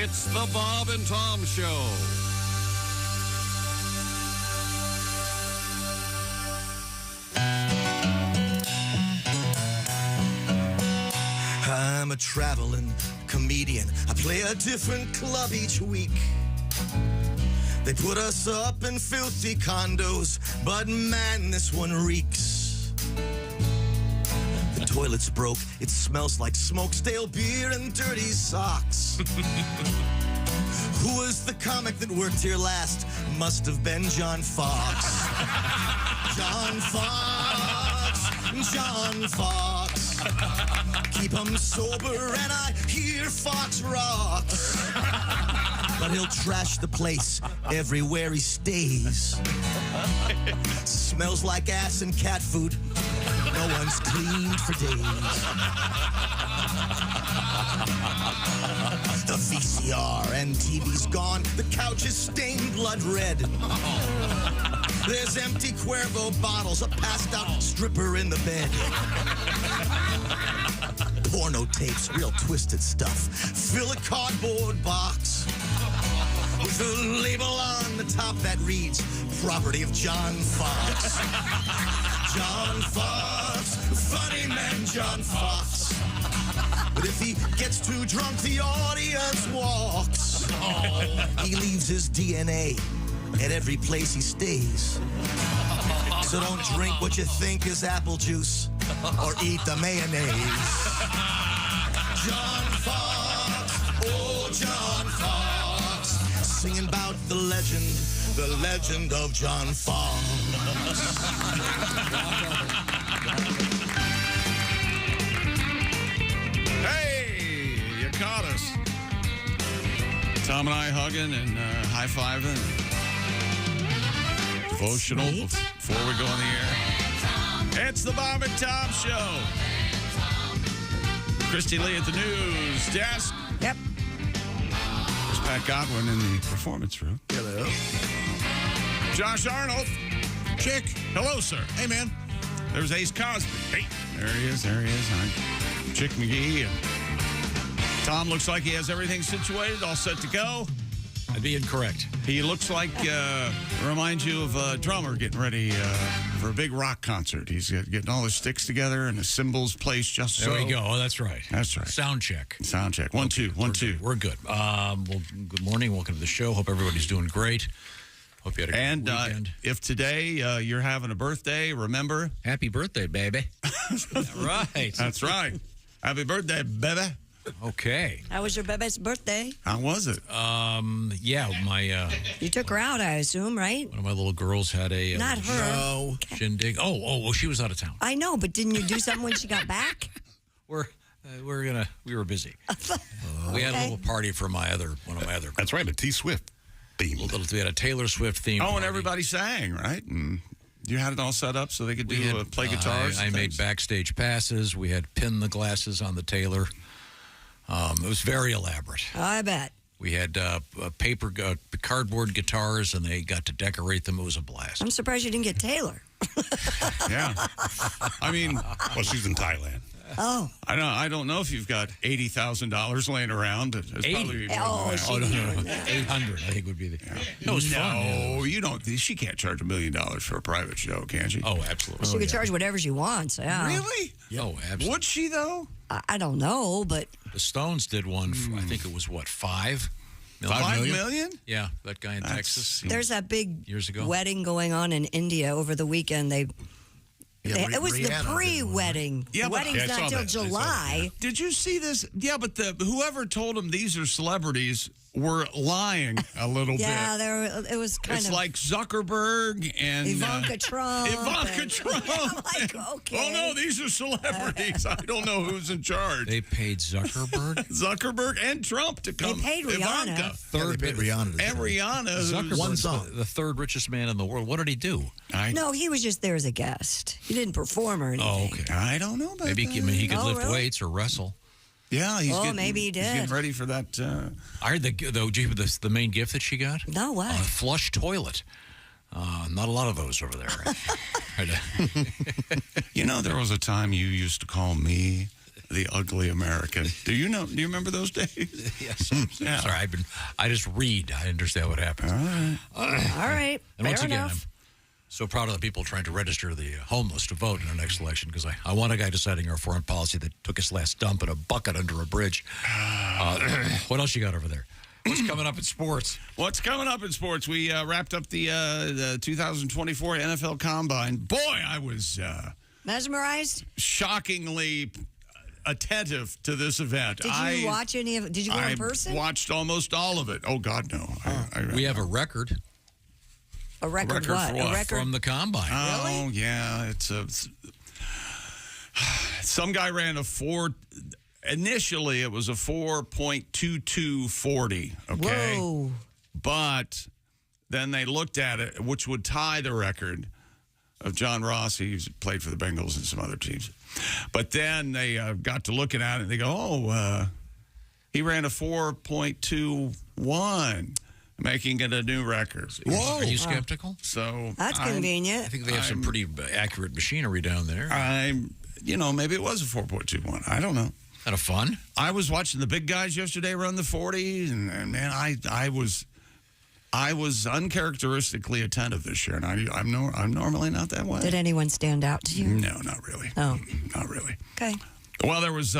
It's the Bob and Tom Show. I'm a traveling comedian. I play a different club each week. They put us up in filthy condos, but man, this one reeks. The toilet's broke. It smells like smoke, stale beer, and dirty socks. Who was the comic that worked here last? Must have been John Fox. John Fox, John Fox. Keep him sober and I hear Fox rocks. But he'll trash the place everywhere he stays. Smells like ass and cat food. No one's cleaned for days. The VCR and TV's gone. The couch is stained blood red. There's empty Cuervo bottles, a passed out stripper in the bed. Porno tapes, real twisted stuff. Fill a cardboard box with a label on the top that reads, property of John Fox. John Fox, funny man John Fox. But if he gets too drunk, the audience walks. He leaves his DNA at every place he stays. So don't drink what you think is apple juice or eat the mayonnaise. John Fox, oh John Fox, singing about the legend of John Fox. Hey, you caught us. Tom and I hugging and high-fiving. Devotional before we go on the air. It's the Bob and Tom Show. Christy Lee at the news desk. Yep. There's Pat Godwin in the performance room. Hello. Josh Arnold. Chick. Hello, sir. Hey, man. There's Ace Cosby. Hey, there he is. Hi. Chick McGee. And Tom looks like he has everything situated, all set to go. I'd be incorrect. He looks like, reminds you of a drummer getting ready for a big rock concert. He's getting all his sticks together and his cymbals placed just so. There we go. Oh, that's right. That's right. Sound check. Sound check. One, two. We're good. Well, good morning. Welcome to the show. Hope everybody's doing great. Hope you had a good weekend. If today you're having a birthday, remember. Happy birthday, baby. Right. That's right. Happy birthday, baby. Okay. How was your baby's birthday? How was it? Yeah, my You took her out, I assume, right? one of my little girls had a Not her. No. shindig. Oh, she was out of town. I know, but didn't you do something when she got back? We were busy. We had a little party for one of my other. That's right, a T Swift theme. We had a Taylor Swift theme. Oh, and party. everybody sang, right? And you had it all set up so they could play guitars. I made backstage passes. We had pin the glasses on the Taylor. It was very elaborate. I bet. We had cardboard guitars, and they got to decorate them. It was a blast. I'm surprised you didn't get Taylor. Yeah. I mean, Well, she's in Thailand. Oh. I don't know if you've got $80,000 laying around. It's 80? probably Oh, she no. did that. 800, I think would be the. No, it was fun. No, you don't. She can't charge $1 million for a private show, can she? Oh, absolutely. She could charge whatever she wants. Yeah. Really? Oh, absolutely. Would she, though? I don't know, but The Stones did one. I think it was what, 5 million? $5 million? Yeah, that guy in Texas. there's that big Years ago. wedding going on in India over the weekend. It was the Rihanna did one, pre-wedding. Yeah, the but- wedding's Yeah, I not saw till that. I saw that, July. Did you see this? Yeah, but whoever told them these are celebrities were lying a little Yeah, bit. it was kind It's of like Zuckerberg and Ivanka Trump. Ivanka and- Trump. I'm like, okay. Oh no, these are celebrities. I don't know who's in charge. They paid Zuckerberg. Zuckerberg and Trump to come. paid Rihanna. Ivanka. They paid Rihanna. And Rihanna. who's- Zuckerberg's One song. the third richest man in the world. What did he do? No, he was just there as a guest. He didn't perform or anything. Oh, okay. I don't know about Maybe that. he could Oh, lift really? weights or wrestle. Yeah, he's Oh, getting, maybe he He's did. getting ready for that. I heard the main gift that she got? No, what? A flush toilet. Not a lot of those over there. You know, there was a time you used to call me The ugly American. Do you remember those days? Yes. Yeah. Sorry, I just read. I understand what happens. All right. And once Fair again, enough. I'm so proud of the people trying to register the homeless to vote in our next election because I want a guy deciding our foreign policy that took his last dump in a bucket under a bridge. What else you got over there? What's coming up in sports? What's coming up in sports? We wrapped up the 2024 NFL Combine. Boy, I was Mesmerized? shockingly attentive to this event. Did you watch any of it? Did you go in person? I watched almost all of it. Oh, God, no. We have a record A record for what? what? A record? from the combine. Oh, yeah. Some guy ran a 4. Initially, it was a 4.2240. Okay. Whoa. But then they looked at it, which would tie the record of John Ross. He's played for the Bengals and some other teams. But then they got to looking at it, and they go, he ran a 4.21, making it a new record. Whoa. Are you skeptical? So That's convenient. I think they have some pretty accurate machinery down there. Maybe it was a 4.21. I don't know. Kind of fun. I was watching the big guys yesterday run the 40, and man, I was uncharacteristically attentive this year, and I'm normally not that way. Did anyone stand out to you? No, not really. Oh. Not really. Okay. Well, there was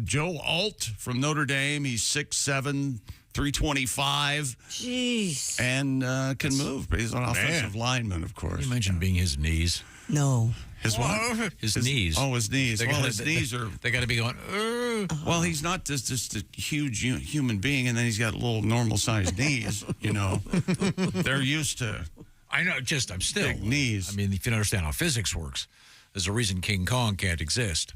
Joe Alt from Notre Dame. He's 6'7", 325, Jeez. and can move. But he's an offensive lineman, of course. You mentioned being his knees. No. His what? His knees. Oh, his knees. They Well, gotta- his knees are... They got to be going, Well, he's not just a huge human being, and then he's got little normal-sized knees, They're used to... I know, I'm still. Big knees. I mean, if you don't understand how physics works, there's a reason King Kong can't exist.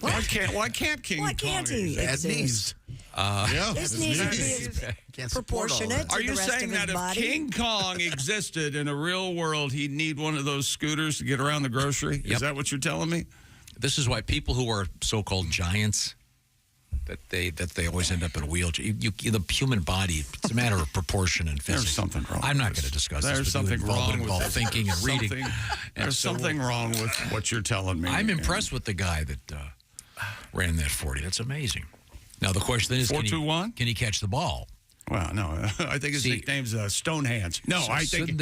Why can't King Why Kong can't he exist? exist? Yeah. His knees would be Can't support all proportionate that. to Are the you rest saying of his that if body. King Kong existed in a real world, he'd need one of those scooters to get around the grocery? Yep. Is that what you're telling me? This is why people who are so-called giants, that they always end up in a wheelchair. The human body, it's a matter of proportion and physics. There's something wrong. I'm not with going to this. discuss There's this. something wrong with this. thinking and reading. There's something wrong with what you're telling me. I'm impressed with the guy that ran that 40. That's amazing. Now, the question is, 4.21? Can he catch the ball? Well, no, I think his nickname's Stonehands. No, I think...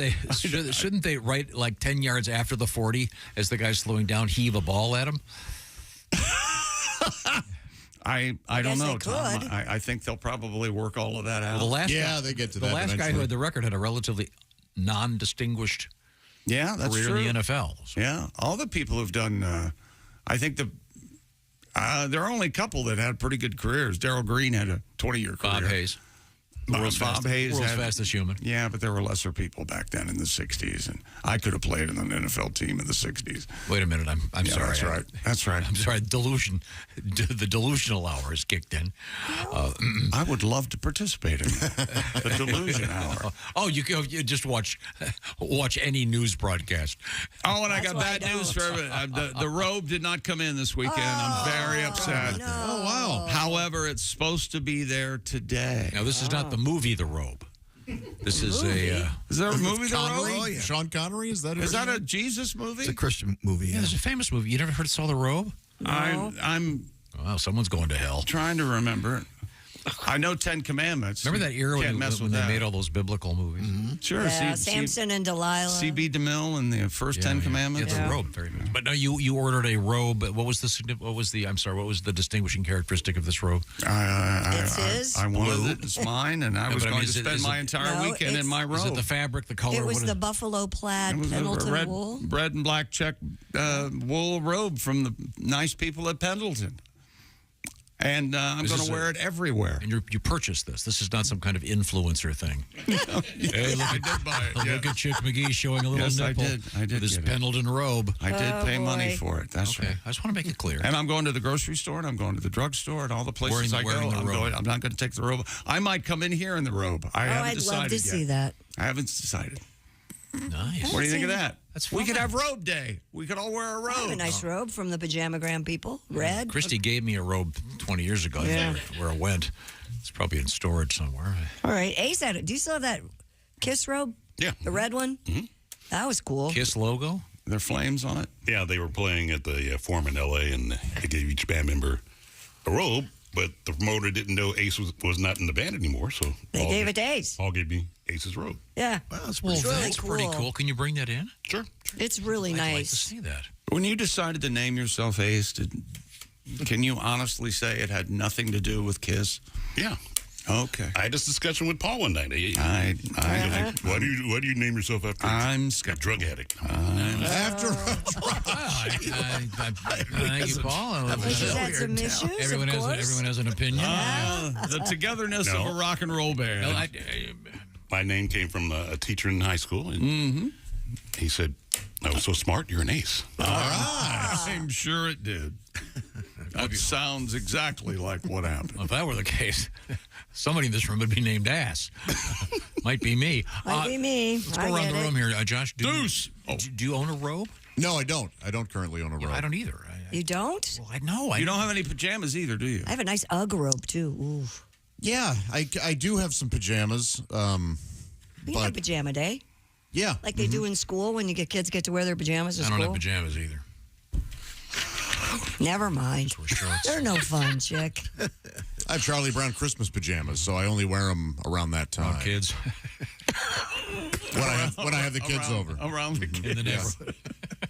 Shouldn't they right like 10 yards after the 40, as the guy's slowing down, heave a ball at him? I don't guess know, they Tom. could. I think they'll probably work all of that out. Well, they get to that The last guy eventually. who had the record had a relatively non-distinguished Yeah, that's career true. in the NFL. So Yeah, all the people who've done, I think there are only a couple that had pretty good careers. Darryl Green had a 20-year career. Bob Hayes. World's fastest human. Yeah, but there were lesser people back then in the 60s, and I could have played in an NFL team in the 60s. Wait a minute, I'm Yeah, sorry. That's right. That's right. I'm sorry, the delusional hour has kicked in. I would love to participate in that. The delusion hour. Oh, you just watch any news broadcast. Oh, and I That's got why I bad news don't. for everyone. The robe did not come in this weekend. I'm very upset. No. Oh, wow. However, it's supposed to be there today. Now, this is not the movie The Robe. This is Is there a movie, The Connery? Robe? Oh, yeah. Sean Connery? Is that Is that a Jesus movie? It's a Christian movie. there's a famous movie. You never saw The Robe? I'm Well, someone's going to hell. trying to remember it. I know 10 Commandments. Remember that era Can't when mess they with that. made all those biblical movies? Sure. Yeah, Samson and Delilah. C.B. DeMille and the first 10 Commandments. Yeah, The Robe, very much. But no, you ordered a robe. What was the distinguishing characteristic of this robe? It's his? I wanted it. It's mine, and I was but I mean, going to is it- spend is my it- entire No, weekend in it's- my robe. Is it the fabric, the color? It was what is the it? buffalo plaid It was a Pendleton wool. red and black check wool robe from the nice people at Pendleton. And I'm This going is to wear it everywhere. And you purchased this. This is not some kind of influencer thing. Hey, look I at, did buy it. look at Chick McGee showing a little Yes, I nipple did. I did with his get it. Pendleton robe. I did pay money boy. for it. That's Okay, right. I just want to make it clear. And I'm going to the grocery store, and I'm going to the drugstore, and all the places I Wearing go. the robe. I'm not going to take the robe. I might come in here in the robe. I haven't I'd decided love to yet. see that. I haven't decided. Nice. What do you think of that? That's We fun. could have robe day. We could all wear a I have robe. a nice robe from the Pajamagram people. Red. Christy gave me a robe 20 years ago. I Yeah. don't know where it went. It's probably in storage somewhere. All right. Ace had it. Do you still have that Kiss robe? Yeah. The red one? Mm-hmm. That was cool. Kiss logo? There flames on it? Yeah, they were playing at the Forum in L.A., and they gave each band member a robe, but the promoter didn't know Ace was not in the band anymore, so They gave it to Ace. All gave me Ace's robe. Yeah. Wow, that's Well, pretty that's pretty cool. Can you bring that in? Sure. It's really I'd like to nice. see that. When you decided to name yourself Ace, can you honestly say it had nothing to do with Kiss? Yeah. Okay. I had this discussion with Paul one night. Why do you name yourself after I'm a drug addict? After Thank you, Paul. He's had some issues, Everyone of course. has an opinion. the togetherness No. of a rock and roll band. No, My name came from a teacher in high school, and he said, I was so smart, you're an ace. I'm sure it did. That sounds exactly like what happened. if that were the case, somebody in this room would be named Ass. Might be me. Might be me. Let's I go around get the it. room here. Josh, Deuce. Do you own a robe? No, I don't. I don't currently own a robe. I don't either. You don't? Well, I know. You don't have any pajamas either, do you? I have a nice Ugg robe, too. Ooh. Yeah, I do have some pajamas. We can have But- pajama day. Yeah. Like they do in school when kids get to wear their pajamas to I school. don't have pajamas either. Never mind. We're shorts. They're no fun, chick. I have Charlie Brown Christmas pajamas, so I only wear them around that time. Kids When I have the kids over. Around the kids. in the neighborhood.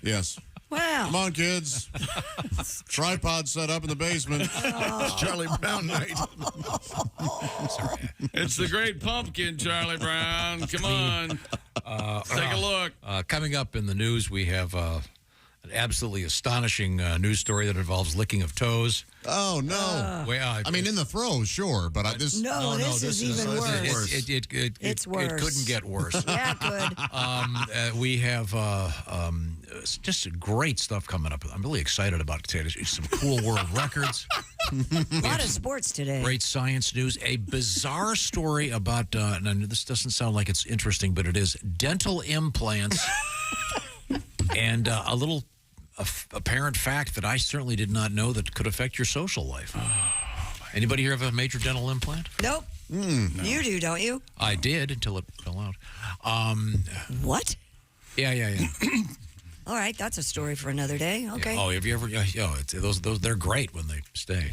Yes. Wow. Come on, kids. Tripod set up in the basement. It's Charlie Brown night. It's the Great Pumpkin, Charlie Brown. Come on. Take a look. Coming up in the news, we have an absolutely astonishing news story that involves licking of toes. Oh, no. I mean, in the throes, sure, but this... No, this is even worse. It's worse. It couldn't get worse. Yeah, good. We have just great stuff coming up. I'm really excited about today. There's some cool world records. A lot of sports today. Great science news. A bizarre story about, and this doesn't sound like it's interesting, but it is dental implants. And a little apparent fact that I certainly did not know that could affect your social life. Anybody here have a major dental implant? Nope. No. You do, don't you? I did until it fell out. What? Yeah. All right, that's a story for another day. Okay. Oh, have you ever? Those they're great when they stay.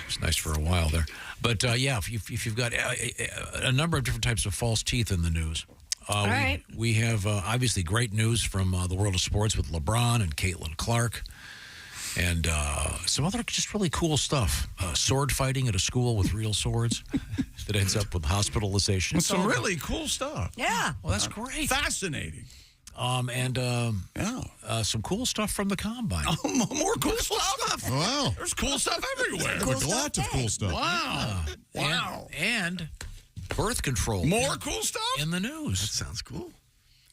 It's nice for a while there. But if you've got a number of different types of false teeth in the news. All right. We have obviously great news from the world of sports with LeBron and Caitlin Clark. And some other just really cool stuff. Sword fighting at a school with real swords that ends up with hospitalization. Some really cool stuff. Yeah. Well, that's great. Fascinating. Some cool stuff from the combine. More cool stuff. Wow. There's cool stuff everywhere. Cool Lots stuff of cool stuff. Wow. Wow. And birth control. More cool stuff? In the news. Sounds cool.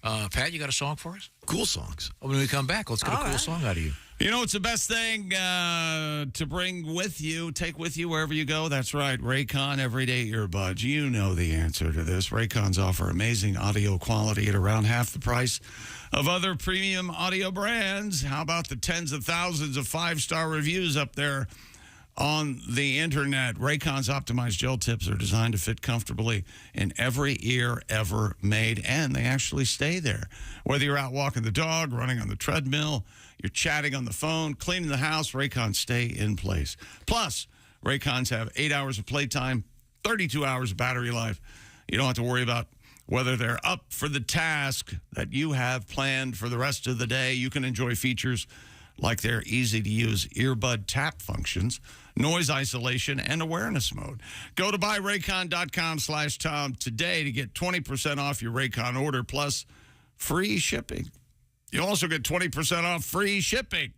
Pat, you got a song for us? Cool songs. When we come back, let's get a cool song out of you. You know, it's the best thing to bring with you, take with you wherever you go. That's right, Raycon Everyday Earbuds. You know the answer to this. Raycons offer amazing audio quality at around half the price of other premium audio brands. How about the tens of thousands of five-star reviews up there on the internet? Raycon's optimized gel tips are designed to fit comfortably in every ear ever made, and they actually stay there. Whether you're out walking the dog, running on the treadmill, you're chatting on the phone, cleaning the house, Raycons stay in place. Plus, Raycons have 8 hours of playtime, 32 hours of battery life. You don't have to worry about whether they're up for the task that you have planned for the rest of the day. You can enjoy features like their easy-to-use earbud tap functions, noise isolation, and awareness mode. Go to buyraycon.com/Tom today to get 20% off your Raycon order plus free shipping. You'll also get 20% off free shipping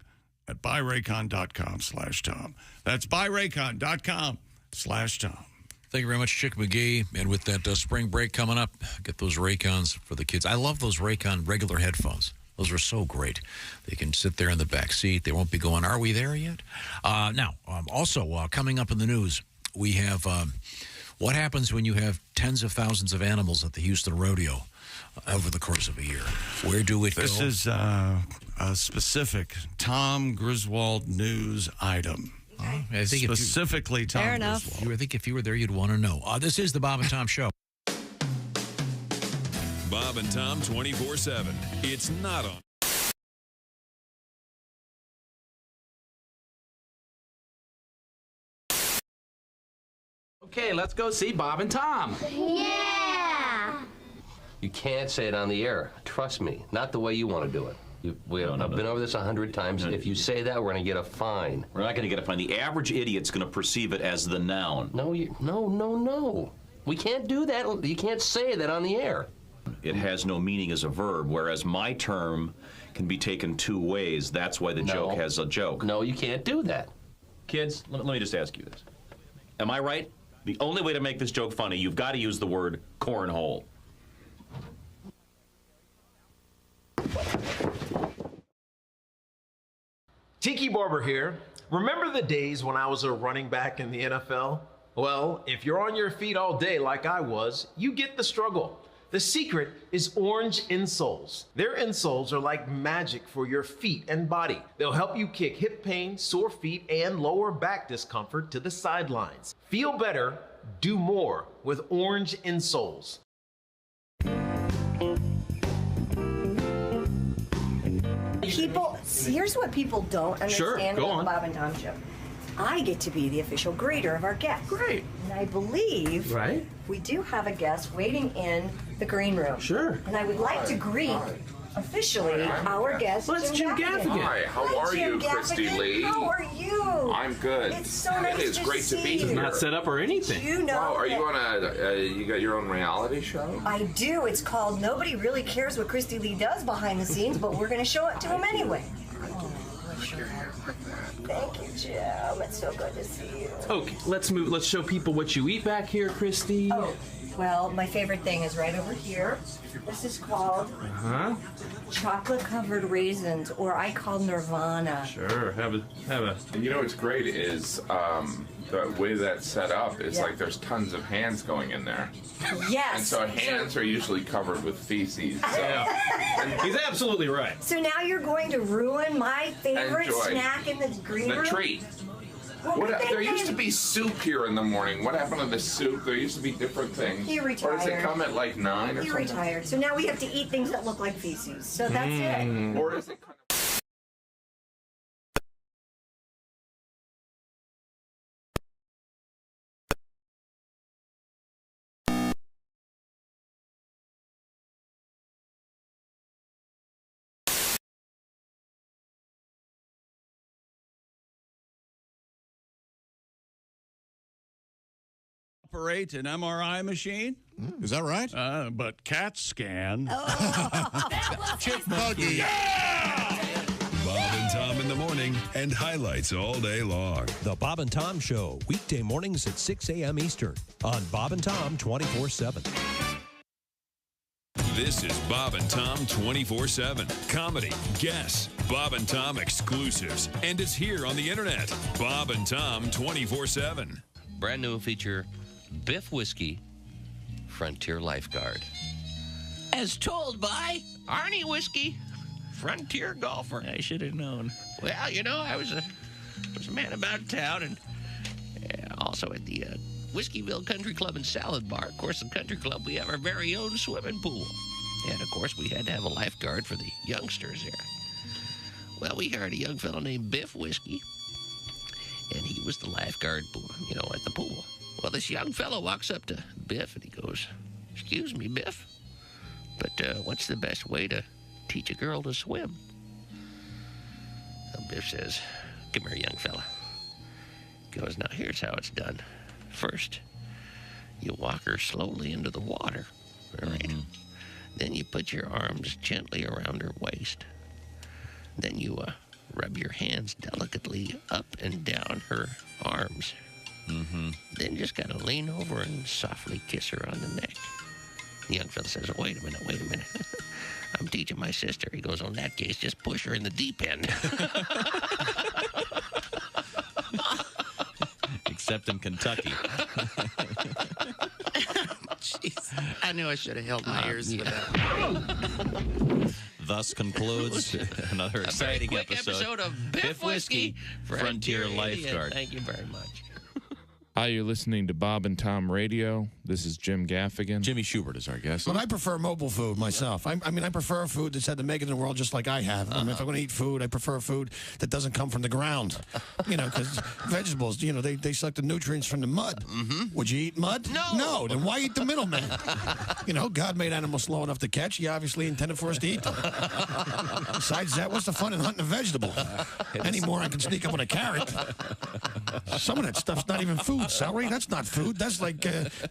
at buyraycon.com/Tom. That's buyraycon.com/Tom. Thank you very much, Chick McGee. And with that spring break coming up, get those Raycons for the kids. I love those Raycon regular headphones. Those are so great. They can sit there in the back seat. They won't be going, are we there yet? Also, coming up in the news, we have what happens when you have tens of thousands of animals at the Houston Rodeo over the course of a year. Where do it go? This is a specific Tom Griswold news item. I think Specifically Tom Fair enough. Griswold. I think if you were there, you'd want to know. This is the Bob and Tom Show. Bob and Tom 24/7. It's not on. Okay, let's go see Bob and Tom. Yeah! You can't say it on the air. Trust me. Not the way you want to do it. I've been over this 100 times. If you say that, we're going to get a fine. We're not going to get a fine. The average idiot's going to perceive it as the noun. No. We can't do that. You can't say that on the air. It has no meaning as a verb, whereas my term can be taken two ways. That's why the joke has a joke. No, you can't do that. Kids, let me just ask you this. Am I right? The only way to make this joke funny, you've got to use the word cornhole. Tiki Barber here. Remember the days when I was a running back in the NFL? Well, if you're on your feet all day like I was, you get the struggle. The secret is orange insoles. Their insoles are like magic for your feet and body. They'll help you kick hip pain, sore feet, and lower back discomfort to the sidelines. Feel better, do more with orange insoles. Here's what people don't understand about the Bob and Tom Show. I get to be the official greeter of our guests. Great. And I believe we do have a guest waiting in the green room. Sure. And I would like to greet officially our guest, Jim Gaffigan. Hi, how are you, Christy Lee? How are you? I'm good. It's so nice It's great to be you. here. Not set up or anything. You know are you on you got your own reality show? I do. It's called Nobody Really Cares What Christy Lee Does Behind the Scenes, but we're going to show it to him anyway. Thank you, Jim. It's so good to see you. Okay, let's move. Let's show people what you eat back here, Christy. Oh, well, my favorite thing is right over here. This is called chocolate-covered raisins, or I call Nirvana. Sure, have a. And you know what's great is the way that's set up. It's like there's tons of hands going in there. Yes. And so hands are usually covered with feces. So. He's absolutely right. So now you're going to ruin my favorite Enjoy. snack in the green room? The treat. Well, There used to be soup here in the morning. What happened to the soup? There used to be different things. He retired. Or does it come at like 9 or He something? retired. So now we have to eat things that look like feces. So that's it. Or is it kind of... Operate an MRI machine. Is that right? But CAT scan. Chip Buggy. Bob and Tom in the morning and highlights all day long. The Bob and Tom Show, weekday mornings at 6 a.m. Eastern on Bob and Tom 24/7. This is Bob and Tom 24/7. Comedy, guests, Bob and Tom exclusives, and it's here on the internet. Bob and Tom 24/7. Brand new feature, Biff Whiskey, Frontier Lifeguard. As told by Arnie Whiskey, Frontier Golfer. I should have known. Well, you know, I was a man about town, and also at the Whiskeyville Country Club and Salad Bar. Of course, the country club, we have our very own swimming pool. And, of course, we had to have a lifeguard for the youngsters there. Well, we hired a young fellow named Biff Whiskey, and he was the lifeguard, you know, at the pool. Well, this young fellow walks up to Biff, and he goes, "Excuse me, Biff, but what's the best way to teach a girl to swim?" Well, Biff says, "Come here, young fella." He goes, "Now, here's how it's done. First, you walk her slowly into the water, all right? Then you put your arms gently around her waist. Then you rub your hands delicately up and down her arms. Then just gotta lean over and softly kiss her on the neck." The young fella says, wait a minute. I'm teaching my sister." He goes, "Oh, in that case, just push her in the deep end." Except in Kentucky. Jeez. I knew I should have held my ears for that. Thus concludes another exciting quick episode of Biff Whiskey, Frontier Idiot. Lifeguard. Thank you very much. Hi, you're listening to Bob and Tom Radio. This is Jim Gaffigan. Jimmy Schubert is our guest. But I prefer mobile food myself. I mean, I prefer food that's had to make it in the world just like I have. I mean, if I'm going to eat food, I prefer food that doesn't come from the ground. Because vegetables, they suck the nutrients from the mud. Mm-hmm. Would you eat mud? No. Then why eat the middleman? God made animals slow enough to catch. He obviously intended for us to eat them. Besides that, what's the fun in hunting a vegetable? Anymore, I can sneak up with a carrot. Some of that stuff's not even food. Celery, that's not food. That's like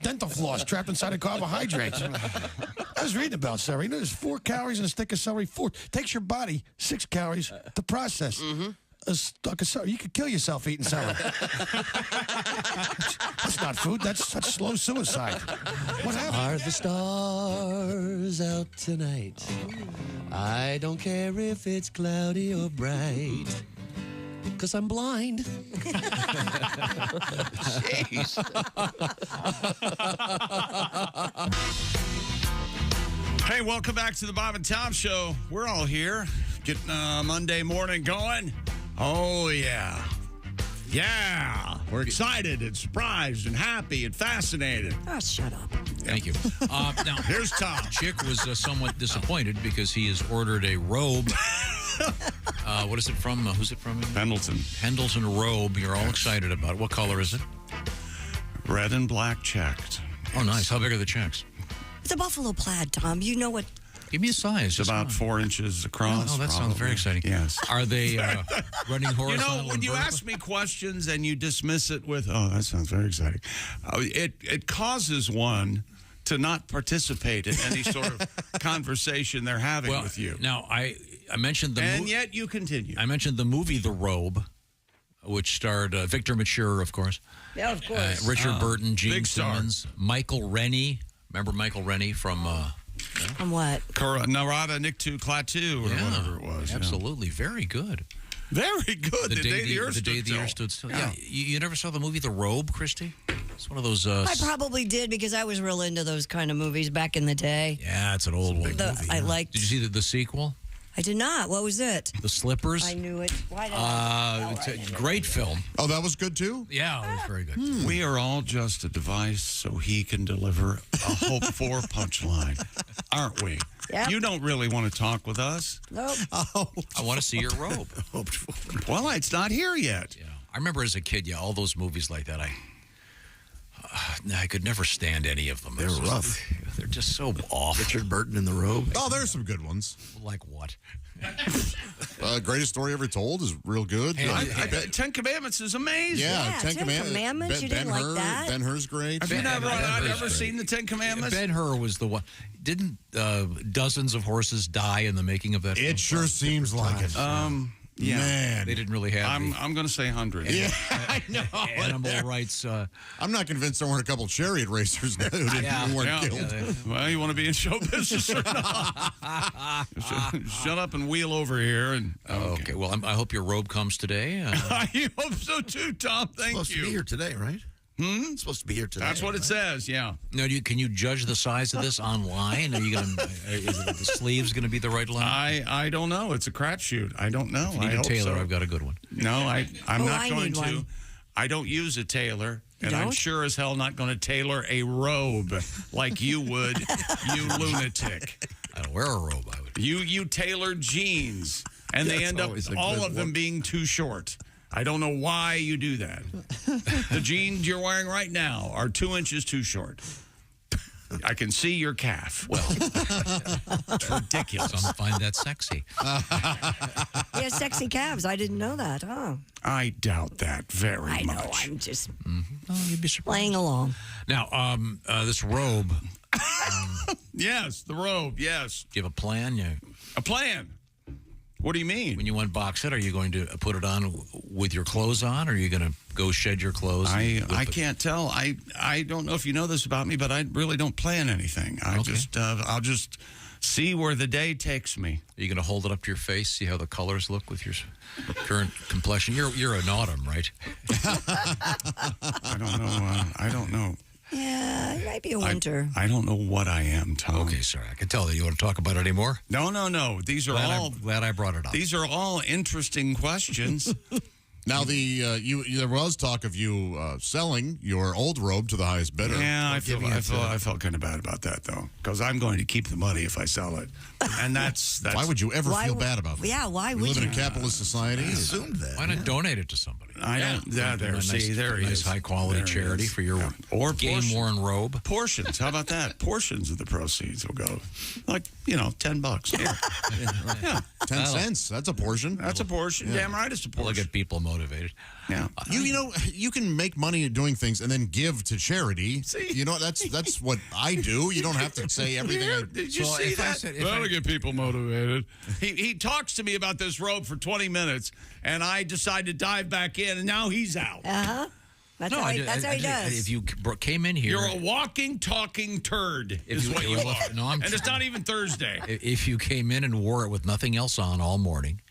dental floss trapped inside of carbohydrates. I was reading about celery. There's 4 calories in a stick of celery. 4. Takes your body 6 calories to process. Mm-hmm. A stalk of celery. You could kill yourself eating celery. That's not food. That's slow suicide. What happened? Are the stars out tonight? I don't care if it's cloudy or bright. 'Cause I'm blind. Jeez. Hey, welcome back to the Bob and Tom Show. We're all here, getting Monday morning going. Oh, yeah. Yeah. We're excited and surprised and happy and fascinated. Oh, shut up. Thank you. Now, here's Tom. Chick was somewhat disappointed because he has ordered a robe. What is it from? Who's it from? Pendleton. Pendleton robe. You're all excited about it. What color is it? Red and black checked. Oh, nice. How big are the checks? It's a buffalo plaid, Tom. You know what? Give me a size. It's about 4 inches across. Oh, that sounds very exciting. Yes. Are they running horizontal? When you ask me questions and you dismiss it with, "Oh, that sounds very exciting," it causes one to not participate in any sort of conversation they're having with you. Now, I mentioned the and yet you continue. I mentioned the movie The Robe, which starred Victor Mature, of course. Yeah, of course. Richard Burton, Gene big star. Simmons, Michael Rennie. Remember Michael Rennie from... From what? Narada Niktu Klaatu, or whatever it was. Absolutely. Very good. Very good. The day the earth stood still. Yeah. You never saw the movie The Robe, Christy? It's one of those... I probably did because I was real into those kind of movies back in the day. Yeah, it's an old one. I liked... Did you see the sequel? I did not. What was it? The Slippers. I knew it. Why did I? It's a great film. Oh, that was good too? Yeah, it was very good. We are all just a device so he can deliver a hope-for punchline, aren't we? Yep. You don't really want to talk with us? Nope. Oh, I want to see your robe. Well, it's not here yet. Yeah. I remember as a kid, all those movies like that, I could never stand any of them. They're rough. They're just so off. Richard Burton in The Robe. Oh, there's some good ones. Like what? Greatest Story Ever Told is real good. Hey, 10 Commandments is amazing. Yeah, 10 Commandments. You didn't like that? Ben-Hur's great. Have you never seen the 10 Commandments? Ben-Hur was the one. Didn't dozens of horses die in the making of that film? It sure seems like it. Yeah. Man. They didn't really have I'm going to say 100. Yeah, I know. Animal rights. I'm not convinced there weren't a couple chariot racers who weren't killed. Well, you want to be in show business or not? Shut up and wheel over here. And okay. Well, I hope your robe comes today. I hope so too, Tom. Thank you. It's supposed to be here today, right? It's supposed to be here today. That's what it says, yeah. Now, can you judge the size of this online? Are you going to? Is the sleeves going to be the right length? I don't know. It's a crapshoot. I don't know. If you need a tailor, I've got a good one. No, I'm not going to. One. I don't use a tailor, and I'm sure as hell not going to tailor a robe like you would, you lunatic. I don't wear a robe. I would. You tailor jeans, and they end up all of them being too short. I don't know why you do that. The jeans you're wearing right now are 2 inches too short. I can see your calf. Well, it's ridiculous. Some find that sexy. He has sexy calves. I didn't know that. Oh. I doubt that very much. I know. I'm just you'd be surprised. playing along. Now, this robe. Yes, the robe. Yes. Do you have a plan? A plan? What do you mean? When you unbox it, are you going to put it on with your clothes on, or are you going to go shed your clothes? I can't tell. I don't know if you know this about me, but I really don't plan anything. I'll just see where the day takes me. Are you going to hold it up to your face, see how the colors look with your current complexion? You're an autumn, right? I don't know. I don't know. Yeah, it might be a winter. I don't know what I am, Tom. Okay, sorry. I can tell that you want to talk about it anymore. No. These are glad I brought it up. These are all interesting questions. Now, there was talk of you selling your old robe to the highest bidder. Yeah, I felt kind of bad about that, though, because I'm going to keep the money if I sell it. And that's why would you ever feel bad about that? Yeah, why would we you? live in a capitalist society. I assumed that. Why not donate it to somebody? I don't. Yeah, there. See, there he nice is. high-quality charity for your game-worn robe. Portions. How about that? Portions of the proceeds will go, like, $10. Yeah. 10 cents. That's a portion. That's a portion. Yeah. Damn right it's a portion. We'll get people motivated. Yeah. You can make money doing things and then give to charity. See? That's what I do. You don't have to say everything. Did you see that? That'll get people motivated. He talks to me about this robe for 20 minutes, and I decide to dive back in, and now he's out. Uh-huh. That's how he does. If you came in here... You're a walking, talking turd is what you are. No, and it's not even Thursday. If you came in and wore it with nothing else on all morning,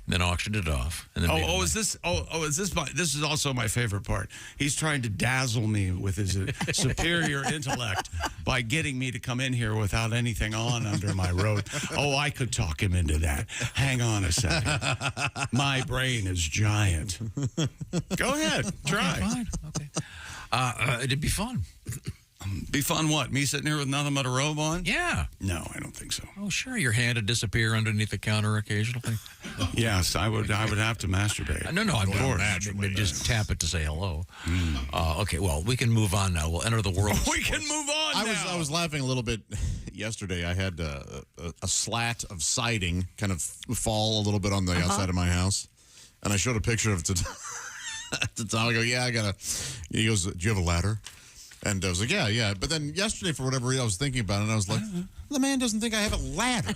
then auctioned it off. And then this is also my favorite part. He's trying to dazzle me with his superior intellect by getting me to come in here without anything on under my robe. Oh, I could talk him into that. Hang on a second. My brain is giant. Go ahead. Try. Okay, fine. Okay. It'd be fun. Be fun what? Me sitting here with nothing but a robe on? Yeah. No, I don't think so. Oh, sure. Your hand would disappear underneath the counter occasionally. Yes, I would have to masturbate. No, I'd just tap it to say hello. Okay, well, we can move on now. We'll enter the world. We can move on now. I was laughing a little bit yesterday. I had a slat of siding kind of fall a little bit on the outside of my house. And I showed a picture of it to Tom. I go, yeah, I got a... He goes, do you have a ladder? And I was like, yeah. But then yesterday, for whatever reason, I was thinking about it, and I was like, the man doesn't think I have a ladder.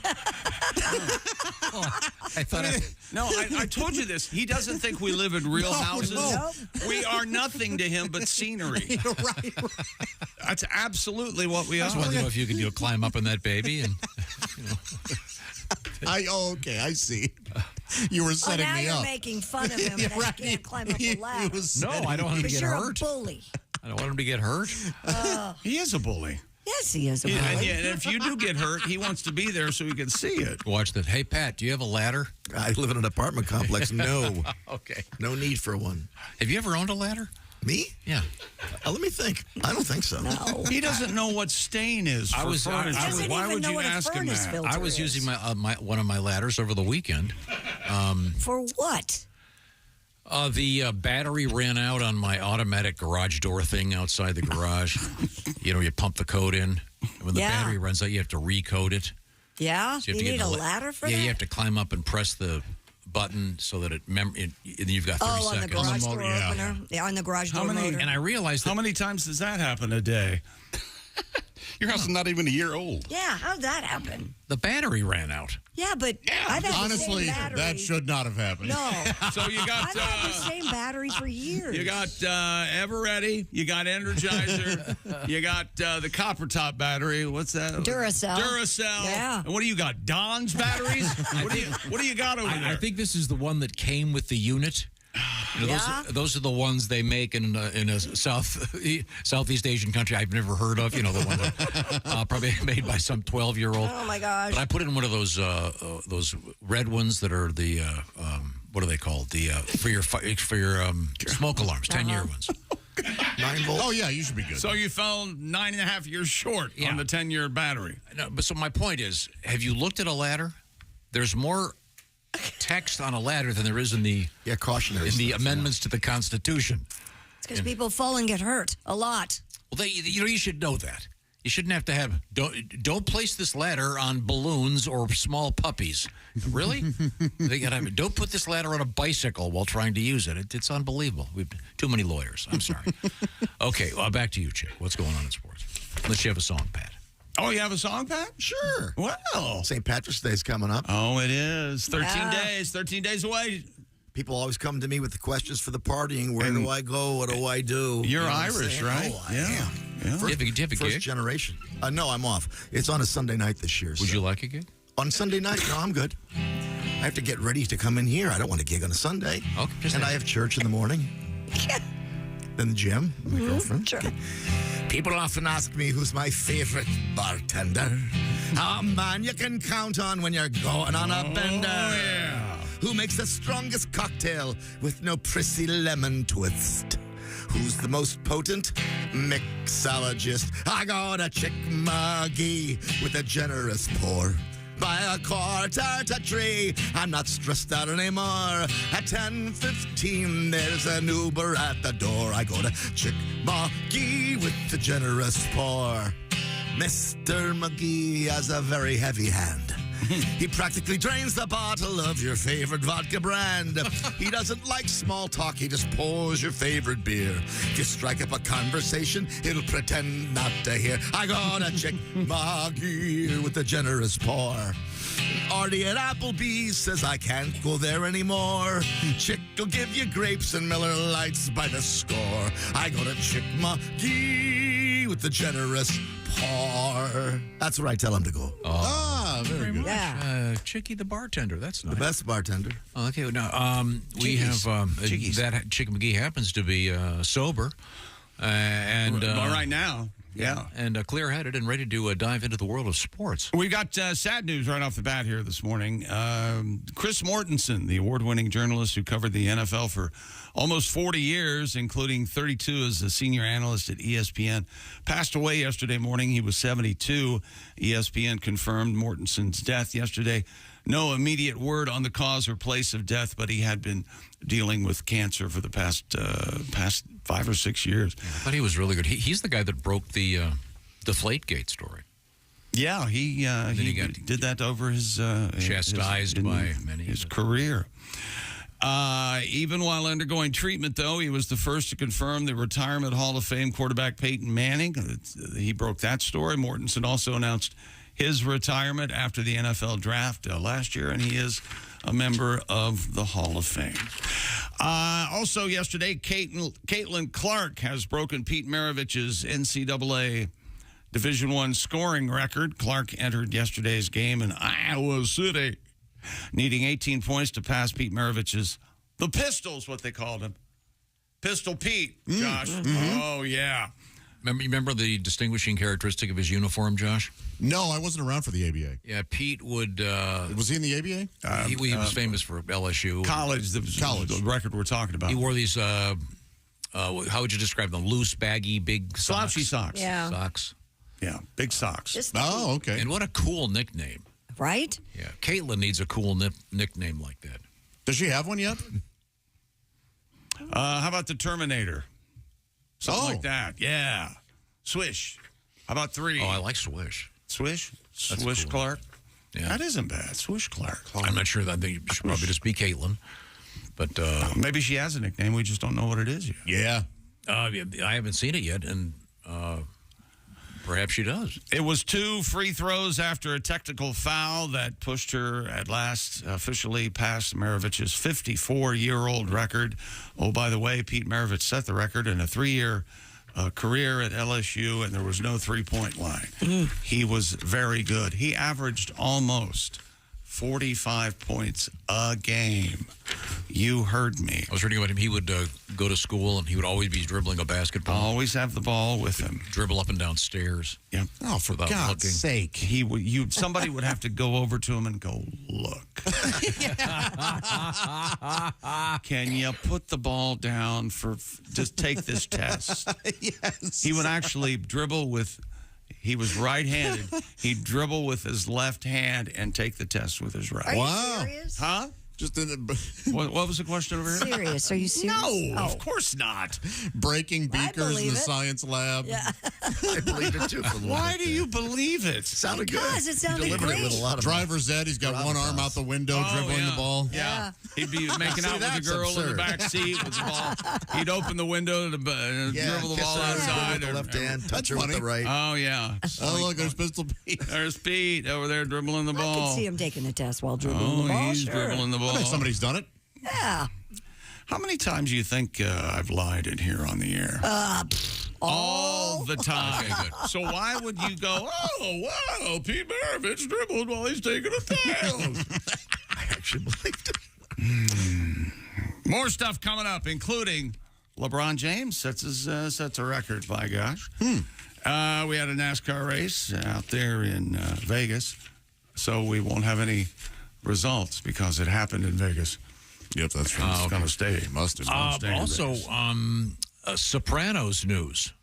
I told you this. He doesn't think we live in real houses. No. We are nothing to him but scenery. Right. That's absolutely what we are. I was wondering if you could climb up in that baby and, okay, I see. You were setting now me you're up. making fun of him that he can't climb up a ladder. No, I don't want him to get hurt. You're a bully. I don't want him to get hurt. He is a bully. Yes, he is a bully. And if you do get hurt, he wants to be there so he can see it. Watch that. Hey, Pat, do you have a ladder? I live in an apartment complex. No. Okay. No need for one. Have you ever owned a ladder? Me? Yeah. Let me think. I don't think so. No. He doesn't know what stain is for furniture. Why would you ask him that? I was using one of my ladders over the weekend. For what? The battery ran out on my automatic garage door thing outside the garage. You pump the code in. When the battery runs out, you have to recode it. Yeah? So you need a ladder for that? Yeah, you have to climb up and press the button so that you've got 30 seconds. On the garage door opener? Yeah, on the garage door motor. And I realized how many times does that happen a day? Your house is not even a year old. Yeah, how'd that happen? The battery ran out. Yeah, but I've had honestly, the same battery. that should not have happened. No. So you got... I've had the same battery for years. You got Eveready. You got Energizer. You got the copper top battery. What's that? Duracell. Yeah. And what do you got? Don's batteries? What do you got over there? I think this is the one that came with the unit. Those are the ones they make in a Southeast Asian country I've never heard of. The one that probably made by some 12-year-old. Oh my gosh! But I put in one of those red ones that are the what are they called? The for your smoke alarms, 10-year ones. 9 volts. Oh yeah, you should be good. So you fell 9.5 years short on the 10-year battery. No, but so my point is, have you looked at a ladder? There's more text on a ladder than there is in the cautionary in the amendments to the Constitution. It's because people fall and get hurt a lot. Well, you should know that. You shouldn't have to have don't place this ladder on balloons or small puppies. Really? Don't put this ladder on a bicycle while trying to use it. It's unbelievable. We've too many lawyers. I'm sorry. Okay, back to you, Chick. What's going on in sports? Unless you have a song, Pat. Oh, you have a song, Pat? Sure. Well. St. Patrick's Day is coming up. Oh, it is. 13 days. 13 days away. People always come to me with the questions for the partying. Where do I go? What do I do? You're Irish, right? Oh, I am. Yeah. Do you have a gig? First generation. No, I'm off. It's on a Sunday night this year. Would you like a gig? On Sunday night? No, I'm good. I have to get ready to come in here. I don't want a gig on a Sunday. Okay. And I have church in the morning. Then the gym, my girlfriend. Sure. People often ask me who's my favorite bartender. A man you can count on when you're going on a bender. Yeah. Who makes the strongest cocktail with no prissy lemon twist? Who's the most potent mixologist? I got a Chick McGee with a generous pour. By a quarter to 3, I'm not stressed out anymore. At 10:15, there's an Uber at the door. I go to Chick McGee with the generous pour. Mr. McGee has a very heavy hand. He practically drains the bottle of your favorite vodka brand. He doesn't like small talk. He just pours your favorite beer. If you strike up a conversation, he'll pretend not to hear. I got a Chick McGee with a generous pour. Artie at Applebee's says I can't go there anymore. Chick will give you grapes and Miller Lights by the score. I go to Chick McGee with the generous pour. That's where I tell him to go. Very good. Yeah. Chicky the bartender. That's nice. The best bartender. Okay, now we have that Chick McGee happens to be sober, and right now, yeah, and clear-headed and ready to dive into the world of sports. We got sad news right off the bat here this morning. Chris Mortensen, the award-winning journalist who covered the NFL for almost 40 years, including 32 as a senior analyst at ESPN, passed away yesterday morning. He was 72. ESPN confirmed Mortensen's death yesterday. No immediate word on the cause or place of death, but he had been dealing with cancer for the past 5 or 6 years. Yeah, I thought he was really good. He's the guy that broke the Deflategate story. Yeah, he did that over his chastised by many his career. Even while undergoing treatment, though, he was the first to confirm the retirement Hall of Fame quarterback Peyton Manning. He broke that story. Mortensen also announced his retirement after the NFL draft last year, and he is a member of the Hall of Fame. Also yesterday, Caitlin Clark has broken Pete Maravich's NCAA Division I scoring record. Clark entered yesterday's game in Iowa City, needing 18 points to pass Pete Maravich's, the Pistols, what they called him. Pistol Pete, Josh. Oh, yeah. Remember the distinguishing characteristic of his uniform, Josh? No, I wasn't around for the ABA. Yeah, Pete would... was he in the ABA? He was famous for LSU. College, the record we're talking about. He wore these, how would you describe them? Loose, baggy, big socks? Slouchy socks. Yeah. Socks. Yeah, big socks. Okay. And what a cool nickname. Right? Yeah, Caitlin needs a cool nickname like that. Does she have one yet? How about the Terminator? Something like that. Yeah. Swish. How about 3? Oh, I like Swish. Swish? That's Swish cool. Clark? Yeah. That isn't bad. Swish Clark. I'm not sure. I think it should probably just be Caitlin. But maybe she has a nickname. We just don't know what it is yet. Yeah. I haven't seen it yet, and perhaps she does. It was 2 free throws after a technical foul that pushed her at last officially past Maravich's 54-year-old record. Oh, by the way, Pete Maravich set the record in a 3-year career at LSU, and there was no three-point line. He was very good. He averaged almost 45 points a game. You heard me. I was reading about him. He would go to school, and he would always be dribbling a basketball. Always have the ball with him. Dribble up and down stairs. Yeah. Oh, for God's sake. Somebody would have to go over to him and go, look. Can you put the ball down just take this test? Yes. He would actually dribble with... He was right-handed. He'd dribble with his left hand and take the test with his right. Are you serious? Huh? Just in what was the question over here? Serious? Are you serious? No, of course not. Breaking beakers in the it. science lab. Yeah. I believe it too. Why do you believe it? Sounded good. Because it sounded Delivered great. it with a lot of Driver's ed. He's got one arm out the window, dribbling the ball. Yeah. He'd be making out with a that's girl in the absurd. back seat with the ball. He'd open the window to dribble the ball outside. With the left hand, touch her with the right. Oh, yeah. Oh, look, there's Pistol Pete. There's Pete over there dribbling the I ball. can see him taking the test while dribbling the ball. He's Sure. dribbling the ball. I bet somebody's done it. Yeah. How many times do you think I've lied in here on the air? All the time. Okay, good. So why would you go, oh, wow, Pete Maravich dribbled while he's taking a test? I actually believed it. More stuff coming up, including LeBron James sets a record, by gosh. We had a NASCAR race out there in Vegas, so we won't have any results because it happened in Vegas. Yep, that's right. It's going to stay. Must have. Also, Sopranos news.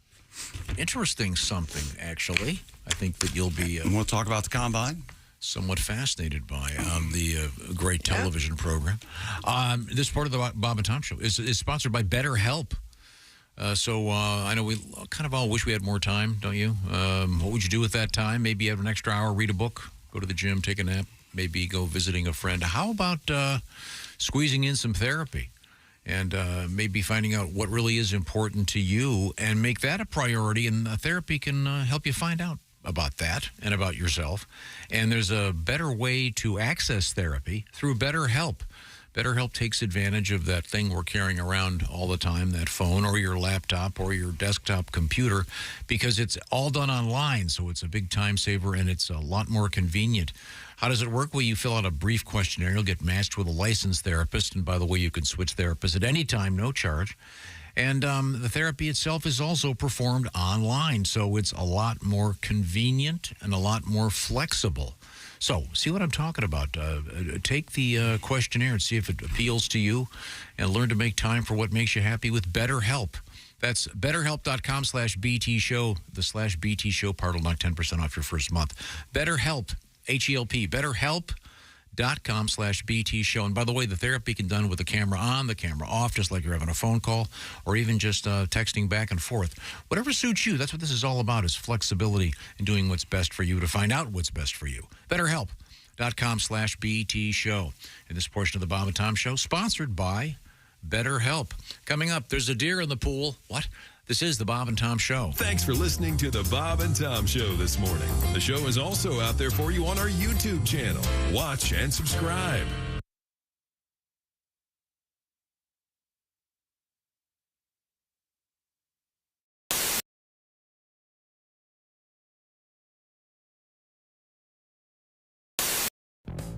Interesting something, actually. I think that you'll be... and we'll talk about the Combine. Somewhat fascinated by the great television program. This part of the Bob and Tom Show is sponsored by BetterHelp. So I know we kind of all wish we had more time, don't you? What would you do with that time? Maybe you have an extra hour, read a book, go to the gym, take a nap, maybe go visiting a friend. How about squeezing in some therapy and maybe finding out what really is important to you and make that a priority, and therapy can help you find out about that and about yourself. And there's a better way to access therapy through BetterHelp. BetterHelp takes advantage of that thing we're carrying around all the time, that phone or your laptop or your desktop computer, because it's all done online, so it's a big time saver and it's a lot more convenient. How does it work? Well, you fill out a brief questionnaire. You'll get matched with a licensed therapist, and by the way, you can switch therapists at any time, no charge. And the therapy itself is also performed online, so it's a lot more convenient and a lot more flexible. So, see what I'm talking about. Take the questionnaire and see if it appeals to you, and learn to make time for what makes you happy with BetterHelp. That's betterhelp.com/BT show. The /BT show part will knock 10% off your first month. BetterHelp, H-E-L-P, betterhelp.com/BT show. And by the way, the therapy can be done with the camera on, the camera off, just like you're having a phone call, or even just texting back and forth. Whatever suits you. That's what this is all about, is flexibility and doing what's best for you to find out what's best for you. BetterHelp.com/BT show. And this portion of the Bob and Tom Show, sponsored by BetterHelp. Coming up, there's a deer in the pool. What? This is the Bob and Tom Show. Thanks for listening to the Bob and Tom Show this morning. The show is also out there for you on our YouTube channel. Watch and subscribe.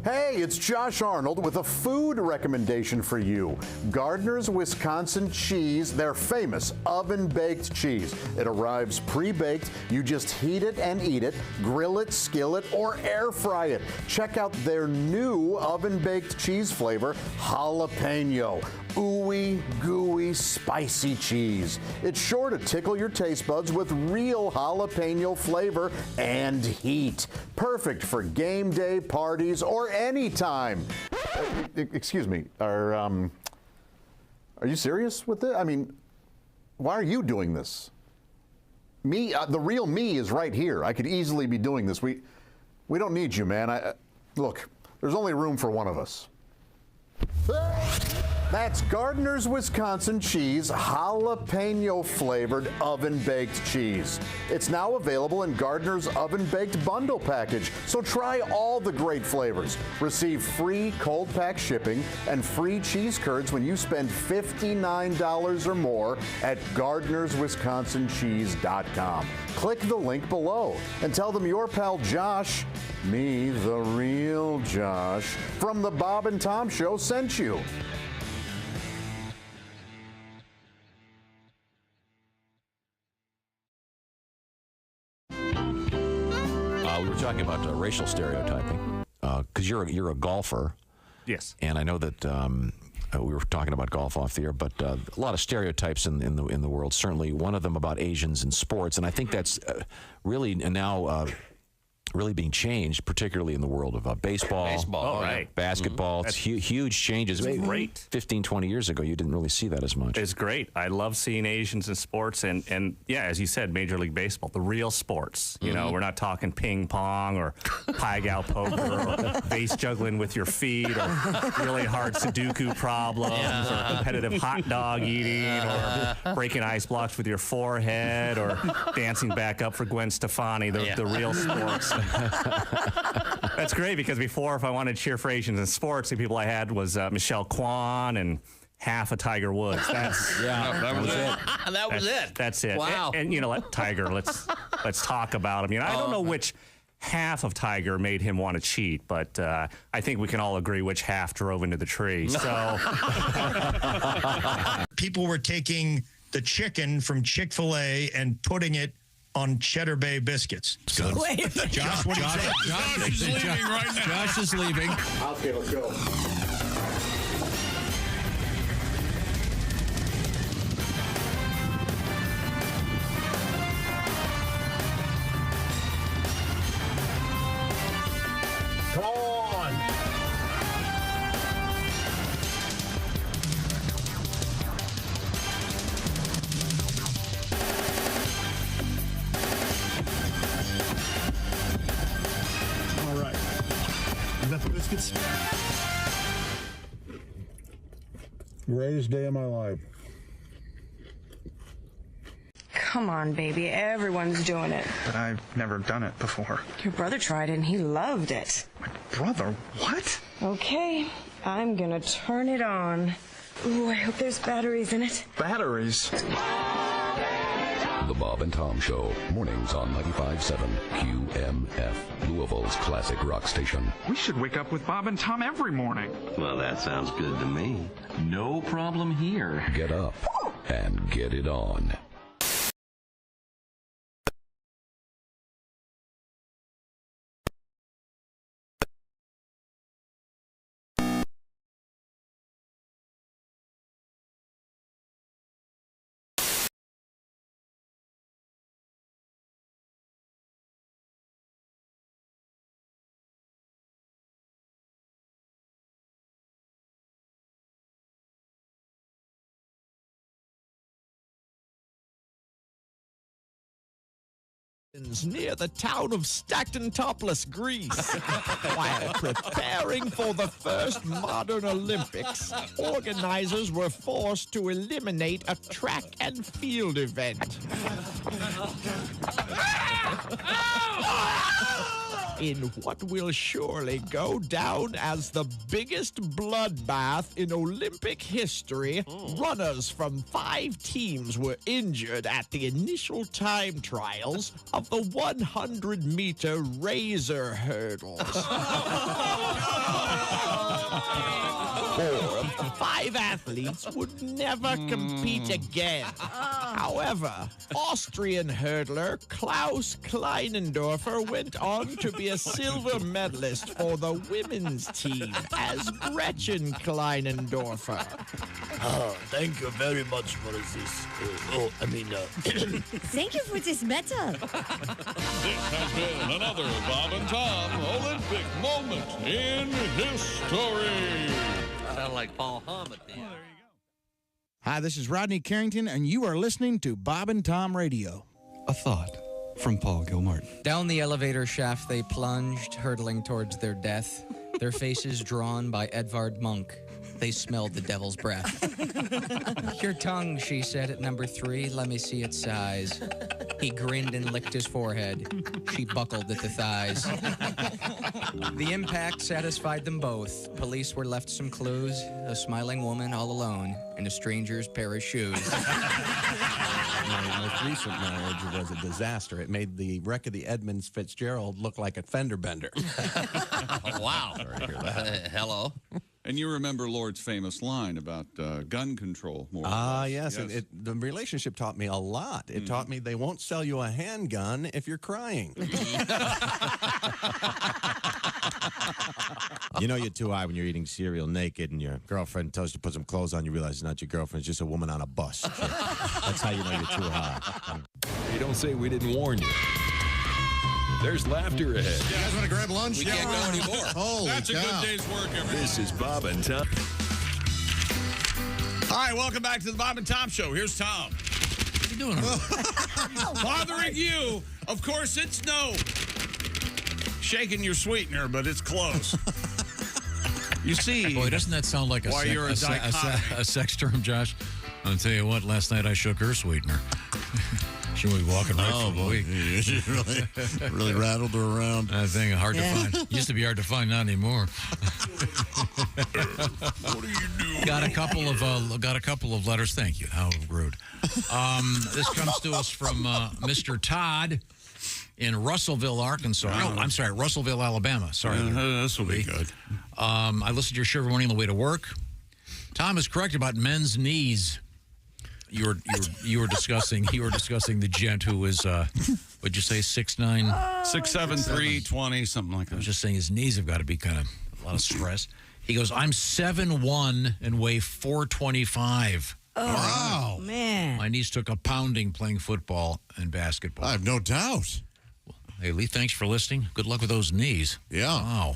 Hey, it's Josh Arnold with a food recommendation for you. Gardner's Wisconsin cheese, their famous oven-baked cheese. It arrives pre-baked. You just heat it and eat it, grill it, skillet, or air fry it. Check out their new oven-baked cheese flavor, jalapeno. Ooey, gooey, spicy cheese. It's sure to tickle your taste buds with real jalapeno flavor and heat. Perfect for game day, parties, or any time. Excuse me, are you serious with this? I mean, why are you doing this? Me, the real me is right here. I could easily be doing this. We don't need you, man. Look, there's only room for one of us. That's Gardner's Wisconsin cheese, jalapeno flavored oven baked cheese. It's now available in Gardner's oven baked bundle package, so try all the great flavors. Receive free cold pack shipping and free cheese curds when you spend $59 or more at Gardner'sWisconsinCheese.com. Click the link below and tell them your pal Josh, me, the real Josh, from the Bob and Tom Show sent you. We were talking about racial stereotyping because you're a golfer. Yes. And I know that we were talking about golf off the air, but a lot of stereotypes in the world. Certainly, one of them about Asians in sports, and I think that's really now really being changed, particularly in the world of baseball, right. basketball. It's huge changes. It's Maybe great. 15, 20 years ago, you didn't really see that as much. It's great. I love seeing Asians in sports, and yeah, as you said, Major League Baseball, the real sports. You know, we're not talking ping pong or pie gal poker or base juggling with your feet or really hard Sudoku problems or competitive hot dog eating or breaking ice blocks with your forehead or dancing back up for Gwen Stefani, the real sports. That's great, because before, if I wanted to cheer for Asians in sports, the people I had was Michelle Kwan and half of Tiger Woods. That was it. That was it. That's it. Wow. And you know, Tiger. Let's talk about him. You know, I don't know which half of Tiger made him want to cheat, but I think we can all agree which half drove into the tree. So people were taking the chicken from Chick-fil-A and putting it on Cheddar Bay biscuits. Wait. Josh, what do you think? Josh is leaving right now. Josh is leaving. Okay, let's go. Come on. All right. You got the biscuits? Greatest day of my life. Come on, baby. Everyone's doing it. But I've never done it before. Your brother tried it and he loved it. My brother? What? Okay, I'm gonna turn it on. Ooh, I hope there's batteries in it. Batteries? The Bob and Tom Show, mornings on 95.7 QMF, Louisville's classic rock station. We should wake up with Bob and Tom every morning. Well, that sounds good to me. No problem here. Get up and get it on. Near the town of Stockton-Topless, Greece. While preparing for the first modern Olympics, organizers were forced to eliminate a track and field event. In what will surely go down as the biggest bloodbath in Olympic history, runners from 5 teams were injured at the initial time trials of the 100-meter razor hurdles. 4 of the 5 athletes would never compete again. However, Austrian hurdler Klaus Kleinendorfer went on to be a silver medalist for the women's team as Gretchen Kleinendorfer. Thank you very much for this. Thank you for this medal. This has been another Bob and Tom Olympic moment in history. Sound like Paul Hum at the end. Hi, this is Rodney Carrington, and you are listening to Bob and Tom Radio. A thought from Paul Gilmartin. Down the elevator shaft they plunged, hurtling towards their death, their faces drawn by Edvard Munch. They smelled the devil's breath. Your tongue, she said at number 3. Let me see its size. He grinned and licked his forehead. She buckled at the thighs. The impact satisfied them both. Police were left some clues. A smiling woman all alone in a stranger's pair of shoes. My most recent marriage was a disaster. It made the wreck of the Edmunds Fitzgerald look like a fender bender. Oh, wow. Sorry to hear that. Hello. And you remember Lord's famous line about gun control. Yes. And the relationship taught me a lot. It taught me they won't sell you a handgun if you're crying. You know you're too high when you're eating cereal naked and your girlfriend tells you to put some clothes on. You realize it's not your girlfriend. It's just a woman on a bus. That's how you know you're too high. You don't say we didn't warn you. There's laughter ahead. You guys want to grab lunch? We can't go anymore. Holy That's cow. a good day's work, everybody. This is Bob and Tom. All right, welcome back to the Bob and Tom Show. Here's Tom. What are you doing? Bothering you. Of course, it's no shaking your sweetener, but it's close. You see. Boy, doesn't that sound like a sex term, Josh? I'll tell you what, last night I shook her sweetener. She was walking right for a week. She really rattled her around. That thing hard to find. Used to be hard to find, not anymore. What are you doing? Got a couple of letters. Thank you. How rude. This comes to us from Mr. Todd in Russellville, Arkansas. No, I'm sorry, Russellville, Alabama. Sorry. This will be good. I listened to your show every morning on the way to work. Tom is correct about men's knees. You were discussing the gent who was what'd you say 6'9", 6'7", 320, something like that. I was just saying his knees have got to be kind of a lot of stress. He goes, I'm 7'1" and weigh 425. Oh, man. My knees took a pounding playing football and basketball. I have no doubt. Hey, Lee, thanks for listening. Good luck with those knees. Yeah. Wow.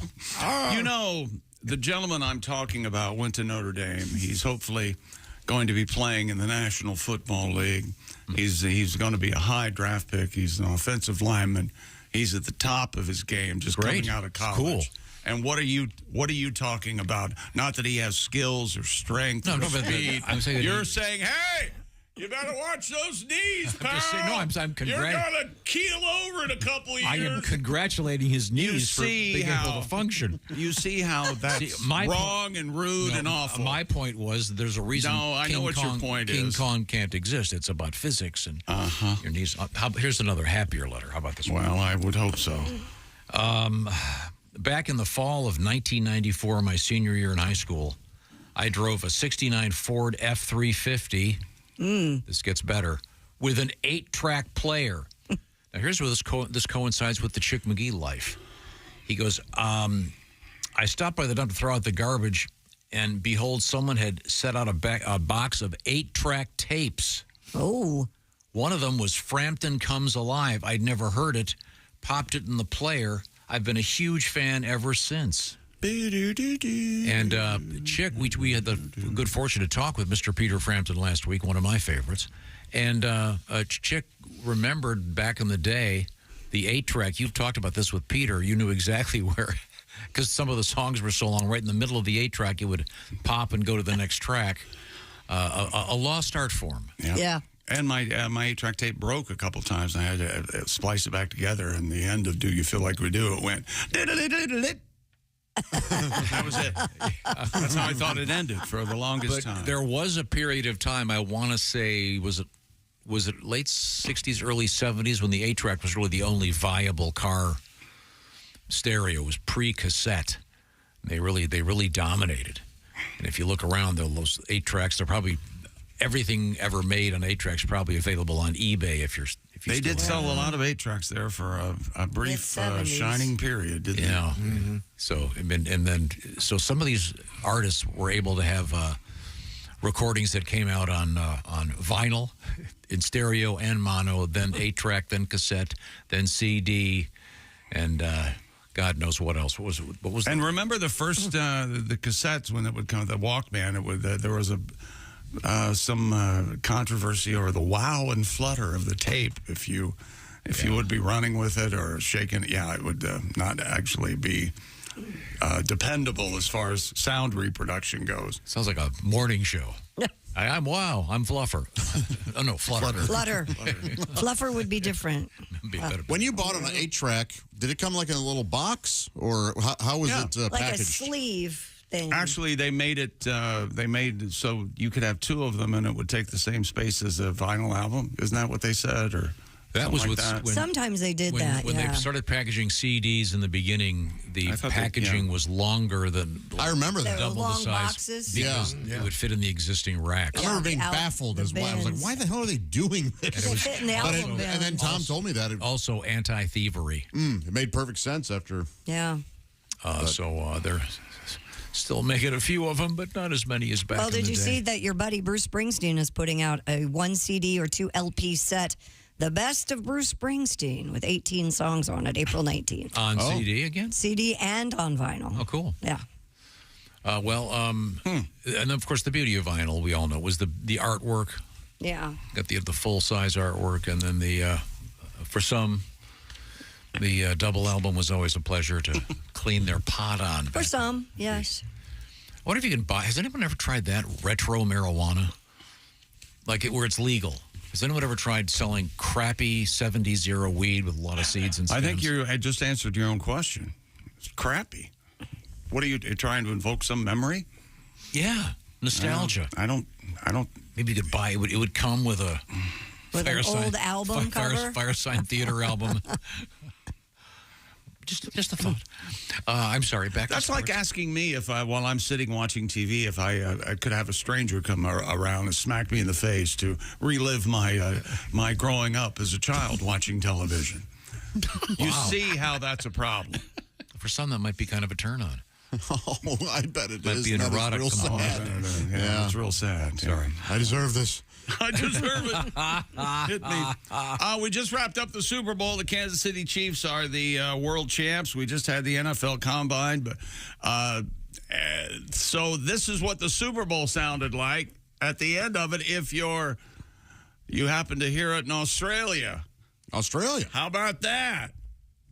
You know, the gentleman I'm talking about went to Notre Dame. He's hopefully going to be playing in the National Football League. He's going to be a high draft pick. He's an offensive lineman. He's at the top of his game, just Great. coming out of college. Cool. And what are you talking about? Not that he has skills or strength or speed. I'm saying You're saying, hey, you better watch those knees, pal. I'm You're going to keel over in a couple years. I am congratulating his knees for being able to function. You see how that's wrong and rude and awful. My point was there's a reason I know what your point King is. Kong can't exist. It's about physics and your knees. Here's another happier letter. How about this one? Well, I would hope so. Back in the fall of 1994, my senior year in high school, I drove a 69 Ford F-350. This gets better. With an 8-track player. Now, here's where this coincides with the Chick McGee life. He goes, I stopped by the dump to throw out the garbage, and behold, someone had set out a box of 8-track tapes. Oh. One of them was Frampton Comes Alive. I'd never heard it. Popped it in the player. I've been a huge fan ever since. And Chick, we had the good fortune to talk with Mr. Peter Frampton last week, one of my favorites. And Chick remembered back in the day, the 8-track. You've talked about this with Peter. You knew exactly where, because some of the songs were so long. Right in the middle of the 8-track, it would pop and go to the next track. A lost art form. Yep. Yeah. And my 8-track tape broke a couple times. I had to splice it back together. And the end of Do You Feel Like We Do, it went... That was it. That's how I thought it ended for the longest time. There was a period of time, I want to say, was it late 60s, early 70s, when the 8-track was really the only viable car stereo. It was pre-cassette. They really dominated. And if you look around, those 8-tracks, they're probably... Everything ever made on 8-tracks probably available on eBay if you they did sell a lot of 8-tracks there for a brief shining period, didn't they? Yeah. Mm-hmm. So some of these artists were able to have recordings that came out on vinyl, in stereo and mono, then 8-track, then cassette, then CD, and God knows what else. What was? And remember the first the cassettes when it would come, the Walkman. It would there was some controversy over the wow and flutter of the tape. If you would be running with it or shaking it, it would not actually be dependable as far as sound reproduction goes. Sounds like a morning show. I'm wow. I'm Fluffer. Oh no, Flutter. Flutter. Fluffer would be different. When you bought an 8-track, did it come like in a little box, or how was it packaged? Like a sleeve thing. Actually, they made it. They made so you could have 2 of them, and it would take the same space as a vinyl album. Isn't that what they said? Or that was like with that? Sometimes they did that. When they started packaging CDs in the beginning, the packaging was longer than. I remember that. Double long the size boxes. because it would fit in the existing rack. I remember being baffled as well. I was like, why the hell are they doing this? They fit in the album bin. And then Tom told me that. Also anti-thievery. It made perfect sense after. Yeah. So they're still making a few of them, but not as many as back in the day. Well, did you see that your buddy Bruce Springsteen is putting out a 1 CD or 2 LP set, The Best of Bruce Springsteen, with 18 songs on it, April 19th. On CD again? CD and on vinyl. Oh, cool. Yeah. And of course, the beauty of vinyl, we all know, was the artwork. Yeah. Got the full-size artwork, and then for some, the double album was always a pleasure to clean their pot on. For some, yes. I wonder if you can buy. Has anyone ever tried that retro marijuana? Like where it's legal. Has anyone ever tried selling crappy 70s era weed with a lot of seeds and stems? I think I just answered your own question. It's crappy. What are you trying to invoke? Some memory? Yeah, nostalgia. I don't. Maybe you could buy it. It would come with a an old album cover? Firesign Theater album. Just a thought. I'm sorry. Back. That's to like sports. asking me if while I'm sitting watching TV, if I could have a stranger come around and smack me in the face to relive my growing up as a child watching television. You see how that's a problem. For some, that might be kind of a turn on. Oh, I bet it Might is. be an That is erotic real component. sad. Yeah, it's real sad. Sorry. I deserve this. I deserve it. Hit me. We just wrapped up the Super Bowl. The Kansas City Chiefs are the world champs. We just had the NFL Combine. But so this is what the Super Bowl sounded like at the end of it if you happen to hear it in Australia. Australia. How about that?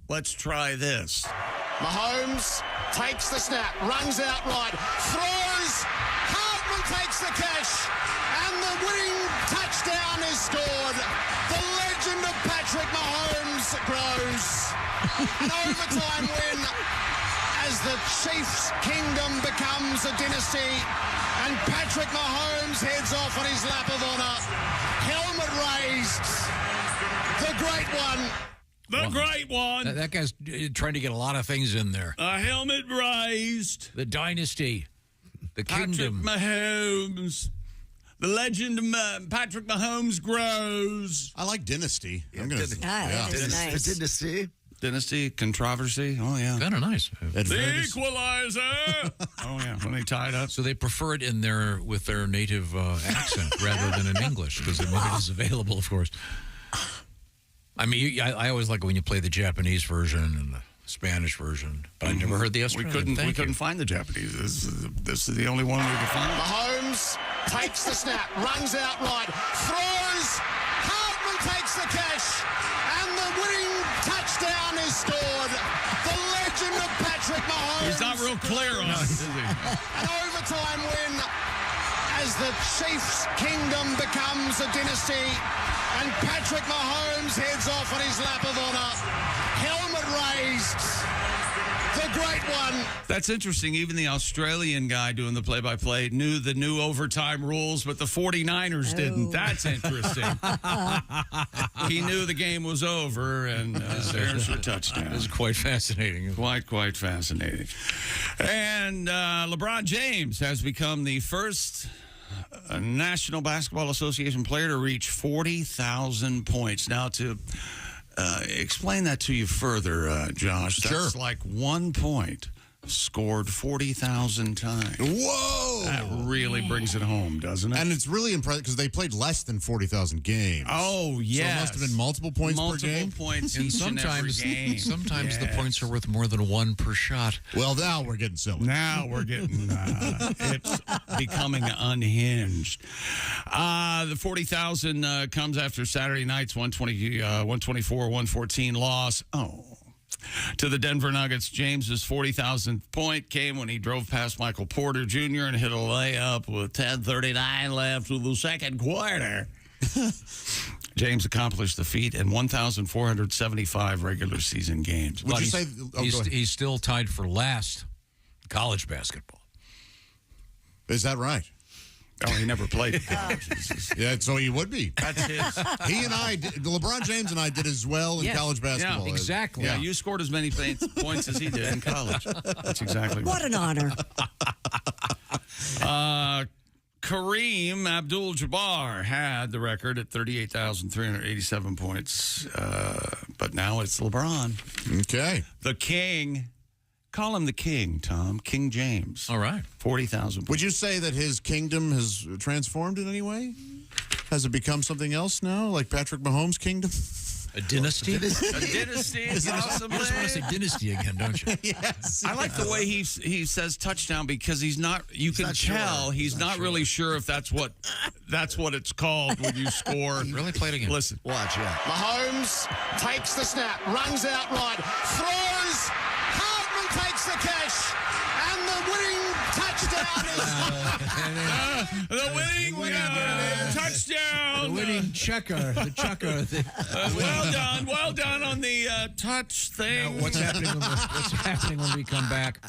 Let's try this. Mahomes takes the snap, runs out right, throws. Hartman takes the catch, and the winning touchdown is scored. The legend of Patrick Mahomes grows. An overtime win as the Chiefs' kingdom becomes a dynasty, and Patrick Mahomes heads off on his lap of honor. Helmet raised. The great one. The great one. That guy's trying to get a lot of things in there. A helmet raised. The dynasty. The kingdom. Patrick Mahomes. The legend of Patrick Mahomes grows. I like dynasty. I'm gonna. That is nice. Dynasty. Dynasty, controversy. Oh, yeah. Kind of nice. The equalizer. Oh, yeah. When they tied up. So they prefer it with their native accent rather than in English because it is available, of course. I mean, I always like it when you play the Japanese version and the Spanish version, but I never heard the Australian. We couldn't find the Japanese. This is the only one we could find. Mahomes takes the snap, runs out right, throws. Hartman takes the catch, and the winning touchdown is scored. The legend of Patrick Mahomes. He's not real clear on it, is he? An overtime win as the Chiefs' kingdom becomes a dynasty, and Patrick Mahomes heads off on his lap of honor. Helmet raised. The great one. That's interesting. Even the Australian guy doing the play-by-play knew the new overtime rules, but the 49ers didn't. That's interesting. He knew the game was over, and there's your touchdown. It was quite fascinating. Quite fascinating. And LeBron James has become the first National Basketball Association player to reach 40,000 points. Now, to explain that to you further, Josh, that's like 1 point scored 40,000 times. Whoa! That really brings it home, doesn't it? And it's really impressive because they played less than 40,000 games. Oh, yeah. So it must have been multiple points per game? Multiple points And each and every sometimes, game. sometimes the points are worth more than one per shot. Well, now we're getting silly. Now we're getting, it's becoming unhinged. The 40,000 comes after Saturday night's 124-114 loss. To the Denver Nuggets. James's 40,000th point came when he drove past Michael Porter Jr. and hit a layup with 10:39 left of the second quarter. James accomplished the feat in 1,475 regular season games. Would you say he's still tied for last in college basketball? Is that right? Oh, he never played. Yeah, so he would be. That's his. He and I, LeBron James and I did as well in college basketball. Yeah, exactly. Yeah, you scored as many points as he did in college. That's exactly What an honor. Kareem Abdul-Jabbar had the record at 38,387 points, but now it's LeBron. Okay. The King. Call him the King, Tom. King James. All right. 40,000 points. Would you say that his kingdom has transformed in any way? Has it become something else now, like Patrick Mahomes' kingdom? A dynasty? A dynasty, possibly. You just want to say dynasty again, don't you? Yes. I like the way he says touchdown because he's not. You can tell he's not really sure if that's what it's called when you score. Really play it again. Listen, Watch out. Mahomes takes the snap, runs out right, throws. Hartman takes the catch, and the winning touchdown is the winning touchdown. The winning checker. The checker. Well done on the touch thing. Now, what's happening when we come back?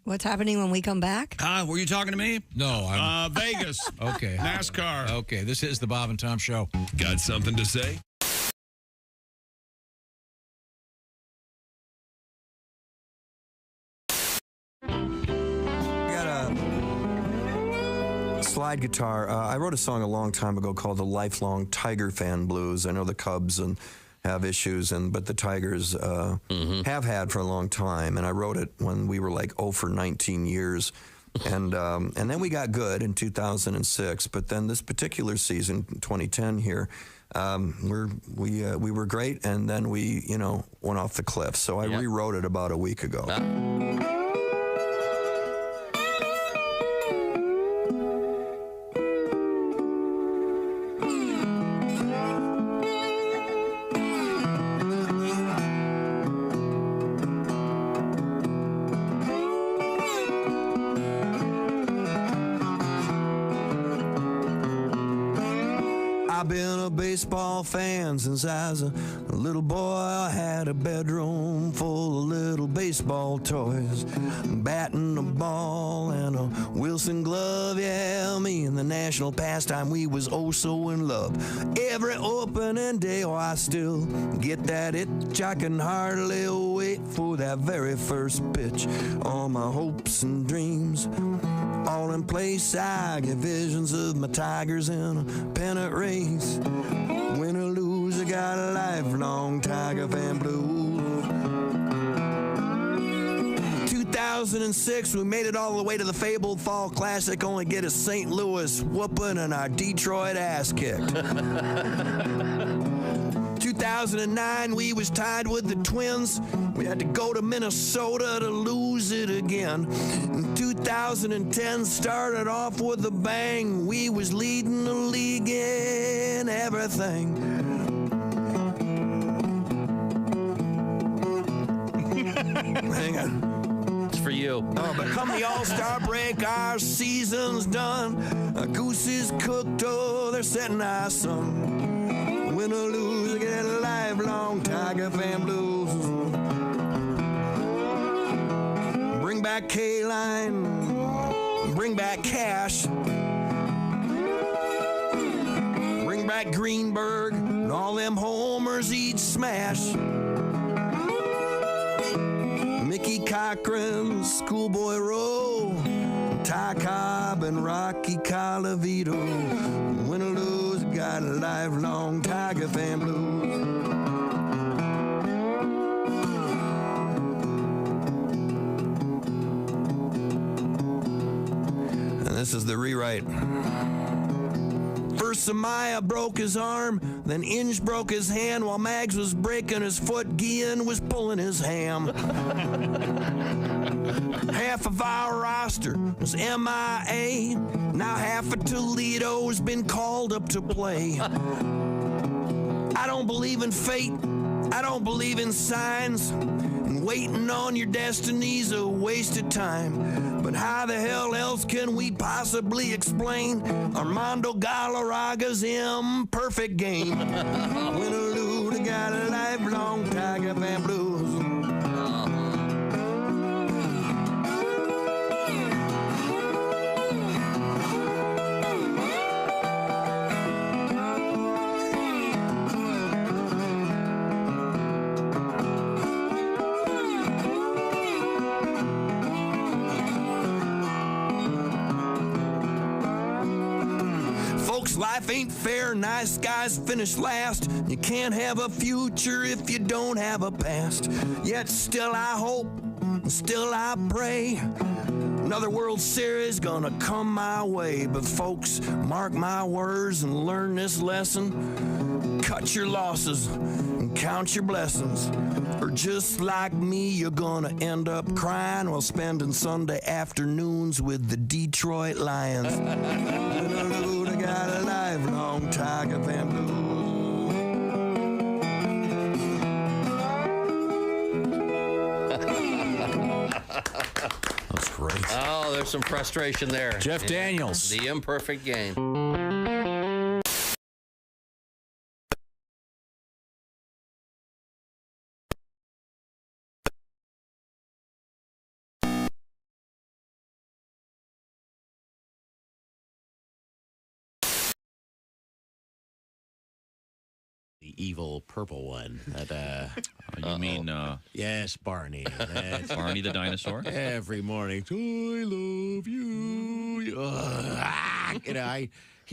What's happening when we come back? Were you talking to me? No, I'm Vegas. okay. NASCAR. Okay, this is the Bob and Tom Show. Got something to say? slide guitar. I wrote a song a long time ago called "The Lifelong Tiger Fan Blues." I know the Cubs have issues, but the Tigers have had for a long time. And I wrote it when we were like 0 for 19 years. And then we got good in 2006. But then this particular season, 2010 here, we were great, and then we went off the cliff. So I rewrote it about a week ago. I've been a baseball fan since I was a little boy. I had a bedroom full of little baseball toys, batting a ball and a Wilson glove. Yeah, me and the national pastime, we was oh so in love. Every opening day, I still get that itch. I can hardly wait for that very first pitch. All my hopes and dreams all in place. I get visions of my Tigers in a pennant race. Win or lose, I got a lifelong Tiger fan blues. 2006, we made it all the way to the fabled Fall Classic, only get a St. Louis whooping and our Detroit ass kicked. 2009, we was tied with the Twins. We had to go to Minnesota to lose it again. In 2010, started off with a bang. We was leading the league in everything. Hang on. It's for you. Oh, but come the All-Star break, our season's done. Our goose is cooked, oh, they're setting our sun. Win or lose, I get a lifelong Tiger fan blues. Bring back K-Line, bring back Cash, bring back Greenberg, and all them homers each smash. Mickey Cochran, Schoolboy Rowe, Ty Cobb, and Rocky Colavito. Win or lose, got a lifelong Tiger fan blues. And this is the rewrite. First, Samaya broke his arm, then Inge broke his hand while Mags was breaking his foot. Guillen was pulling his ham. Half of our roster was MIA. Now half of Toledo's been called up to play. I don't believe in fate. I don't believe in signs. And waiting on your destiny's a waste of time. But how the hell else can we possibly explain Armando Galarraga's imperfect game? Win or lose, I got a lifelong Tiger fan blues. Life ain't fair, nice guys finish last. You can't have a future if you don't have a past. Yet still I hope, still I pray. Another World Series gonna come my way. But folks, mark my words and learn this lesson. Cut your losses and count your blessings. Or just like me, you're gonna end up crying while spending Sunday afternoons with the Detroit Lions. I got a lifelong Tiger fan blues. That's great. Oh, there's some frustration there. Jeff Daniels. The imperfect game. evil purple one. That, you mean... yes, Barney. Barney the dinosaur? Every morning, I love you.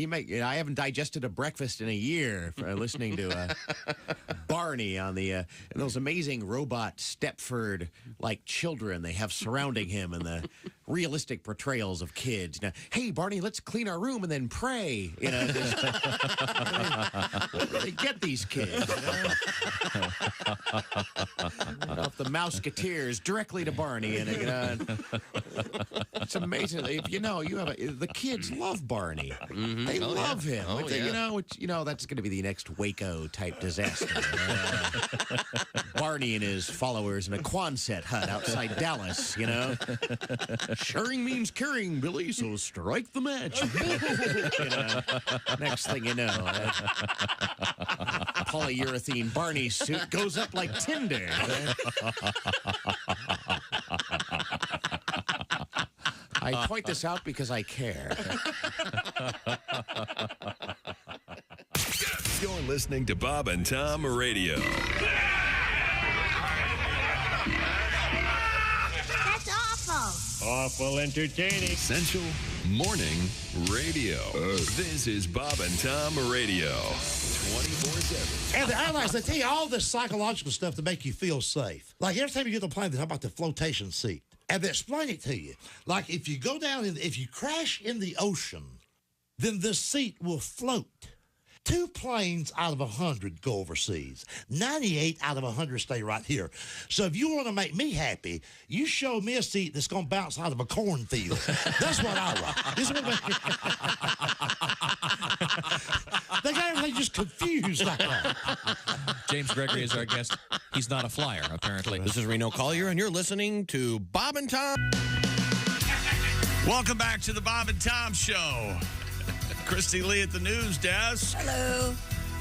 I haven't digested a breakfast in a year for listening to Barney on the and those amazing robot Stepford-like children they have surrounding him and the realistic portrayals of kids. Now, hey, Barney, let's clean our room and then pray. Just, they get these kids. Off the Mouseketeers directly to Barney, and it's amazing. If you have the kids love Barney. Mm-hmm. They love him. Oh, yeah. That's going to be the next Waco type disaster. Barney and his followers in a Quonset hut outside Dallas. Sharing means caring, Billy. So strike the match. Next thing you know, polyurethane Barney suit goes up like tinder. I point this out because I care. You're listening to Bob and Tom Radio. That's awful. Awful entertaining. Essential Morning Radio. This is Bob and Tom Radio. 24/7. And the airlines, they tell you all this psychological stuff to make you feel safe. Like every time you get on the plane, they talk about the flotation seat. And they explain it to you. Like if you go down, if you crash in the ocean, then this seat will float. 2 planes out of 100 go overseas. 98 out of 100 stay right here. So if you want to make me happy, you show me a seat that's going to bounce out of a cornfield. That's what I want. This is what they got everything just confused like that. James Gregory is our guest. He's not a flyer, apparently. This is Reno Collier, and you're listening to Bob and Tom. Welcome back to the Bob and Tom Show. Christy Lee at the news desk. Hello.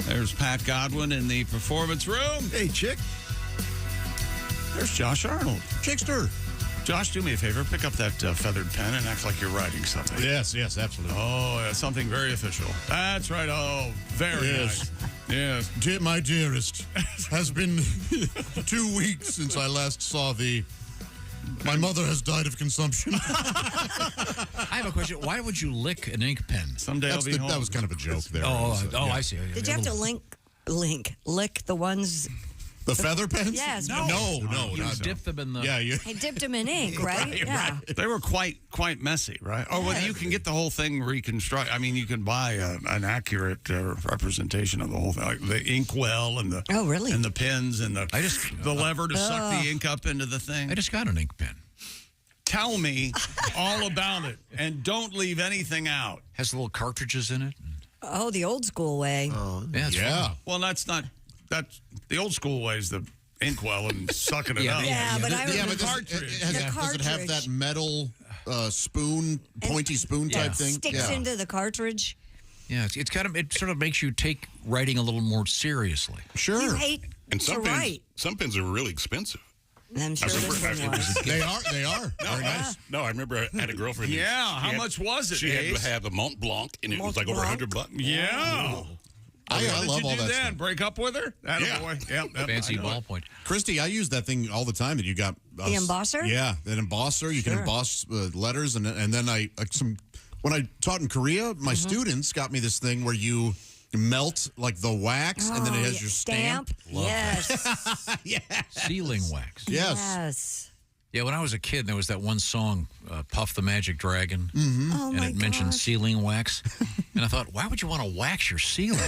There's Pat Godwin in the performance room. Hey, chick. There's Josh Arnold. Chickster. Josh, do me a favor. Pick up that feathered pen and act like you're writing something. Yes, absolutely. Oh, yeah, something very official. That's right. Oh, very nice. Yes. My dearest, has been 2 weeks since I last saw thee. My mother has died of consumption. I have a question. Why would you lick an ink pen? Someday I'll be home. That was kind of a joke there. I see. Did you have to lick the ones? The feather pens? Yes. No. You dip them in the... Yeah, He dipped them in ink, right? Yeah. Right. They were quite messy, right? Oh, well, you can get the whole thing reconstructed. I mean, you can buy an accurate representation of the whole thing, like the inkwell and the and the pens and the lever to suck the ink up into the thing. I just got an ink pen. Tell me all about it, and don't leave anything out. Has little cartridges in it. Oh, the old school way. Oh, yeah. Well, that's the old school way is the inkwell and sucking it up. Yeah, but the cartridge. Does it have that metal spoon, pointy spoon type thing? Sticks into the cartridge. Yeah, it sort of makes you take writing a little more seriously. Sure. You hate and to write. Some pens are really expensive. I'm sure this one was. They are. Very nice. No, I remember I had a girlfriend. How much was it? She had to have a Mont Blanc, and it was like over $100. Yeah. I love all that stuff. Break up with her? Boy. Yep, fancy ballpoint. Christy, I use that thing all the time that you got. The embosser? Yeah, an embosser. You can emboss letters, and then when I taught in Korea, my students got me this thing where you melt like the wax, and then it has your stamp. Yes. Yeah. Sealing wax. Yes. Yeah, when I was a kid, there was that one song, Puff the Magic Dragon, and it mentioned sealing wax. And I thought, why would you want to wax your ceiling?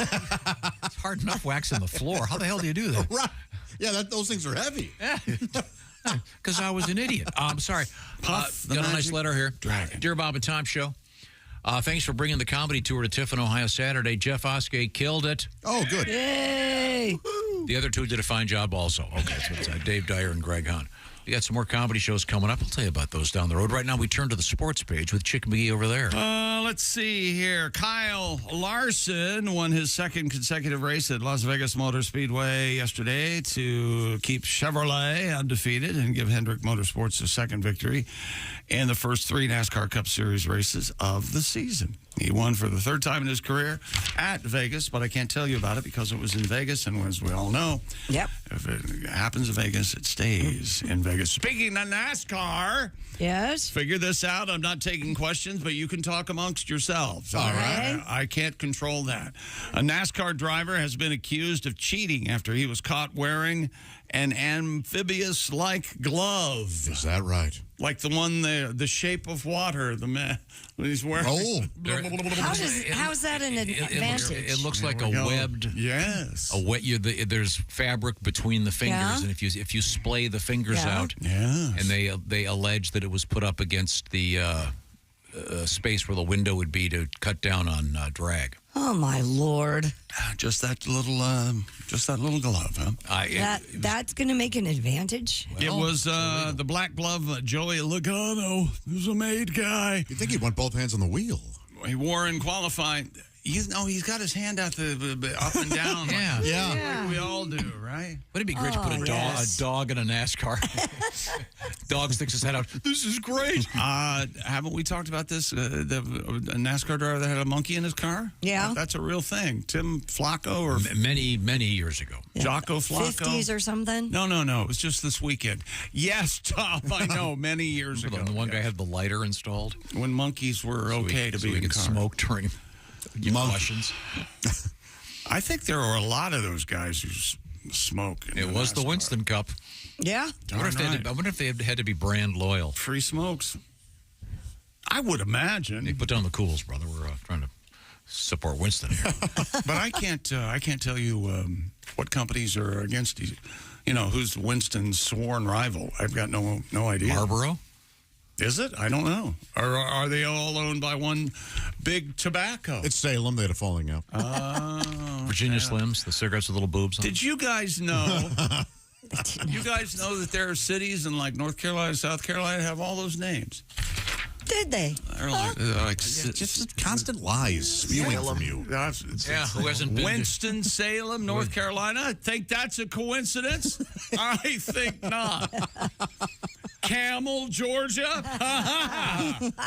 It's hard enough waxing the floor. How the hell do you do that? Right. Yeah, those things are heavy. Because I was an idiot. I'm sorry. Puff the got a nice Magic letter here. Dragon. Dear Bob and Tom Show, thanks for bringing the comedy tour to Tiffin, Ohio Saturday. Jeff Oskey killed it. Oh, good. Yay. The other two did a fine job also. Okay, so it's Dave Dyer and Greg Hahn. We got some more comedy shows coming up. I'll tell you about those down the road. Right now, we turn to the sports page with Chick McGee over there. Let's see here. Kyle Larson won his second consecutive race at Las Vegas Motor Speedway yesterday to keep Chevrolet undefeated and give Hendrick Motorsports a second victory in the first 3 NASCAR Cup Series races of the season. He won for the 3rd time in his career at Vegas, but I can't tell you about it because it was in Vegas, and as we all know, if it happens in Vegas, it stays in Vegas. Speaking of NASCAR, yes, figure this out. I'm not taking questions, but you can talk amongst yourselves. All right. I can't control that. A NASCAR driver has been accused of cheating after he was caught wearing an amphibious-like glove. Is that right? Like the one, the shape of water, the man he's wearing. Oh. How's that an advantage? It looks like a webbed. Yes. There's fabric between the fingers, Yeah. and if you splay the fingers out, yes. and they allege that it was put up against the space where the window would be to cut down on drag. Oh my Lord! Just that little glove, huh? That's going to make an advantage. It was the black glove, Joey Logano. He was a made guy. You think he went both hands on the wheel? He wore in qualifying. He's got his hand out up and down. Yeah. Like we all do, right? Wouldn't it be great to put a dog in a NASCAR? Dog sticks his head out. This is great. Haven't we talked about this? The NASCAR driver that had a monkey in his car? Yeah. That's a real thing. Tim Flacco or many years ago. Jocko Flacco. 50s or something? No. It was just this weekend. Yes, Tom, I know, many years ago. The one guy had the lighter installed. When monkeys were okay to be in could car. smoke during questions. I think there are a lot of those guys who smoke. It was the Winston Cup. Yeah. I wonder if they had to be brand loyal. Free smokes. I would imagine. Hey, put down the cools, brother. We're trying to support Winston here. But I can't tell you what companies are against. Who's Winston's sworn rival? I've got no idea. Marlboro. Is it? I don't know. Or are they all owned by one big tobacco? It's Salem. They had a falling out. Virginia Slims, the cigarettes with little boobs on them. Did you guys know? You guys know that there are cities in like North Carolina, South Carolina have all those names? Did they? They're just constant lies spewing from you. Who hasn't been? Winston-Salem, North Carolina. Think that's a coincidence? I think not. Camel, Georgia.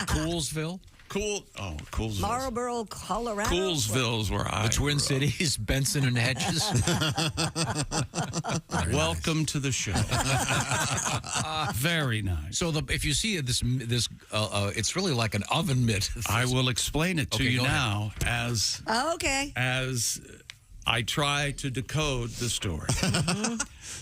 Coolsville. Coolsville. Marlboro, Colorado. Coolsville's where I The Twin Cities, Benson and Hedges. Welcome to the show. Very nice. So if you see this, it's really like an oven mitt. I will explain it to you go now as okay. As I try to decode the story.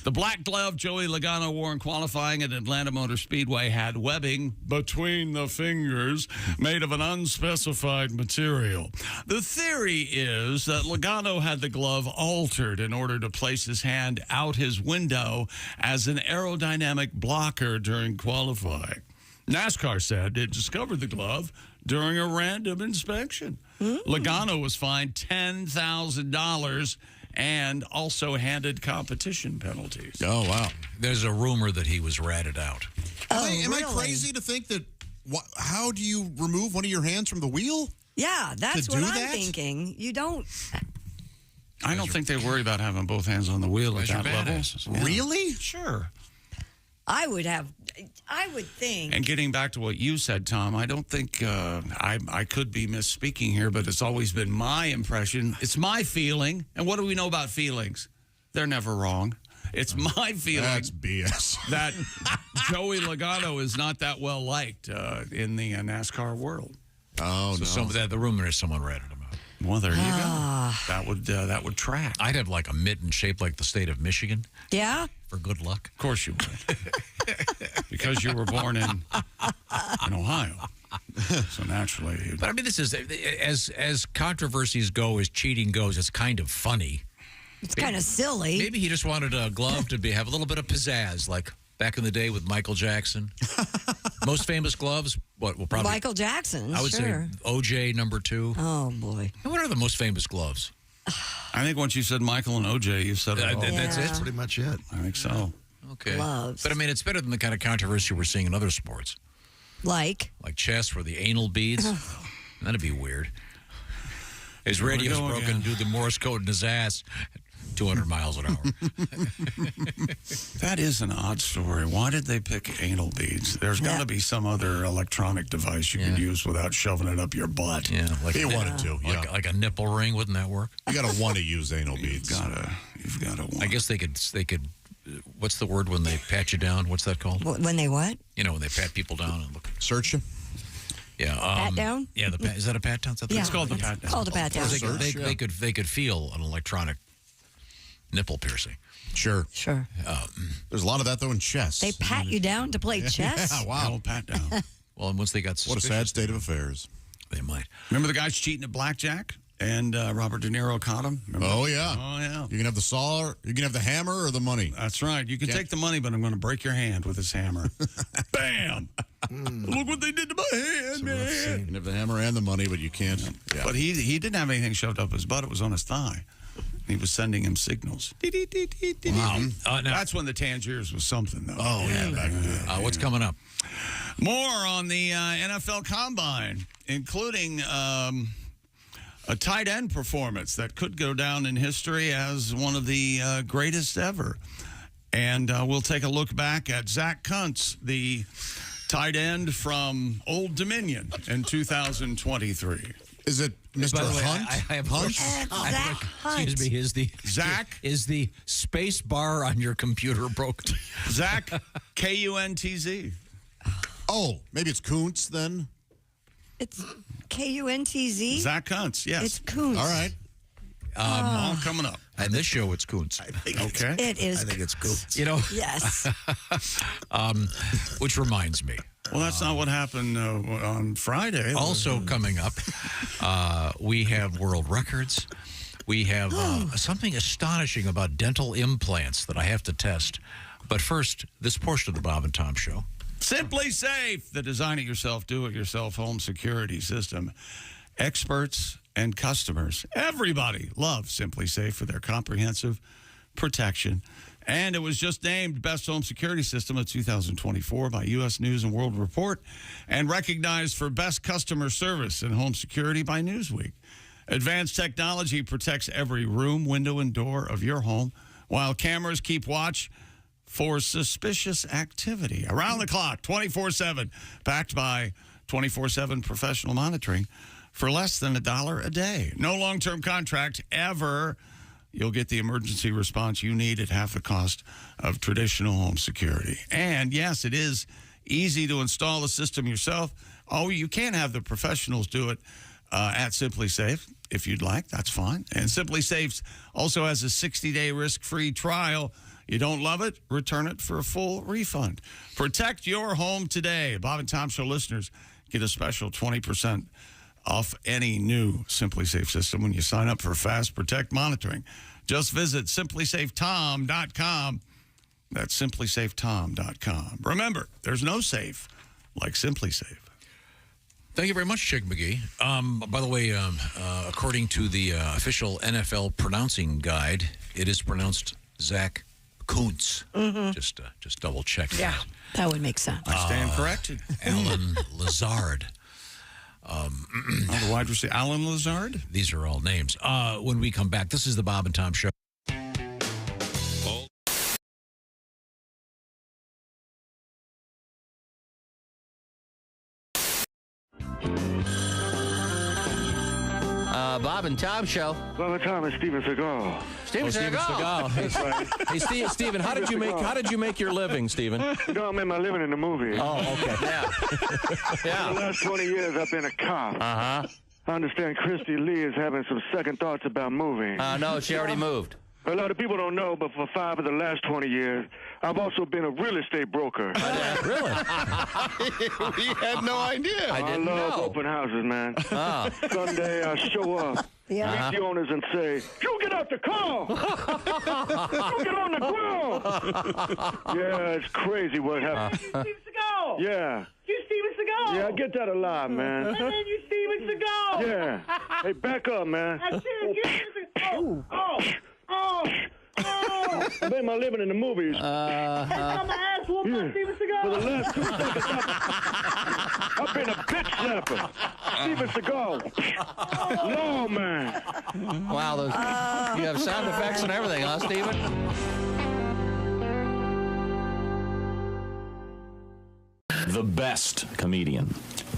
The black glove Joey Logano wore in qualifying at Atlanta Motor Speedway had webbing between the fingers made of an unspecified material. The theory is that Logano had the glove altered in order to place his hand out his window as an aerodynamic blocker during qualifying. NASCAR said it discovered the glove during a random inspection. Logano was fined $10,000 and also handed competition penalties. Oh, wow. There's a rumor that he was ratted out. Am I crazy to think that, how do you remove one of your hands from the wheel? Yeah, that's what I'm thinking. You don't... I don't think they worry about having both hands on the wheel at that level. Yeah. Really? Sure. I would think. And getting back to what you said, Tom, I don't think I could be misspeaking here, but it's always been my impression. It's my feeling. And what do we know about feelings? They're never wrong. It's my feeling. That's BS. That Joey Logano is not that well liked in the NASCAR world. Oh, so no. The rumor is someone ratted him out. Well, there you go. That would track. I'd have like a mitten shaped like the state of Michigan. Yeah? For good luck. Of course you would. Because you were born in Ohio. So naturally. But I mean, this is, as controversies go, as cheating goes, it's kind of funny. It's kind of silly. Maybe he just wanted a glove to have a little bit of pizzazz, like back in the day with Michael Jackson. Most famous gloves, probably Michael Jackson. I would say OJ #2. Oh boy. And what are the most famous gloves? I think once you said Michael and OJ, you said it all. That's it. Pretty much it. I think so. Okay. Gloves. But I mean, it's better than the kind of controversy we're seeing in other sports. Like chess, where the anal beads. That'd be weird. His radio's go broken. again. Do the Morse code in his ass. 200 miles an hour. That is an odd story. Why did they pick anal beads? There's got to be some other electronic device you could use without shoving it up your butt. Yeah, like He wanted to. Yeah. like a nipple ring. Wouldn't that work? You got to want to use anal beads. You've got to want. I guess they could. What's the word when they pat you down? What's that called? When they what? You know, when they pat people down and look. Search you? Yeah. Pat down? Yeah. Is that a pat down? Yeah, it's called the pat down. Called a pat down. They could feel an electronic nipple piercing. Sure. There's a lot of that, though, in chess. They pat you down to play chess? Yeah, wow. Old pat down. Well, and once they got What a suspicious, sad state of affairs. they might. Remember the guys cheating at blackjack? And Robert De Niro caught him? Remember? Oh, yeah. Oh, yeah. You can have the saw, you can have the hammer or the money. That's right. You can take the money, but I'm going to break your hand with this hammer. Bam! Look what they did to my hand, man. You can have the hammer and the money, but you can't. Yeah. But he didn't have anything shoved up his butt. It was on his thigh. He was sending him signals. Wow. That's when the Tangiers was something, though. Oh, yeah. Back then. What's coming up? More on the NFL Combine, including a tight end performance that could go down in history as one of the greatest ever. And we'll take a look back at Zach Kuntz, the tight end from Old Dominion in 2023. Is it Mr. By the way, Hunt? I have Hunt? Zach Hunt. Excuse me. Is the space bar on your computer broken? Zach Kuntz. Oh, maybe it's Kuntz then? It's Kuntz. Zach Kuntz, yes. It's Kuntz. All right. All coming up. And this show, it's Kuntz. Okay. It is. I think it's Kuntz. You know, Yes. which reminds me. Well, that's not what happened on Friday. Also coming up, we have world records. We have something astonishing about dental implants that I have to test. But first, this portion of the Bob and Tom Show. Simply Safe, the design-it-yourself, do-it-yourself home security system. Experts and customers, everybody loves Simply Safe for their comprehensive protection. And it was just named Best Home Security System of 2024 by U.S. News & World Report and recognized for Best Customer Service in Home Security by Newsweek. Advanced technology protects every room, window, and door of your home, while cameras keep watch for suspicious activity. Around the clock, 24/7, backed by 24/7 professional monitoring for less than $1 a day. No long-term contract ever. You'll get the emergency response you need at half the cost of traditional home security. And yes, it is easy to install the system yourself. Oh, you can have the professionals do it at Simply Safe if you'd like. That's fine. And Simply Safe also has a 60-day risk-free trial. You don't love it? Return it for a full refund. Protect your home today. Bob and Tom Show listeners get a special 20% off any new Simply Safe system when you sign up for Fast Protect monitoring. Just visit simplysafetom.com. That's simplysafetom.com. Remember, there's no safe like Simply Safe. Thank you very much, Chick McGee. By the way, according to the official NFL pronouncing guide, it is pronounced Zach Kuntz. Just double check. Yeah, that would make sense. I stand corrected. Alan Lazard. The wide receiver, Alan Lazard. These are all names. When we come back, this is the Bob and Tom Show. Bob and Tom Show. Bob and Tom and Steven Seagal. Steven Seagal. That's right. Hey, Steven, how did you make your living, Steven? You know, I made my living in the movie. Oh, okay. Yeah. For the last 20 years, I've been a cop. Uh-huh. I understand Christy Lee is having some second thoughts about moving. No, she already moved. A lot of people don't know, but for 5 of the last 20 years, I've also been a real estate broker. Really? We had no idea. I love open houses, man. Sunday, I show up, meet the owners and say, you get out the car! You get on the ground! Yeah, it's crazy what happened. Steven Seagal! Yeah. You Steven Seagal! Yeah, I get that a lot, man. And then you Steven Seagal! Yeah. Hey, back up, man. That's it. Get Steven Seagal! I made my living in the movies. I'm an ass whooping Steven Seagal! For the last 2 seconds, I've been a bitch slapper. Steven Seagal. No, man. Wow, you have sound effects and everything, huh, Steven? The best comedian,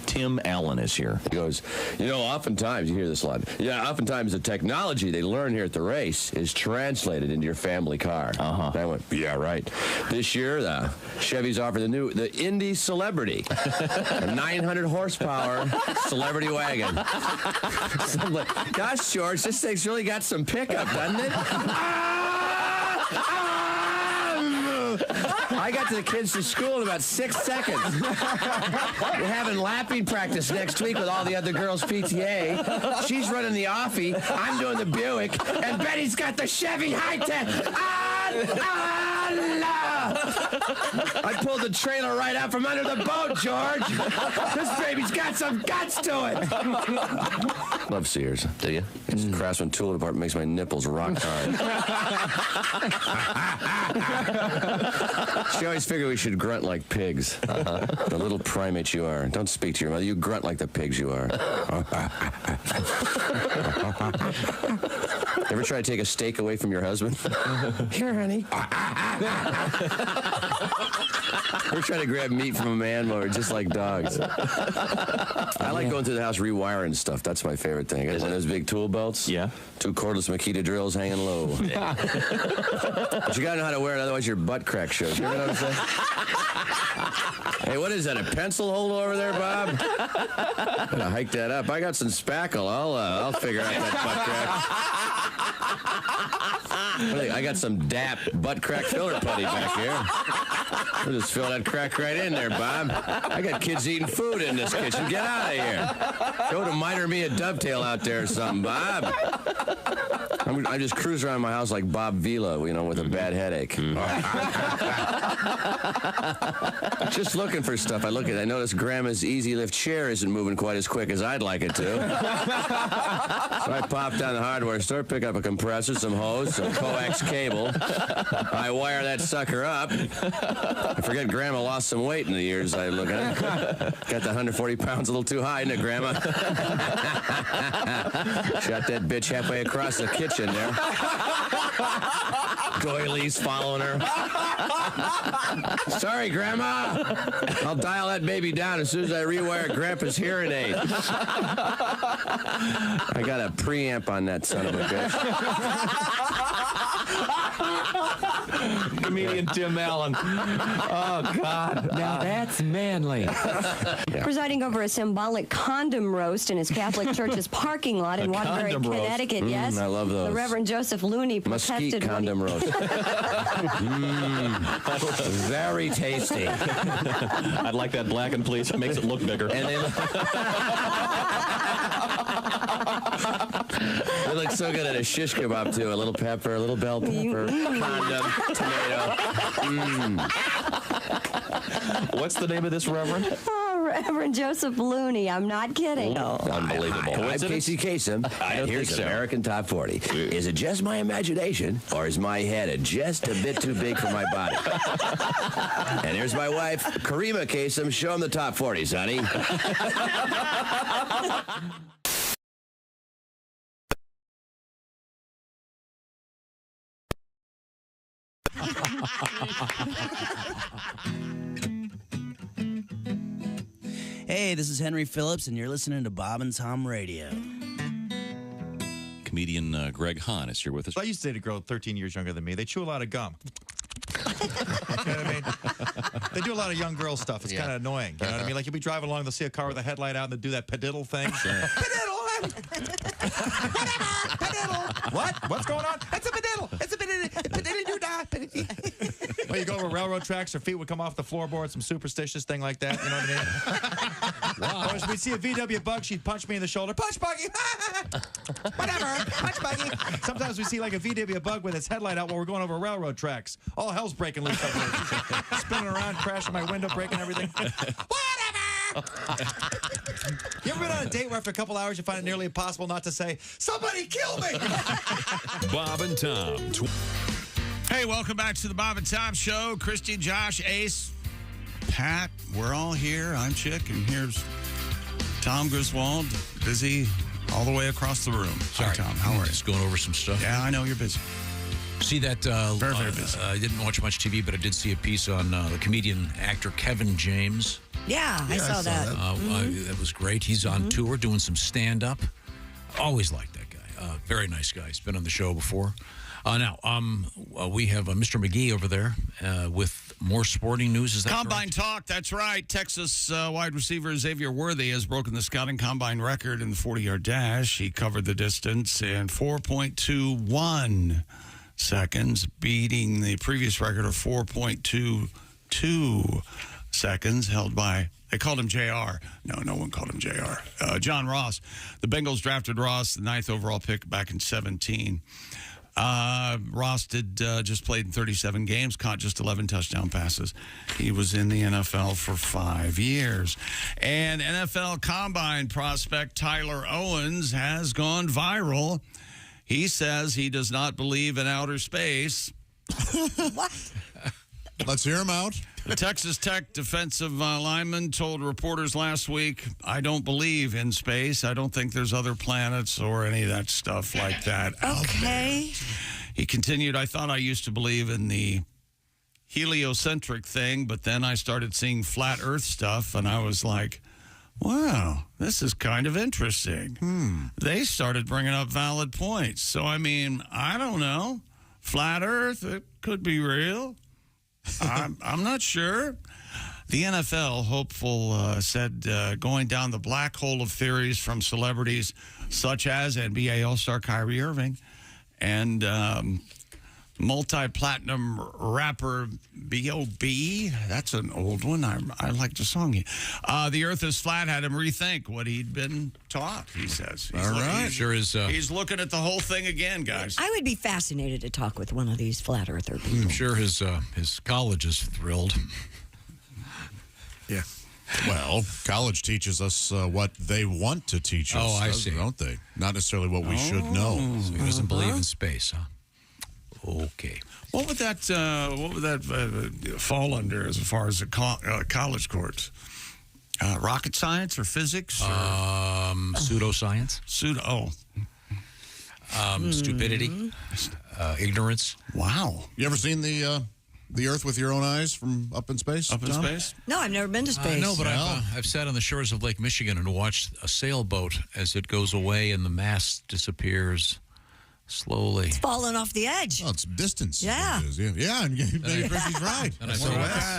Tim Allen, is here. He goes, oftentimes, you hear this a lot. Yeah, oftentimes the technology they learn here at the race is translated into your family car. Uh-huh. I went, yeah, right. This year, the Chevy's offered the Indy Celebrity, a 900 horsepower celebrity wagon. So I'm like, gosh, George, this thing's really got some pickup, doesn't it? I got to the kids to school in about 6 seconds. We're having lapping practice next week with all the other girls' PTA. She's running the Offie. I'm doing the Buick. And Betty's got the Chevy High-Tech. I pulled the trailer right out from under the boat, George. This baby's got some guts to it. Love Sears. Do you? It's a Craftsman tool department makes my nipples rock hard. She always figured we should grunt like pigs. The little primates you are. Don't speak to your mother. You grunt like the pigs you are. Ever try to take a steak away from your husband? Here, honey. We're trying to grab meat from a man while we're just like dogs. I like going through the house rewiring stuff. That's my favorite thing. I got one of those big tool belts. Yeah. 2 cordless Makita drills hanging low. But you gotta know how to wear it, otherwise your butt crack shows. You know what I'm saying? Hey, what is that, a pencil hole over there, Bob? I'm gonna hike that up. I got some spackle. I'll figure out that butt crack. I got some DAP butt crack filler putty back here. We'll just fill that crack right in there, Bob. I got kids eating food in this kitchen. Get out of here. Go to Miter Me a Dovetail out there or something, Bob. I just cruise around my house like Bob Vila, with a bad headache. Just looking for stuff. I noticed Grandma's Easy Lift chair isn't moving quite as quick as I'd like it to. So I popped down the hardware store, pick up a compressor, some hose, some coax cable. I wire that sucker up. I forget Grandma lost some weight in the years I look at it. Got the 140 pounds a little too high, isn't it, Grandma? Shot that bitch halfway across the kitchen there. Doilies following her. Sorry, Grandma. I'll dial that baby down as soon as I rewire Grandpa's hearing aid. I got a preamp on that son of a bitch. Comedian Tim Allen. Oh, God. Now that's manly. Presiding over a symbolic condom roast in his Catholic church's parking lot in Waterbury, Connecticut. Yes. I love those. The Reverend Joseph Looney protested. Mesquite condom roast. Very tasty. I'd like that blackened, please. It makes it look bigger. And they look so good at a shish kebab, too. A little pepper, a little bell pepper, condom, tomato. What's the name of this reverend? Oh, Reverend Joseph Looney. I'm not kidding. Unbelievable. I'm Casey Kasem, and here's American Top 40. Is it just my imagination, or is my head just a bit too big for my body? And here's my wife, Karima Kasem. Show him the Top 40s, honey. Hey, this is Henry Phillips, and you're listening to Bob and Tom Radio. Comedian Greg Hahn is here with us. I used to date a girl 13 years younger than me. They chew a lot of gum. You know what I mean? They do a lot of young girl stuff. It's kind of annoying. You know what I mean? Like, you'll be driving along, they'll see a car with a headlight out, and they'll do that padiddle thing. Padiddle! Padiddle! What? What's going on? It's a padiddle! It's a padiddle! Padiddle-doo-dah! Well, you go over railroad tracks, her feet would come off the floorboard, some superstitious thing like that. You know what I mean? Wow. Or we'd see a VW bug, she'd punch me in the shoulder. Punch buggy! Whatever! Punch buggy! Sometimes we see like a VW bug with its headlight out while we're going over railroad tracks. All hell's breaking loose up there. Spinning around, crashing my window, breaking everything. You ever been on a date where after a couple hours you find it nearly impossible not to say, "Somebody kill me"? Bob and Tom. Hey, welcome back to the Bob and Tom Show. Christy, Josh, Ace, Pat, we're all here. I'm Chick, and here's Tom Griswold, busy all the way across the room. Sorry, Hi, Tom. How are you? Just going over some stuff. Yeah, I know you're busy. See that? Very, very busy. I didn't watch much TV, but I did see a piece on the comedian actor Kevin James. Yeah, I saw that. That was great. He's on tour doing some stand-up. Always liked that guy. Very nice guy. He's been on the show before. Now, we have Mr. McGee over there with more sporting news. Is that Combine correct? talk, that's right. Texas wide receiver Xavier Worthy has broken the scouting combine record in the 40-yard dash. He covered the distance in 4.21 seconds, beating the previous record of 4.22 seconds held by, they called him JR. No one called him JR. John Ross. The Bengals drafted Ross, the 9th overall pick, back in 2017. Ross just played in 37 games, caught just 11 touchdown passes. He was in the NFL for 5 years. And NFL Combine prospect Tyler Owens has gone viral. He says he does not believe in outer space. What? Let's hear him out. The Texas Tech defensive lineman told reporters last week, I don't believe in space. I don't think there's other planets or any of that stuff like that out there. He continued, I thought I used to believe in the heliocentric thing, but then I started seeing flat Earth stuff, and I was like, wow, this is kind of interesting. They started bringing up valid points. So, I mean, I don't know. Flat Earth, it could be real. I'm not sure. The NFL hopeful said going down the black hole of theories from celebrities such as NBA All-Star Kyrie Irving and multi-platinum rapper B.O.B. That's an old one. I like the song. The Earth is flat had him rethink what he'd been taught, he says. All right. Sure is. He's looking at the whole thing again, guys. I would be fascinated to talk with one of these flat earther people. I'm sure his college is thrilled. Yeah. Well, college teaches us what they want to teach us. Oh, I see. Don't they? Not necessarily what we should know. So he doesn't believe in space, huh? Okay. What would that fall under as far as the college course? Rocket science or physics? Or? Pseudoscience. Stupidity. Ignorance. Wow. You ever seen the Earth with your own eyes from up in space? Up in space? No, I've never been to space. No, but I've sat on the shores of Lake Michigan and watched a sailboat as it goes away and the mast disappears slowly. It's falling off the edge. Oh, it's distance. Yeah. Yeah, and maybe Chrissy's right. And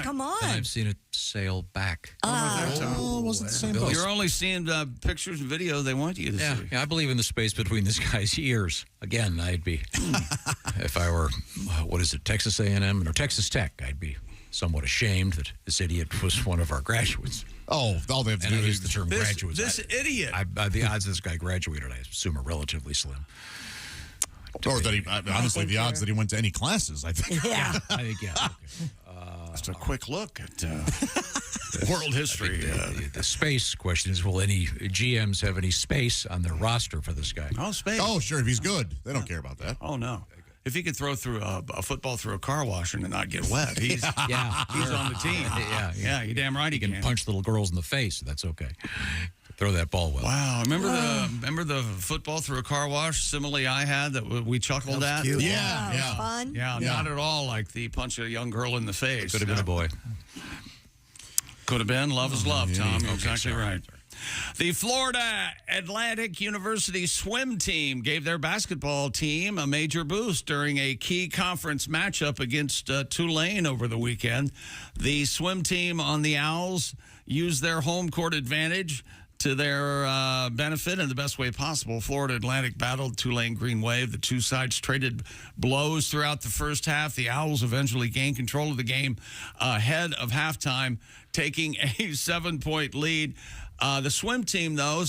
Come on. And I've seen it sail back. Oh, it wasn't the same boat. You're only seeing pictures and video they want you to see. Yeah, I believe in the space between this guy's ears. Again, I'd be, if I were, Texas A&M or Texas Tech, I'd be somewhat ashamed that this idiot was one of our graduates. Oh, all they have to do is is the term graduates. This idiot. The odds this guy graduated, I assume, are relatively slim. Or that he, honestly, the odds that he went to any classes, I think. Yeah. I think, yeah. Okay. Just a quick look at world history. The space question is, will any GMs have any space on their roster for this guy? Oh, space. Oh, sure, if he's good. They don't care about that. Oh, no. If he could throw through a football through a car washer and not get wet, he's on the team. Yeah, you're damn right he can. Punch little girls in the face. That's okay. Throw that ball well. Wow, remember the football through a car wash simile I had that we chuckled at? Cute. Yeah. Fun. Yeah, not at all like the punch a young girl in the face. Could have been a boy. Could have been. Love is love, Tom. You're exactly right. The Florida Atlantic University swim team gave their basketball team a major boost during a key conference matchup against Tulane over the weekend. The swim team on the Owls used their home court advantage to their benefit in the best way possible. Florida Atlantic battled Tulane Green Wave. The two sides traded blows throughout the first half. The Owls eventually gained control of the game ahead of halftime, taking a 7-point lead. The swim team, though,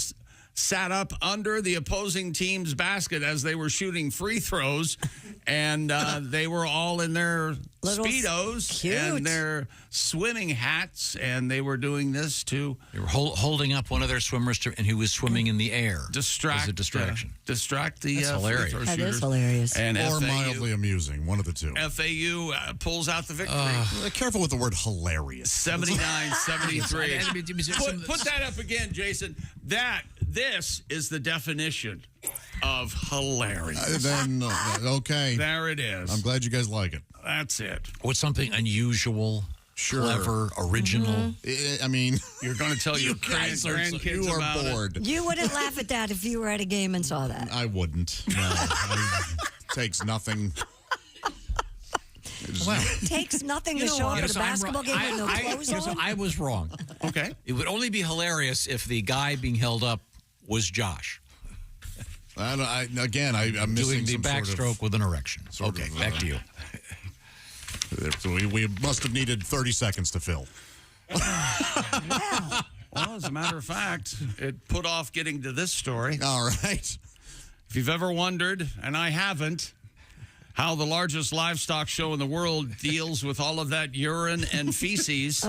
sat up under the opposing team's basket as they were shooting free throws, and they were all in their Little Speedos cute. and their swimming hats, and they were doing this to They were holding up one of their swimmers, and he was swimming in the air. distract as a distraction. Distract the That's hilarious. free throw That shooters. is hilarious. And Or FAU, mildly amusing, one of the two. FAU pulls out the victory. Careful with the word hilarious. 79-73. Put that up again, Jason. This is the definition of hilarious. Okay. There it is. I'm glad you guys like it. That's it. What's something unusual, clever, original? I mean, you're going to tell your grandkids you are about bored. You wouldn't laugh at that if you were at a game and saw that. I wouldn't. No. Takes nothing. Well, Takes nothing to show up at a basketball game with no clothes on. I was wrong. Okay. It would only be hilarious if the guy being held up was Josh. I'm missing doing the some backstroke with an erection. Okay, back to you. So we must have needed 30 seconds to fill. Well, as a matter of fact, it put off getting to this story. All right. If you've ever wondered, and I haven't, how the largest livestock show in the world deals with all of that urine and feces,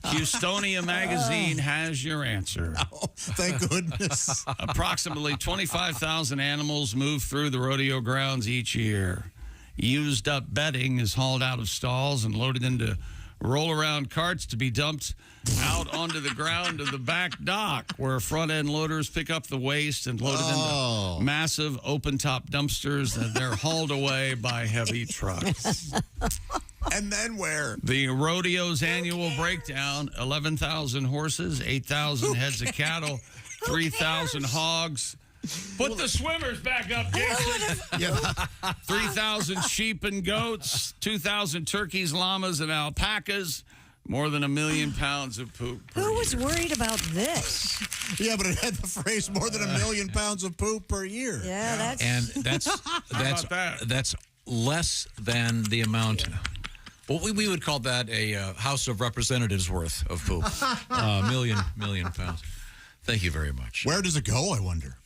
Houstonia Magazine has your answer. Oh, thank goodness. Approximately 25,000 animals move through the rodeo grounds each year. Used up bedding is hauled out of stalls and loaded into roll-around carts to be dumped out onto the ground of the back dock, where front-end loaders pick up the waste and load it into massive open-top dumpsters, and they're hauled away by heavy trucks. And then where? The rodeo's annual breakdown: 11,000 horses, 8,000 heads of cattle, 3,000 hogs. Put the swimmers back up, Jason. 3,000 sheep and goats, 2,000 turkeys, llamas, and alpacas. More than 1 million pounds of poop. Who was worried about this? Yeah, but it had the phrase more than 1 million pounds of poop per year. Yeah, that's less than the amount. Well, we would call that a House of Representatives worth of poop. Million pounds. Thank you very much. Where does it go, I wonder?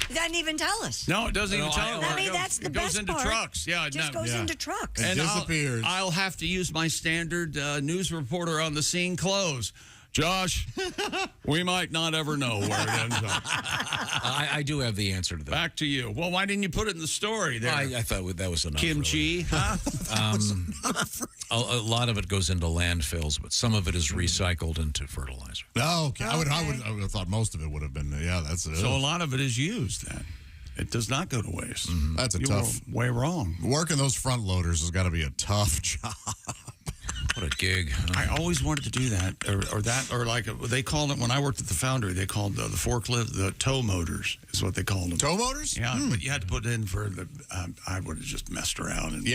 It doesn't even tell us. No, it doesn't even tell us. I mean, that's the best part. It goes into trucks. Yeah, it just goes into trucks. It disappears. I'll have to use my standard news reporter on the scene clothes. Josh, we might not ever know where it ends up. I do have the answer to that. Back to you. Well, why didn't you put it in the story there? I thought that was enough. Kimchi, huh? A lot of it goes into landfills, but some of it is recycled into fertilizer. Oh, okay. I would have thought most of it would have been. Yeah, that's it. So a lot of it is used then. It does not go to waste. Mm-hmm. That's you tough. were way wrong. Working those front loaders has got to be a tough job. What a gig. I always wanted to do that, or like they called it when I worked at the foundry. They called the forklift the tow motors is what they called them. Tow motors? Yeah, but you had to put it in for the. I would have just messed around and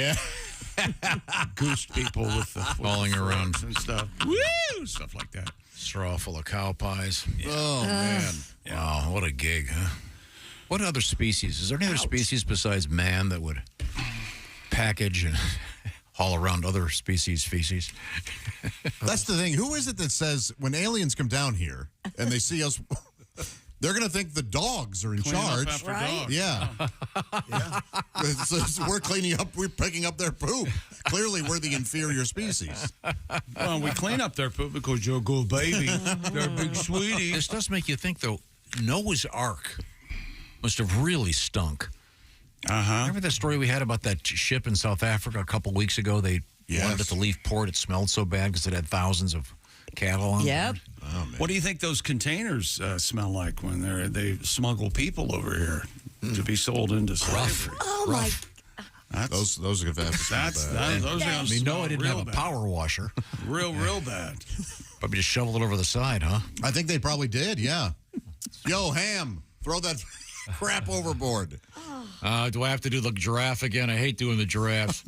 goosed people with the falling around and stuff. Woo! Stuff like that. Straw full of cow pies. Yeah. Oh man! Wow, what a gig, huh? What other species? Is there any other species besides man that would package and haul around other species' feces? That's the thing. Who is it that says when aliens come down here and they see us, they're going to think the dogs are in charge? Right? Yeah. So we're cleaning up. We're picking up their poop. Clearly, we're the inferior species. Well, we clean up their poop because you're a good baby. They're a big sweetie. This does make you think, though. Noah's Ark must have really stunk. Remember that story we had about that ship in South Africa a couple weeks ago? They wanted it to leave port. It smelled so bad because it had thousands of cattle on board. Oh, what do you think those containers smell like when they smuggle people over here to be sold into slavery? Oh my! Those have to smell bad. Noah didn't have a power washer. Real bad. Probably just shoveled it over the side, huh? I think they probably did. Yeah. Yo, Ham, throw that crap overboard. Do I have to do the giraffe again? I hate doing the giraffes.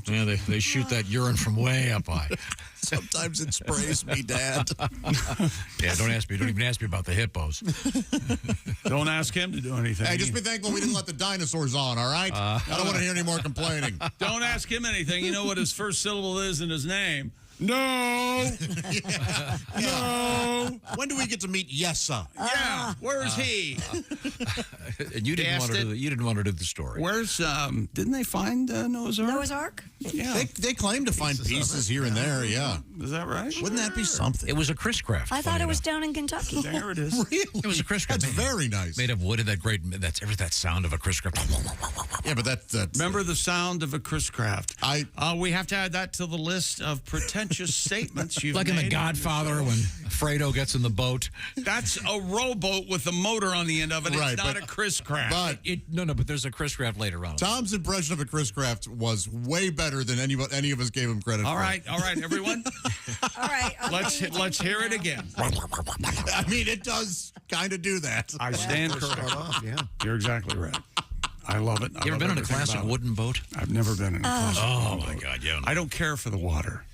Yeah, they shoot that urine from way up high. Sometimes it sprays me, Dad. Yeah, don't ask me. Don't even ask me about the hippos. Don't ask him to do anything. Hey, just be thankful we didn't let the dinosaurs on, all right? I don't want to hear any more complaining. Don't ask him anything. You know what his first syllable is in his name? No. No. When do we get to meet Yessa? Yeah. Where's he? And you didn't want to do the story. Where's didn't they find Noah's Ark? Noah's Ark? Yeah. They claim to find pieces here and there, yeah. Is that right? Wouldn't that be something? It was a Chris Craft. I thought it was down in Kentucky. There it is. Really? It was a Chris Craft. That's very nice. Made of wood and that great, that's that sound of a Chris Craft. Yeah, but that's Remember the sound of a Chris Craft. We have to add that to the list of pretentious statements you've Like made. in The Godfather when Fredo gets in the boat. That's a rowboat with a motor on the end of it. Right, It's not but- a Chris Craft. But but there's a Chris Craft later on. Tom's impression of a Chris Craft was way better than any of us gave him credit for. all right, everyone. All right. Let's hear it again. I mean, it does kind of do that. I stand correct. Yeah. You're exactly right. I love it. You ever been in a classic wooden boat? I've never been in a classic. Oh, my God, yeah. I don't care for the water.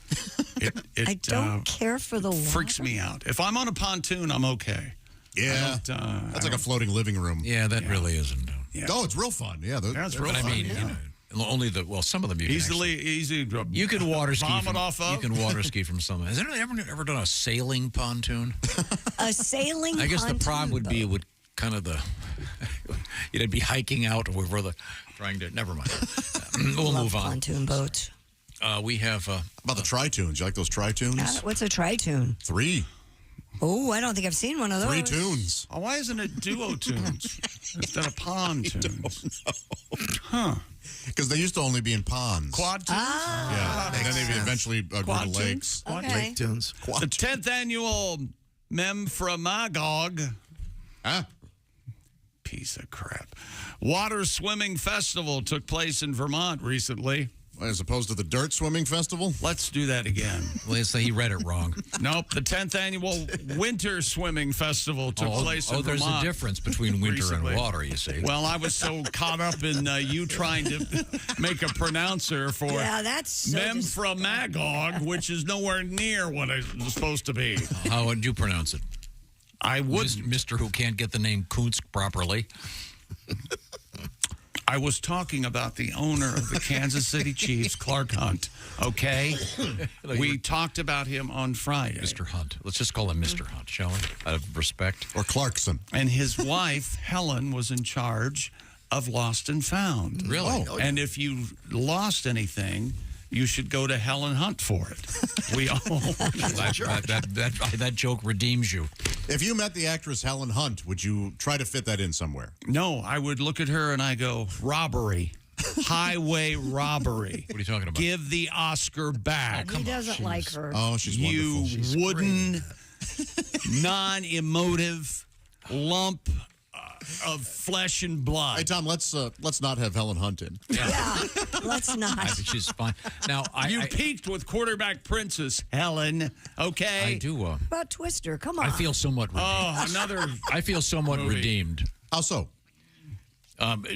I don't care for the water. Freaks me out. If I'm on a pontoon, I'm okay. Yeah. That's like a floating living room. Yeah, that really isn't. Yeah. Oh, it's real fun. Yeah, That's real But I fun. mean, only some of them you can easy. You can water ski vomit from, off of. You can water ski from some. Has anyone ever done a sailing pontoon? A sailing I guess the pontoon problem would be it boat. would kind of you'd be hiking out over trying to. Never mind. We'll Love move on. pontoon boats. We have about the tri-tunes. You like those tri-tunes? What's a tri-tune? 3. Oh, I don't think I've seen one of those. 3 tunes. Oh, why isn't it duo tunes instead of pontoons? Huh. Because they used to only be in ponds. Quad tunes? Yeah. And then they eventually grew to Quad lakes. tunes? Okay. Lake tunes. The 10th annual Memphramagog. Huh? Piece of crap. Water Swimming Festival took place in Vermont recently. As opposed to the Dirt Swimming Festival? Let's do that again. Let's say he read it wrong. Nope. The 10th annual Winter Swimming Festival took place in Vermont. There's a difference between winter recently. and water, you see. Well, I was so caught up in you trying to make a pronouncer for that's so Memphramagog, which is nowhere near what it was supposed to be. How would you pronounce it? I would. Mr. Who can't get the name Kuntz properly. I was talking about the owner of the Kansas City Chiefs, Clark Hunt. Okay? We talked about him on Friday. Mr. Hunt. Let's just call him Mr. Hunt, shall we? Out of respect. Or Clarkson. And his wife, Helen, was in charge of Lost and Found. Really? Oh, and if you lost anything, you should go to Helen Hunt for it. We all. that joke redeems you. If you met the actress Helen Hunt, would you try to fit that in somewhere? No, I would look at her and I go, robbery. Highway robbery. What are you talking about? Give the Oscar back. He doesn't like her. Oh, she's wonderful. You wooden, non-emotive lump of flesh and blood. Hey, Tom, let's not have Helen Hunt in. Yeah, let's not. I think she's fine. Now, you peaked with quarterback princess, Helen. Okay. I do. What about Twister? Come on. I feel somewhat redeemed. Oh, another. I feel somewhat movie. redeemed. How so?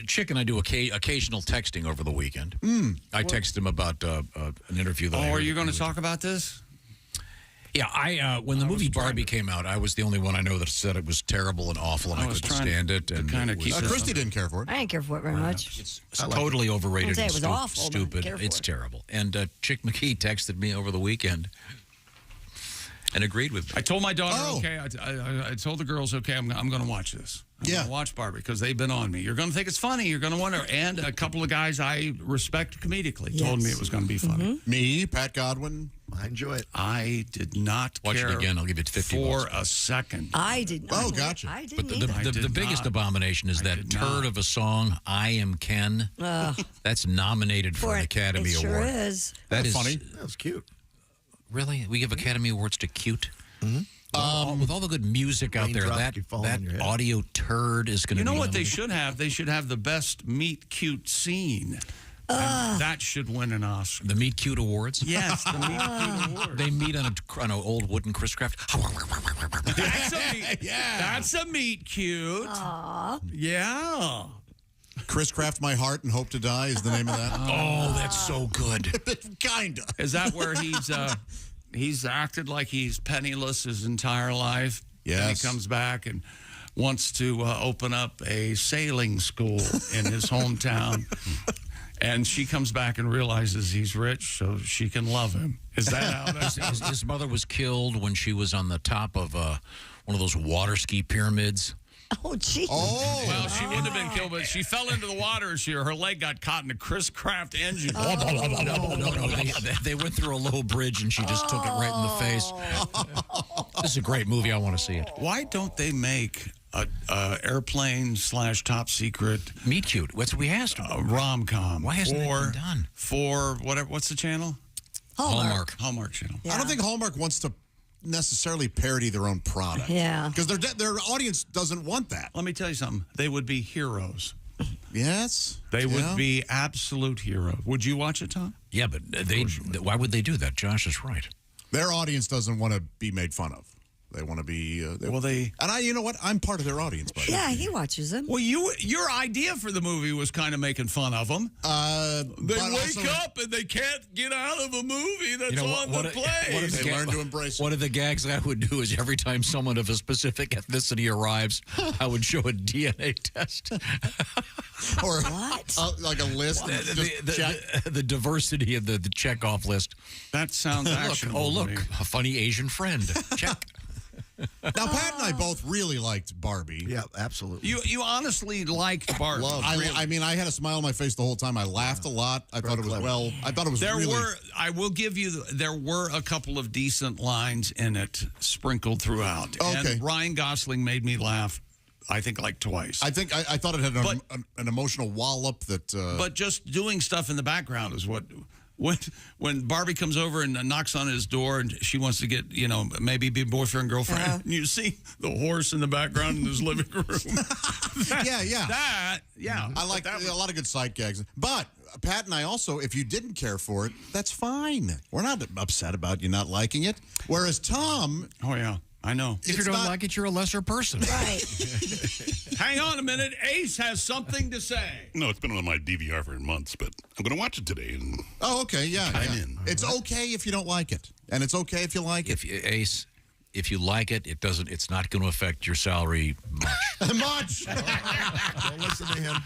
Chick and I do occasional texting over the weekend. I texted him about an interview that I Oh, heard are you going to with- talk about this? Yeah, when the movie Barbie came out, I was the only one I know that said it was terrible and awful, and I couldn't stand it. And kind it of keep was, Christy didn't care for it. I didn't care for it very much. It's totally overrated I and wouldn't say it was awful, but I didn't stupid. care for It's it. terrible. And Chick McKee texted me over the weekend and agreed with me. I told my daughter, Oh. okay. I told the girls, okay, I'm going to watch this. I'm Yeah. going to watch Barbie because they've been on me. You're going to think it's funny. You're going to wonder. And a couple of guys I respect comedically told me it was going to be funny. Me, Pat Godwin. I enjoy it. I did not Watch care it again. I'll give you 50 for bucks. a second. I did not. Oh, gotcha. I But didn't either. the biggest abomination is that turd of a song, I Am Ken. That's nominated for an Academy it Award. Sure is. That is funny. That was cute. Really? We give Academy Awards to cute? With all the good music out there, Raindrop that keep falling on your head. audio turd is going to You be know what they nominated. should have? They should have the best meet cute scene. And that should win an Oscar. The Meet Cute Awards? Yes, the meet cute award. They meet on an old wooden Chris Craft. That's a meet cute. Aw. Yeah. Chris Craft My Heart and Hope to Die is the name of that. Oh, that's so good. Kinda. Is that where he's acted like he's penniless his entire life? Yes. And he comes back and wants to open up a sailing school in his hometown. And she comes back and realizes he's rich, so she can love him. Is that how that's his mother was killed when she was on the top of one of those water ski pyramids. Oh, geez. Oh. Well, she wouldn't have been killed, but she fell into the water and her leg got caught in a Chris Craft engine. No. They went through a low bridge and she just took it right in the face. This is a great movie. I want to see it. Why don't they make a airplane / top secret meet cute? What's we asked? Rom-com. Why hasn't that been done? For whatever. What's the channel? Hallmark channel. I don't think Hallmark wants to necessarily parody their own product. Yeah. Because their audience doesn't want that. Let me tell you something. They would be heroes. Yes. They would be absolute heroes. Would you watch it, Tom? Yeah, but why would they do that? Josh is right. Their audience doesn't want to be made fun of. They want to be. And you know what? I'm part of their audience. By yeah, he watches them. Well, your idea for the movie was kind of making fun of them. They wake up and they can't get out of a movie that's on the play. They learn to embrace it. One of the gags I would do is every time someone of a specific ethnicity arrives, I would show a DNA test. Or what? Like a list. The diversity of the checkoff list. That sounds actionable. Look, a funny Asian friend. Check. Now, Pat and I both really liked Barbie. Yeah, absolutely. You honestly liked Barbie. I mean, I had a smile on my face the whole time. I laughed a lot. I thought it was I will give you, there were a couple of decent lines in it sprinkled throughout. Okay. And Ryan Gosling made me laugh, I think, like twice. I think I thought it had an emotional wallop that. But just doing stuff in the background is what. When Barbie comes over and knocks on his door and she wants to get, maybe be boyfriend, girlfriend, and you see the horse in the background in his living room. Yeah. I like a lot of good sight gags. But Pat and I also, if you didn't care for it, that's fine. We're not upset about you not liking it. Whereas Tom. Oh, yeah. I know. If you don't like it, you're a lesser person. Right. Hang on a minute. Ace has something to say. No, it's been on my DVR for months, but I'm going to watch it today. And okay, yeah. It's okay if you don't like it, and it's okay if you like it. Ace, if you like it, it's not going to affect your salary much. Much. Don't listen to him.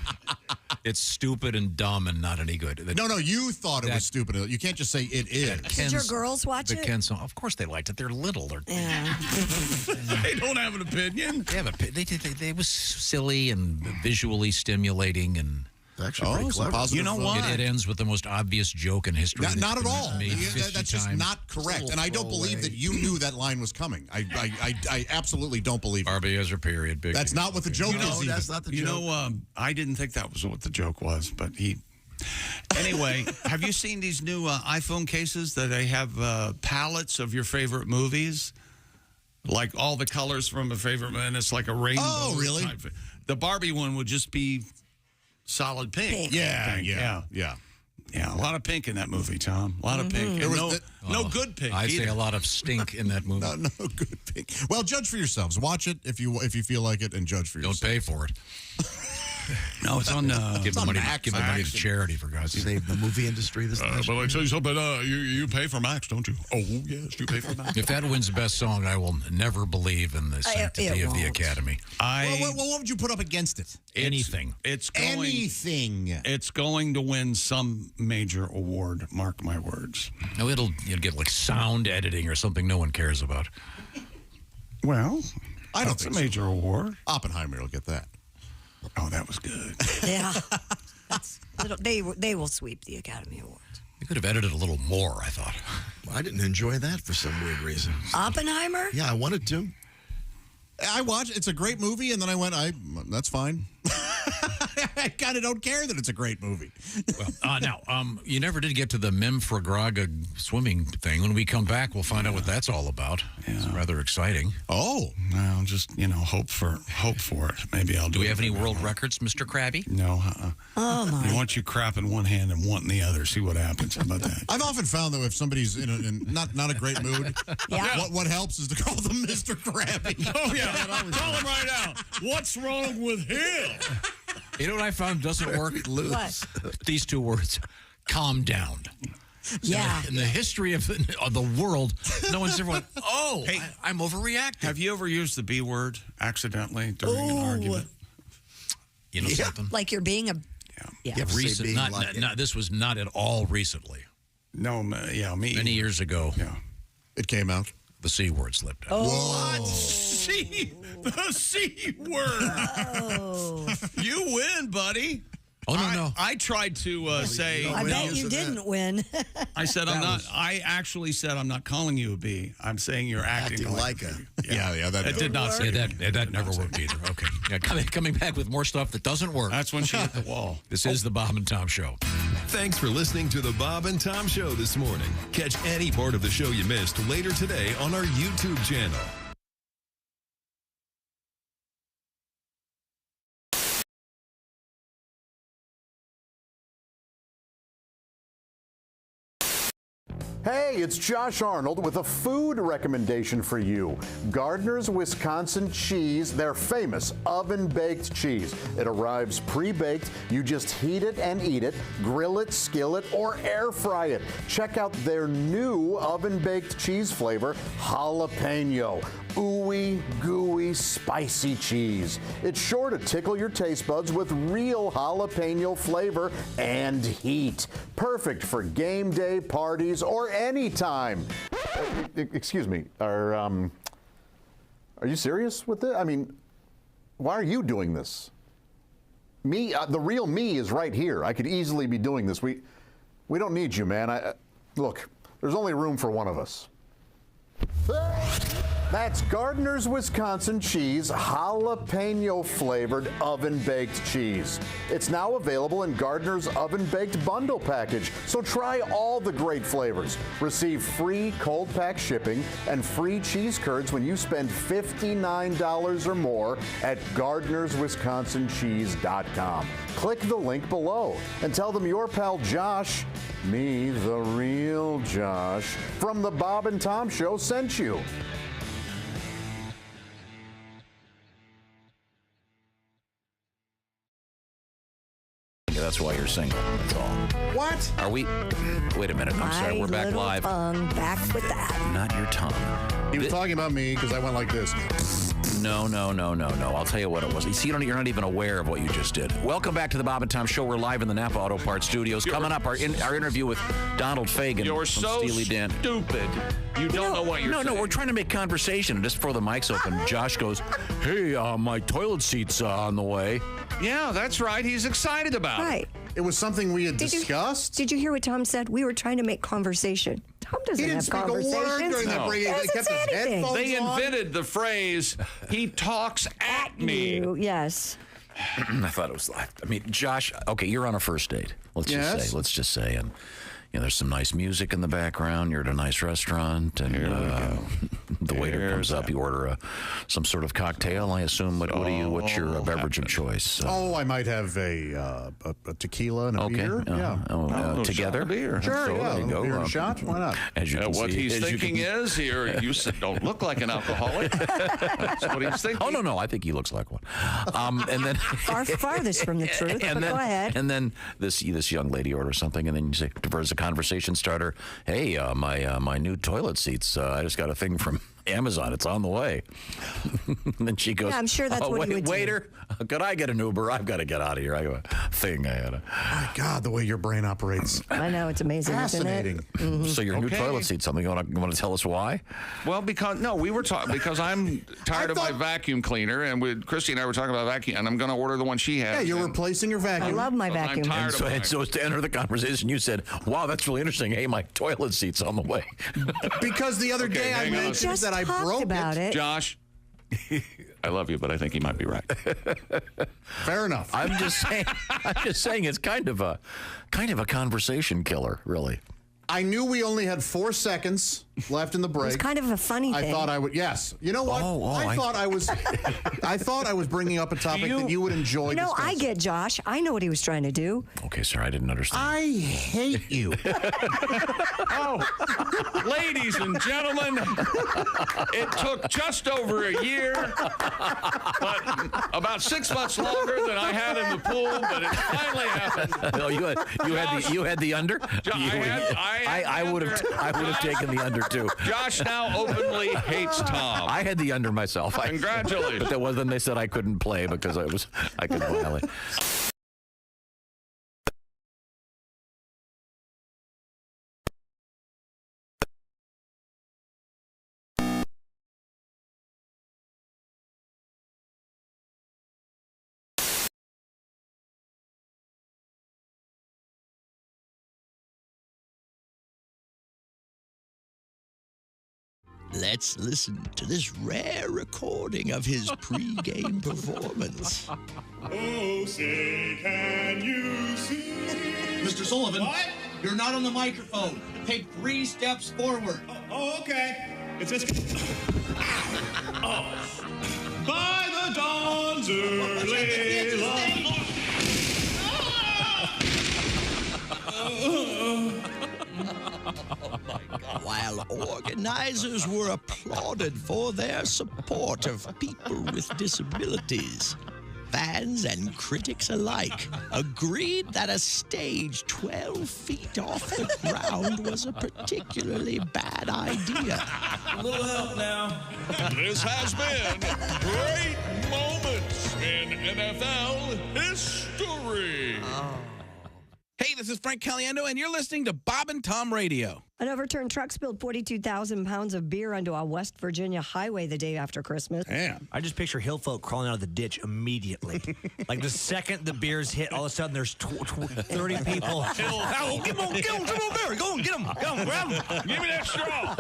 It's stupid and dumb and not any good. No, you thought it was stupid. You can't just say it is. Did your girls watch it? Ken song. Of course they liked it. They're little. Yeah. They don't have an opinion. They was silly and visually stimulating and. Actually pretty clever. You know what? It ends with the most obvious joke in history. Not at all. That's just times. not correct. And I don't believe that you knew that line was coming. I absolutely don't believe it. Barbie has her period. That's not what the joke is. That's not the joke. I didn't think that was what the joke was, but he... Anyway, have you seen these new iPhone cases that they have palettes of your favorite movies? Like all the colors from a favorite, and it's like a rainbow. Oh, really? Type. The Barbie one would just be... solid pink. Yeah. A lot of pink in that movie, Tom. A lot of pink. And no good pink. I'd say a lot of stink in that movie. No good pink. Well, judge for yourselves. Watch it if you feel like it, and judge for yourself. Don't pay for it. No, it's on. Give the money to charity, for God's sake. Save the movie industry this But I tell you something. You pay for Max, don't you? Oh yes, you pay for Max. If that wins Best Song, I will never believe in the sanctity of the Academy. What would you put up against it? Anything. It's going. Anything. It's going to win some major award. Mark my words. No, it'll get like sound editing or something no one cares about. Well, I don't think think a major award. Oppenheimer will get that. Oh, that was good. Yeah. They will sweep the Academy Awards. They could have edited a little more, I thought. Well, I didn't enjoy that for some weird reason. Oppenheimer? Yeah, I wanted to. I watched. It's a great movie, and then I went, that's fine. I kind of don't care that it's a great movie. Well, now, you never did get to the Memphremagog swimming thing. When we come back, we'll find out what that's all about. Yeah. It's rather exciting. Oh. Well, just, hope for it. Maybe I'll do it. Do we have any world records, Mr. Krabby? No. Oh, my. I want you crap in one hand and one in the other. See what happens. How about that? I've often found, though, if somebody's in not a great mood, yeah. what helps is to call them Mr. Krabby. Oh, yeah. Call him right out. What's wrong with him? You know what I found doesn't work? What? These two words. Calm down. Yeah. In the history of the world, no one's ever went, hey, I'm overreacting. Have you ever used the B word accidentally during an argument? You know something? Like you're being a Yeah. You have to say Recent, being not, like not, this was not at all recently. No, yeah, me. Many years ago. Yeah. It came out. The C word slipped out. What? The C word. Oh. You win, buddy. Oh, no. I tried to say. I bet you didn't win. I said I actually said I'm not calling you a B. I'm saying you're acting like a. Yeah, that It did not say that never worked either. Okay. Yeah, coming back with more stuff that doesn't work. That's when she hit the wall. This is the Bob and Tom Show. Thanks for listening to the Bob and Tom Show this morning. Catch any part of the show you missed later today on our YouTube channel. Hey, it's Josh Arnold with a food recommendation for you. Gardner's Wisconsin cheese, their famous oven-baked cheese. It arrives pre-baked. You just heat it and eat it, grill it, skillet, or air fry it. Check out their new oven-baked cheese flavor, jalapeno. Ooey, gooey, spicy cheese. It's sure to tickle your taste buds with real jalapeno flavor and heat. Perfect for game day parties or any time. Excuse me, are you serious with this? I mean, why are you doing this? Me, the real me is right here. I could easily be doing this. We don't need you, man. Look, there's only room for one of us. That's Gardner's Wisconsin cheese, jalapeno flavored oven baked cheese. It's now available in Gardner's oven baked bundle package. So try all the great flavors. Receive free cold pack shipping and free cheese curds when you spend $59 or more at Gardner'sWisconsinCheese.com. Click the link below and tell them your pal Josh, me, the real Josh, from the Bob and Tom Show sent you. That's why you're single. That's all. What? Are we? Wait a minute. I'm sorry. We're back live. Back with that. Not your tongue. He was talking about me because I went like this. No. I'll tell you what it was. You see, you're not even aware of what you just did. Welcome back to the Bob and Tom Show. We're live in the Napa Auto Parts Studios. Coming up, our interview with Donald Fagen. You're from so Steely Dan. stupid. You don't know what you're saying. No, we're trying to make conversation. Just before the mic's open, Josh goes, hey, my toilet seat's on the way. Yeah, that's right. He's excited about it. Right. It was something we had discussed. Did you hear what Tom said? We were trying to make conversation. Tom doesn't He didn't have speak a conversations. word during that break. He He doesn't kept say his anything. headphones They on. invented the phrase, he talks at me. You, yes. I thought it was. I mean, Josh. Okay, you're on a first date. Let's just say, and there's some nice music in the background. You're at a nice restaurant, and the waiter comes up. You order some sort of cocktail. I assume. What's your beverage of choice? I might have a tequila and a beer. Together. Beer. Sure, there you go. Beer and shot. Why not? What he's thinking is here. You don't look like an alcoholic. That's what he's thinking. Oh no, I think he looks like one. And then farthest from the truth. But go ahead. And then this young lady orders something, and then you say, as a conversation starter, hey, my new toilet seats. I just got a thing from Amazon. It's on the way. And then she goes, yeah, I'm sure that's what you would waiter, could I get an Uber? I've got to get out of here. I have a thing. My God, the way your brain operates. I know, it's amazing. Fascinating. Isn't it? Mm-hmm. So your new toilet seat, something you want to tell us why? Well, we were talking because I'm tired of my vacuum cleaner, and Christy and I were talking about vacuum, and I'm going to order the one she has. Yeah, you're replacing your vacuum. I love my vacuum. I'm tired of mine. And so to enter the conversation, you said, wow, that's really interesting. Hey, my toilet seat's on the way. Because the other day I mentioned that I broke about it. Josh, I love you, but I think he might be right. Fair enough. I'm just saying it's kind of a conversation killer, really. I knew we only had 4 seconds left in the break. It's kind of a funny thing. I thought I would. Yes. You know what? I thought I was bringing up a topic that you would enjoy. No, discussing. I get Josh. I know what he was trying to do. Okay, sir, I didn't understand. I hate you. Ladies and gentlemen, it took just over a year, but about 6 months longer than I had in the pool, but it finally happened. No, you had the under. I would have taken the under too. Josh now openly hates Tom. I had the under myself. Congratulations. But then they said I couldn't play because I couldn't violate. Let's listen to this rare recording of his pre-game performance. Oh, say, can you see? Mr. Sullivan. What? You're not on the microphone. Take 3 steps forward. Oh, okay. It's just... Oh. By the dawn's early light. While organizers were applauded for their support of people with disabilities, fans and critics alike agreed that a stage 12 feet off the ground was a particularly bad idea. A little help now. This has been great moments in NFL history. Hey, this is Frank Caliendo, and you're listening to Bob and Tom Radio. An overturned truck spilled 42,000 pounds of beer onto a West Virginia highway the day after Christmas. Damn. I just picture hill folk crawling out of the ditch immediately. Like the second the beers hit, all of a sudden there's 30 people. Oh, get him, Barry. Go on, get him, grab him. Give me that straw.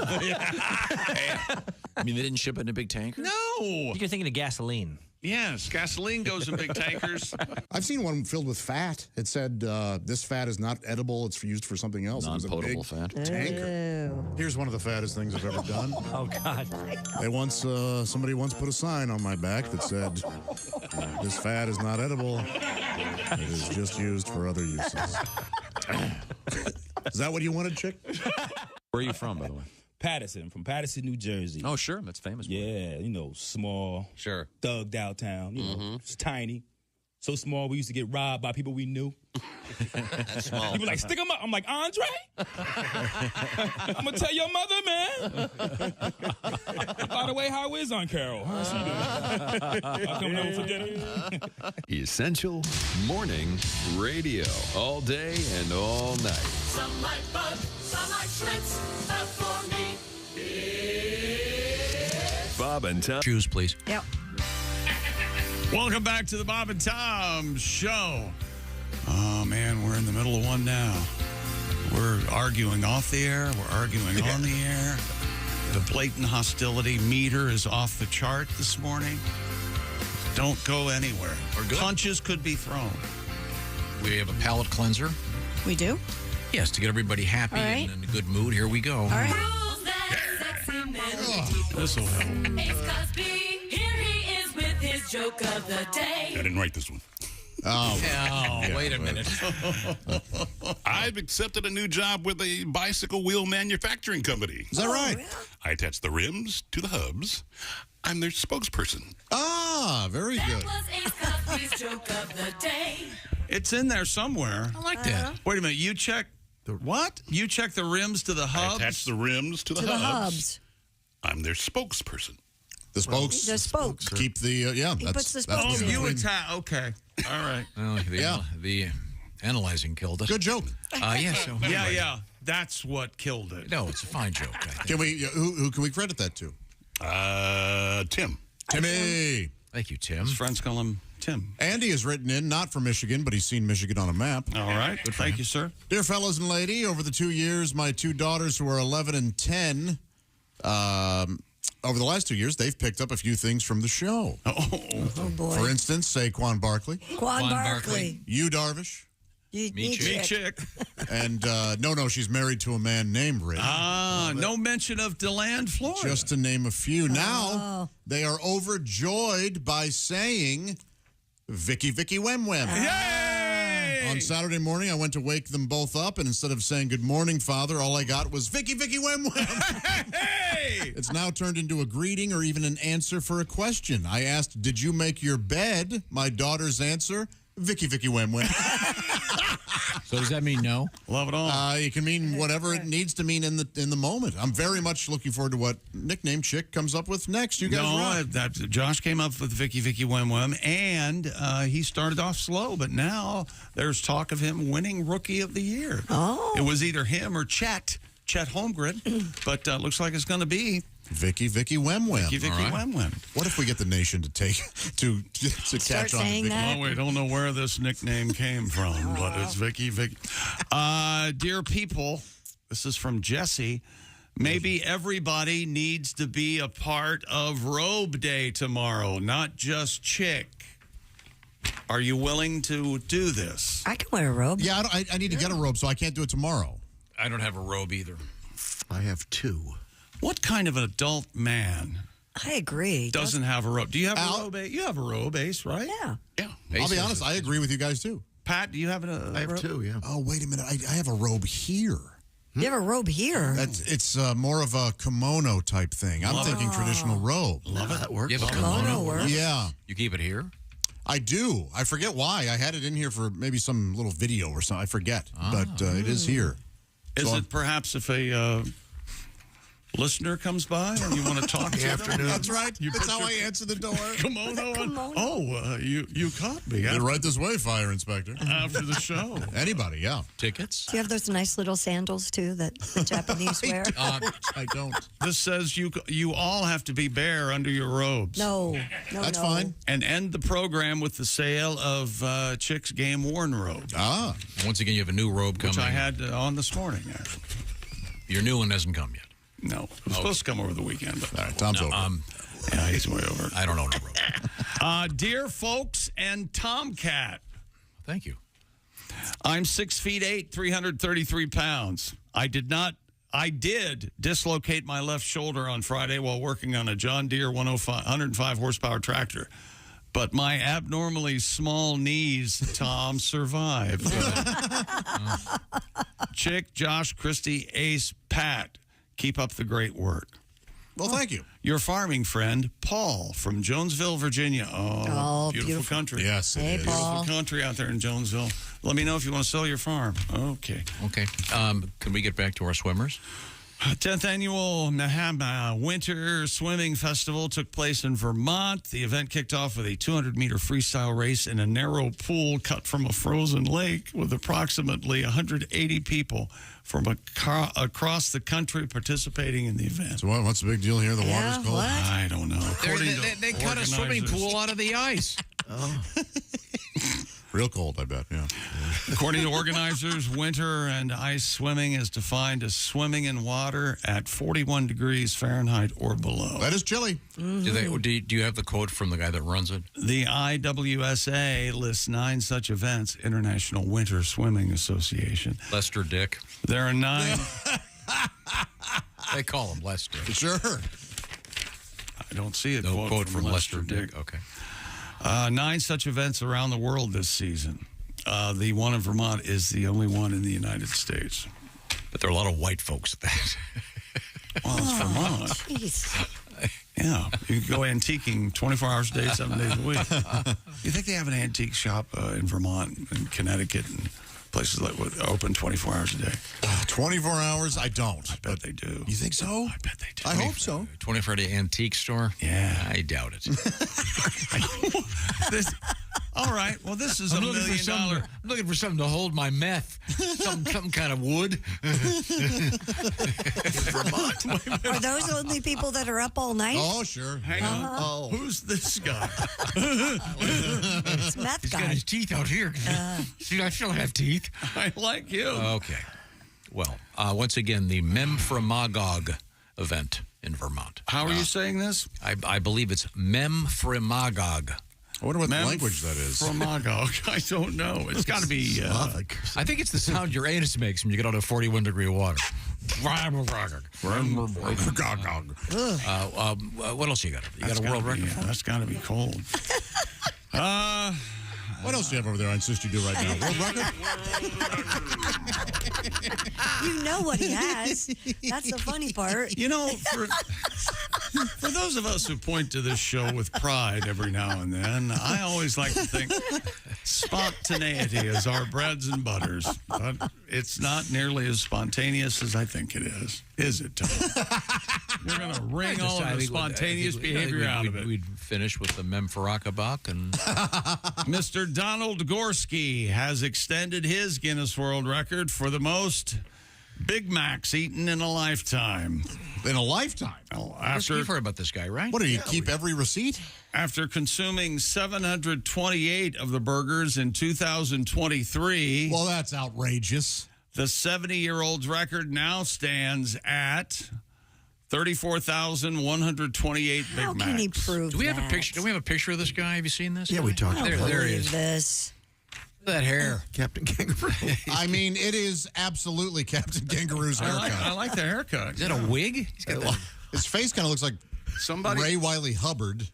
I mean, they didn't ship it in a big tanker? No. You're thinking of gasoline. Yes, gasoline goes in big tankers. I've seen one filled with fat. It said, this fat is not edible. It's used for something else. Non-potable it was a big fat. tanker. Here's one of the fattest things I've ever done. Oh, God. They once, somebody once put a sign on my back that said, this fat is not edible. It is just used for other uses. Is that what you wanted, Chick? Where are you from, by the way? Patterson, from Patterson, New Jersey. Oh, sure. That's famous. Yeah, you know, small. Sure. Thugged out town. You know, it's tiny. So small, we used to get robbed by people we knew. That's small. People like, stick them up. I'm like, Andre? I'm going to tell your mother, man. By the way, how is Aunt Carol? How's she doing? I'll come home for dinner. Essential Morning Radio. All day and all night. Some like bug, some like Schlitz, but for me, Bob and Tom. Shoes, please. Yep. Welcome back to the Bob and Tom Show. Oh, man, we're in the middle of one now. We're arguing off the air. We're arguing on the air. The blatant hostility meter is off the chart this morning. Don't go anywhere. We're good. Punches could be thrown. We have a palate cleanser. We do? Yes, to get everybody happy and in a good mood. Here we go. All right. This will help. Ace Cosby, here he is with his joke of the day. I didn't write this one. Wait a minute. I've accepted a new job with a bicycle wheel manufacturing company. Is that right? I attach the rims to the hubs. I'm their spokesperson. Ah, very That good. was Ace Cosby's joke of the day. It's in there somewhere. I like that. Wait a minute. You check the what? You check the rims to the hubs? I attach the rims to the hubs. I'm their spokesperson. The spokes. The spokes. Keep the, He puts the spokes in. You attack. Okay. All right. Well, the analyzing killed it. Good joke. Yeah. So anyway. Yeah. That's what killed it. No, it's a fine joke. I think. Can we? Who can we credit that to? Tim. Timmy. Thank you, Tim. His friends call him Tim. Andy has written in, not from Michigan, but he's seen Michigan on a map. All right. Thank you, sir. Dear fellows and lady, over the 2 years, my 2 daughters who are 11 and 10, over the last 2 years, they've picked up a few things from the show. Oh, boy. For instance, Saquon Barkley. Quan Barkley. You, Darvish. Me chick. And, no, she's married to a man named Rick. No mention of DeLand, Florida. Just to name a few. Now, they are overjoyed by saying, Vicky Wem Wem. Yay! On Saturday morning, I went to wake them both up, and instead of saying, good morning, Father, all I got was, Vicky Wem Wem. Hey! It's now turned into a greeting or even an answer for a question. I asked, did you make your bed? My daughter's answer, Vicky Wem Wem. So does that mean no? Love it all. It can mean whatever it needs to mean in the moment. I'm very much looking forward to what nickname Chick comes up with next. You guys rock. Josh came up with Vicky Wem Wem, and he started off slow, but now there's talk of him winning Rookie of the Year. Oh. It was either him or Chet Holmgren, but looks like it's going to be Vicky Wem Wem. Vicky Wem Wem. What if we get the nation to to catch on to Vicky? Oh, we don't know where this nickname came from, but it's Vicky. Dear people, this is from Jesse. Maybe everybody needs to be a part of Robe Day tomorrow, not just Chick. Are you willing to do this? I can wear a robe. Yeah, I need to get a robe, so I can't do it tomorrow. I don't have a robe either. I have 2. What kind of an adult man I agree. doesn't have a robe? Do you have a robe? You have a robe, Ace, right? Yeah. Yeah. I'll be honest, I agree with you guys, too. Pat, do you have a I have robe? 2, yeah. Oh, wait a minute. I have a robe here. You have a robe here. It's more of a kimono type thing. I'm thinking traditional robe. Love it. That works. You have a Kimono works. Yeah. You keep it here? I do. I forget why. I had it in here for maybe some little video or something. I forget. But it is here. Is So it perhaps if a listener comes by and you want to talk to them? That's right. You That's put how your I answer the door. Kimono on. Oh, you caught me. Get right this way, Fire Inspector. After the show. Anybody, yeah. Tickets? Do you have those nice little sandals, too, that the Japanese wear? I don't. This says you all have to be bare under your robes. No. That's fine. And end the program with the sale of Chick's Game Worn robe. Ah. Once again, you have a new robe coming. Which I had on this morning, actually. Your new one hasn't come yet. No. It was supposed to come over the weekend. But all right, Tom's over. Yeah, he's way over. I don't own a robe. Dear folks and Tomcat. Thank you. I'm 6'8", 333 pounds. I did dislocate my left shoulder on Friday while working on a John Deere 105 horsepower tractor. But my abnormally small knees, Tom, survived. Chick, Josh, Christy, Ace, Pat, keep up the great work. Well, thank you. Your farming friend, Paul, from Jonesville, Virginia. Oh, beautiful country. Yes, it is. Beautiful country out there in Jonesville. Let me know if you want to sell your farm. Okay. Okay. Can we get back to our swimmers? 10th annual Nahama Winter Swimming Festival took place in Vermont. The event kicked off with a 200-meter freestyle race in a narrow pool cut from a frozen lake with approximately 180 people from across the country participating in the event. So what's the big deal here? The water's cold? What? I don't know. They cut a swimming pool out of the ice. Real cold, I bet, yeah. According to organizers, winter and ice swimming is defined as swimming in water at 41 degrees Fahrenheit or below. That is chilly. Mm-hmm. Do you have the quote from the guy that runs it? The IWSA lists 9 such events, International Winter Swimming Association. Lester Dick. There are 9. They call him Lester. Sure. I don't see a No quote from Lester Dick. Okay. 9 such events around the world this season. The one in Vermont is the only one in the United States. But there are a lot of white folks at that. Well, it's Vermont. Jeez. Yeah, you can go antiquing 24 hours a day, 7 days a week. You think they have an antique shop in Vermont and Connecticut and places like open 24 hours a day? 24 hours? I don't. I bet they do. You think so? I bet they do. I hope so. 24-day antique store? Yeah. I doubt it. All right. Well, this is I'm $1 million. I'm looking for something to hold my meth. some kind of wood. Vermont. Are those only people that are up all night? Oh, sure. Hang on. Oh. Who's this guy? It's meth He's guy. got his teeth out here. See, I still have teeth. I like you. Okay. Well, once again, the Memframagog event in Vermont. How are you saying this? I believe it's Memframagog. I wonder what language that is. Fromagog. I don't know. It's got to be. I think it's the sound your anus makes when you get out of 41-degree water. What else you got? You got a world record? Yeah, that's got to be cold. What else do you have over there? I insist you do right now. World record? You know what he has. That's the funny part. You know, for those of us who point to this show with pride every now and then, I always like to think spontaneity is our breads and butters. But it's not nearly as spontaneous as I think it is. Is it, Tom? We're going to wring all of the spontaneous behavior out of it. We'd finish with the Memfarakabak and Mr. Donald Gorski has extended his Guinness World Record for the most Big Macs eaten in a lifetime. In a lifetime? Oh, you've heard about this guy, right? What, do you keep every receipt? After consuming 728 of the burgers in 2023. Well, that's outrageous. The 70-year-old's record now stands at 34,128 Big Macs. How can he prove Do we have that? a picture? Do we have a picture of this guy? Have you seen this? Yeah, we talked about There he Believe is. this. Look at that hair. Captain Kangaroo. I mean, it is absolutely Captain Kangaroo's haircut. I like the haircut. Is that a wig? He's got that. His face kind of looks like Somebody, Ray Wiley Hubbard.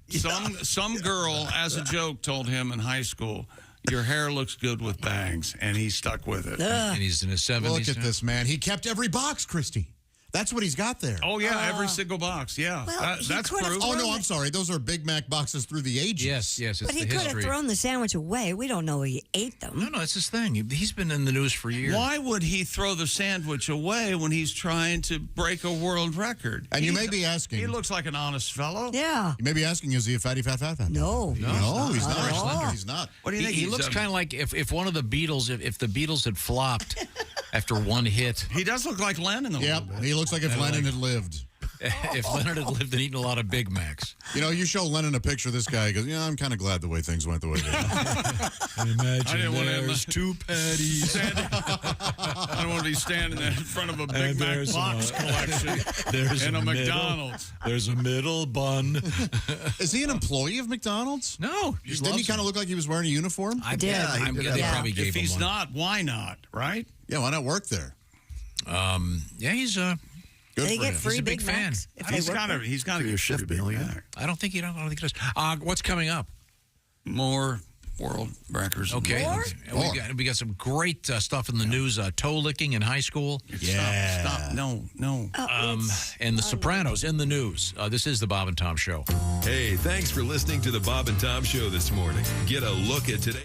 some girl, as a joke, told him in high school, "Your hair looks good with bangs," and he stuck with it. And he's in his 70s. Look at now. this, man. He kept every box, Christy. That's what he's got there. Oh, yeah, every single box. Yeah, Well, he that's could have proof. Oh, no, thrown I'm sorry. Those are Big Mac boxes through the ages. Yes, it's But he the could history. have thrown the sandwich away. We don't know he ate them. No, that's his thing. He's been in the news for years. Why would he throw the sandwich away when he's trying to break a world record? And you may be asking. He looks like an honest fellow. Yeah. You may be asking, is he a fatty, fat? No. No, he's Not at all. not. He's not. What do you think? He looks kind of like if one of the Beatles, if the Beatles had flopped after one hit. He does look like Lennon a little bit. He looks like if Lennon had lived. If Leonard had lived and eaten a lot of Big Macs. You know, you show Lennon a picture of this guy, he goes, yeah, I'm kind of glad the way things went the way they did. I didn't want to have two patties. I don't want to be standing in front of a Big Mac box collection in a McDonald's. There's a middle bun. Is he an employee of McDonald's? No. Didn't he kind of look like he was wearing a uniform? I did. They probably gave If him he's one. not, why not? Right? Yeah, why not work there? Yeah, he's Good They for get him. free He's a big Big fan. Macs if He's they work got there. to. He's got to get Chef a Big Bill, yeah. Mac. I don't think he does. What's coming up? More world records. Okay. More? We got some great stuff in the news. Toe licking in high school. Stop. No. And The Sopranos in the news. This is the Bob and Tom Show. Hey, thanks for listening to the Bob and Tom Show this morning. Get a look at today.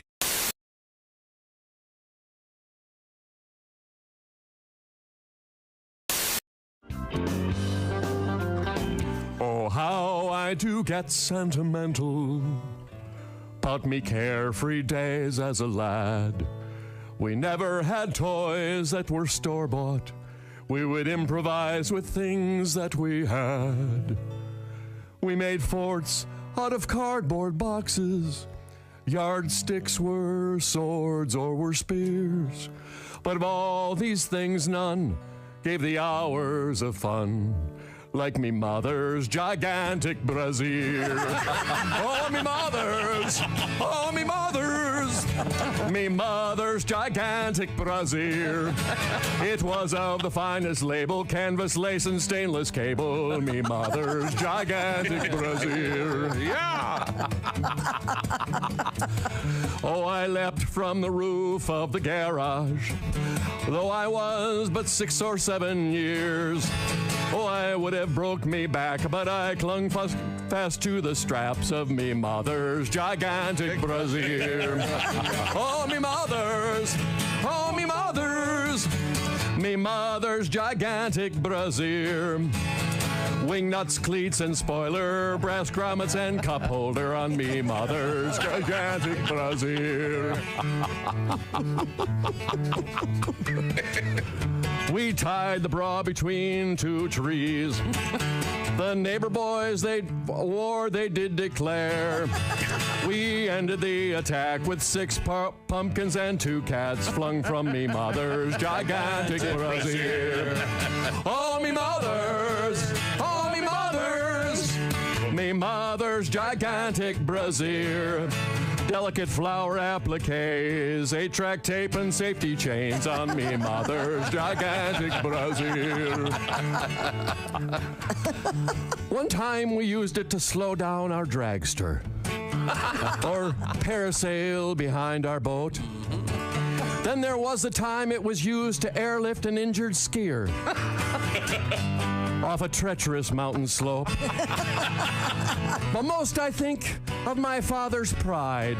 Oh, how I do get sentimental about me carefree days as a lad. We never had toys that were store-bought. We would improvise with things that we had. We made forts out of cardboard boxes. Yardsticks were swords or were spears. But of all these things, none gave the hours of fun like me mother's gigantic brassiere. Oh, me mother's gigantic brassiere. It was of the finest label, canvas, lace, and stainless cable. Me mother's gigantic brassiere. Yeah! Oh, I leapt from the roof of the garage, though I was but 6 or 7 years. Oh, I would have broke me back, but I clung fast to the straps of me mother's gigantic brassiere. Oh, me mother's gigantic brassiere. Wing nuts, cleats, and spoiler, brass grommets, and cup holder on me mother's gigantic brassiere. We tied the bra between 2 trees. The neighbor boys, they did declare. We ended the attack with 6 pumpkins and 2 cats flung from me mother's gigantic brassiere. Oh, me mother's gigantic brassiere. Delicate flower appliques, 8-track tape and safety chains on me mother's gigantic brassiere. One time we used it to slow down our dragster or parasail behind our boat. Then there was the time it was used to airlift an injured skier off a treacherous mountain slope. But most I think of my father's pride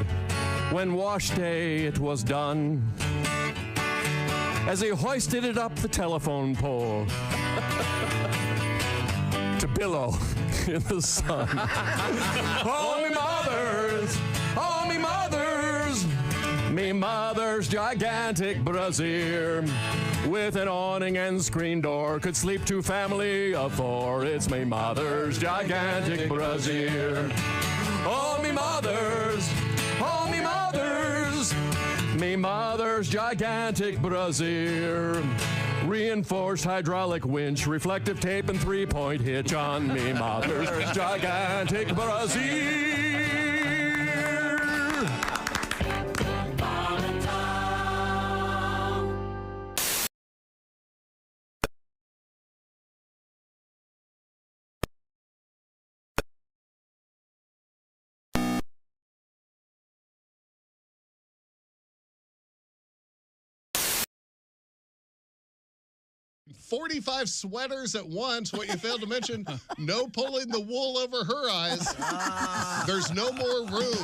when wash day it was done, as he hoisted it up the telephone pole to billow in the sun. Oh, me mother's gigantic brassiere, with an awning and screen door, could sleep 2 family of 4. It's me mother's gigantic brassiere. Oh, me mother's Me mother's gigantic brassiere. Reinforced hydraulic winch, reflective tape, and 3-point hitch on me mother's gigantic brassiere. $45 sweaters at once. What you failed to mention, no pulling the wool over her eyes. There's no more room.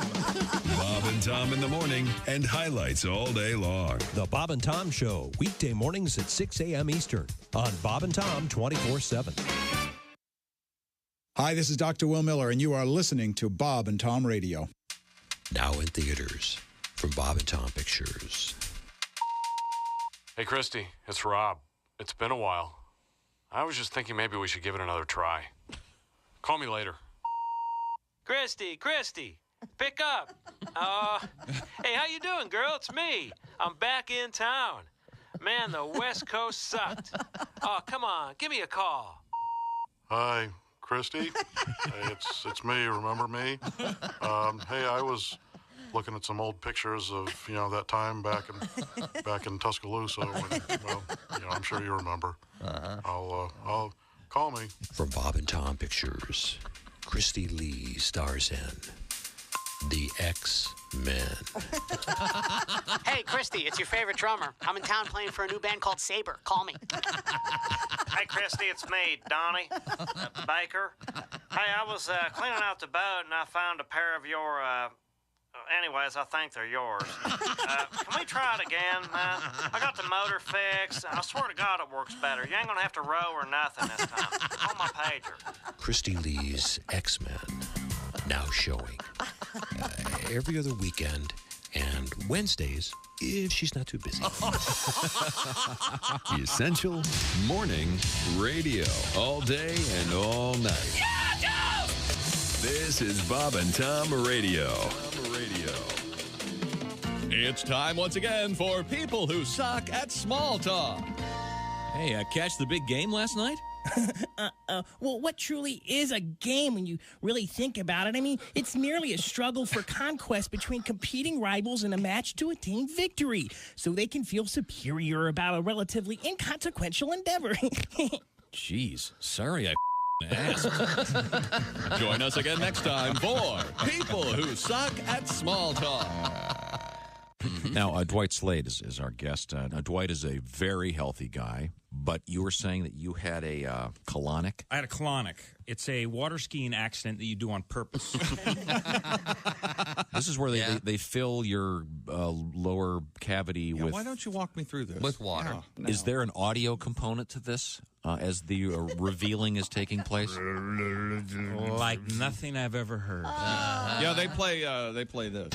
Bob and Tom in the morning and highlights all day long. The Bob and Tom Show, weekday mornings at 6 a.m. Eastern on Bob and Tom 24/7. Hi, this is Dr. Will Miller, and you are listening to Bob and Tom Radio. Now in theaters from Bob and Tom Pictures. Hey, Christy, it's Rob. It's been a while. I was just thinking maybe we should give it another try. Call me later. Christy, pick up. Hey, how you doing, girl? It's me. I'm back in town. Man, the West Coast sucked. Oh, come on, give me a call. Hi, Christy. Hey, it's me. Remember me? Hey, I was looking at some old pictures of that time back in Tuscaloosa. When, I'm sure you remember. I'll call me. From Bob and Tom Pictures, Christy Lee stars in The X-Men. Hey, Christy, it's your favorite drummer. I'm in town playing for a new band called Saber. Call me. Hey, Christy, it's me, Donnie Baker. Hey, I was cleaning out the boat and I found a pair of your, anyways, I think they're yours. Can we try it again, man? I got the motor fixed. I swear to God it works better. You ain't gonna have to row or nothing this time. On my pager. Christy Lee's X-Men, now showing every other weekend and Wednesdays if she's not too busy. The Essential Morning Radio. All day and all night. This is Bob and Tom Radio. It's time once again for people who suck at small talk. Hey, catch the big game last night? Well, what truly is a game when you really think about it? I mean, it's merely a struggle for conquest between competing rivals in a match to attain victory, so they can feel superior about a relatively inconsequential endeavor. Jeez, sorry I asked. Join us again next time for people who suck at small talk. Now, Dwight Slade is our guest. Now, Dwight is a very healthy guy, but you were saying that you had a colonic? I had a colonic. It's a water skiing accident that you do on purpose. This is where they fill your lower cavity with... Why don't you walk me through this? With water. Oh, no. Is there an audio component to this as the revealing is taking place? Like nothing I've ever heard. Yeah, they play this.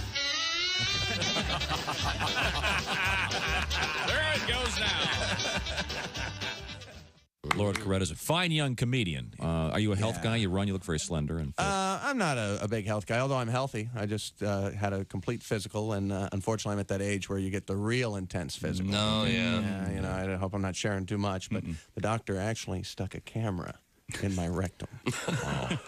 There it goes now. Lord Coretta's a fine young comedian. Are you a health guy? You run, you look very slender. And I'm not a big health guy, although I'm healthy. I just had a complete physical, and unfortunately I'm at that age where you get the real intense physical. No, yeah. I hope I'm not sharing too much, but the doctor actually stuck a camera in my rectum.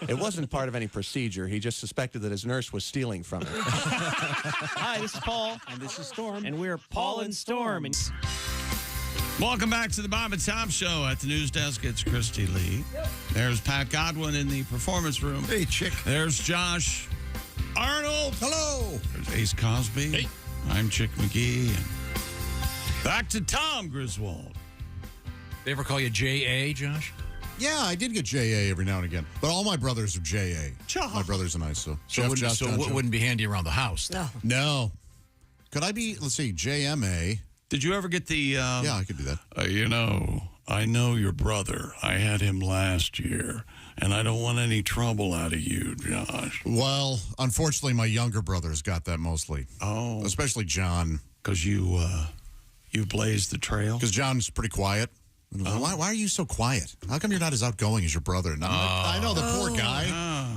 It wasn't part of any procedure. He just suspected that his nurse was stealing from him. Hi, this is Paul. And this is Storm. And we're Paul and Storm. Welcome back to the Bob and Tom Show. At the news desk, it's Christy Lee. There's Pat Godwin in the performance room. Hey, chick. There's Josh Arnold. Hello. There's Ace Cosby. Hey. I'm Chick McGee. And back to Tom Griswold. They ever call you J.A., Josh? Yeah, I did get J.A. every now and again. But all my brothers are J.A. My brothers and I, so it wouldn't be handy around the house. No. Could I be, let's see, J.M.A.? Did you ever get the... yeah, I could do that. I know your brother. I had him last year, and I don't want any trouble out of you, Josh. Well, unfortunately, my younger brothers got that mostly. Oh. Especially John. Because you blazed the trail? Because John's pretty quiet. Why are you so quiet? How come you're not as outgoing as your brother? And I know, the poor guy.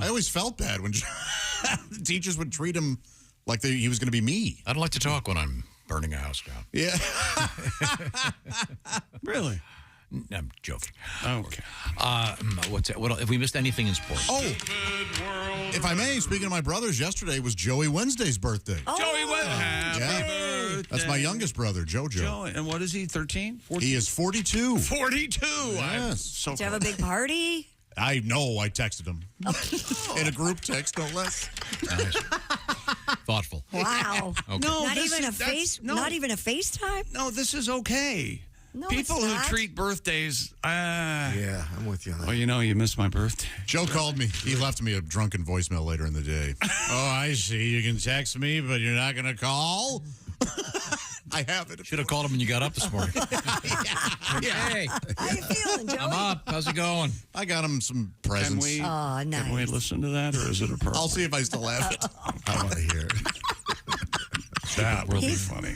I always felt bad when the teachers would treat him like he was going to be me. I don't like to talk when I'm burning a house down. Yeah. Really? I'm joking. Okay. What's that? What, have we missed anything in sports? Oh, if I may, speaking of my brothers, yesterday was Joey Wednesday's birthday. Joey Wednesday. Happy birthday. That's my youngest brother, JoJo. Joey. And what is he, 13? 14? He is 42. 42. Yes. So Did you have a big party? I know. I texted him. In a group text, no less. Nice. Thoughtful. Wow. Okay. No, Not this even is- a that's- face. no. Not even a FaceTime. No, this is okay. No, People it's who not. treat birthdays, Yeah, I'm with you on that. well, you know, you missed my birthday. Joe called me. He left me a drunken voicemail later in the day. Oh, I see. You can text me, but you're not going to call? I have it. Should have called him when you got up this morning. How Hey, you feeling, Joey? I'm up. How's it going? I got him some Can presents. we, Oh, nice. can we listen to that, or is it a personal? I'll see if I still have it. I want to hear it. That will be He's- funny.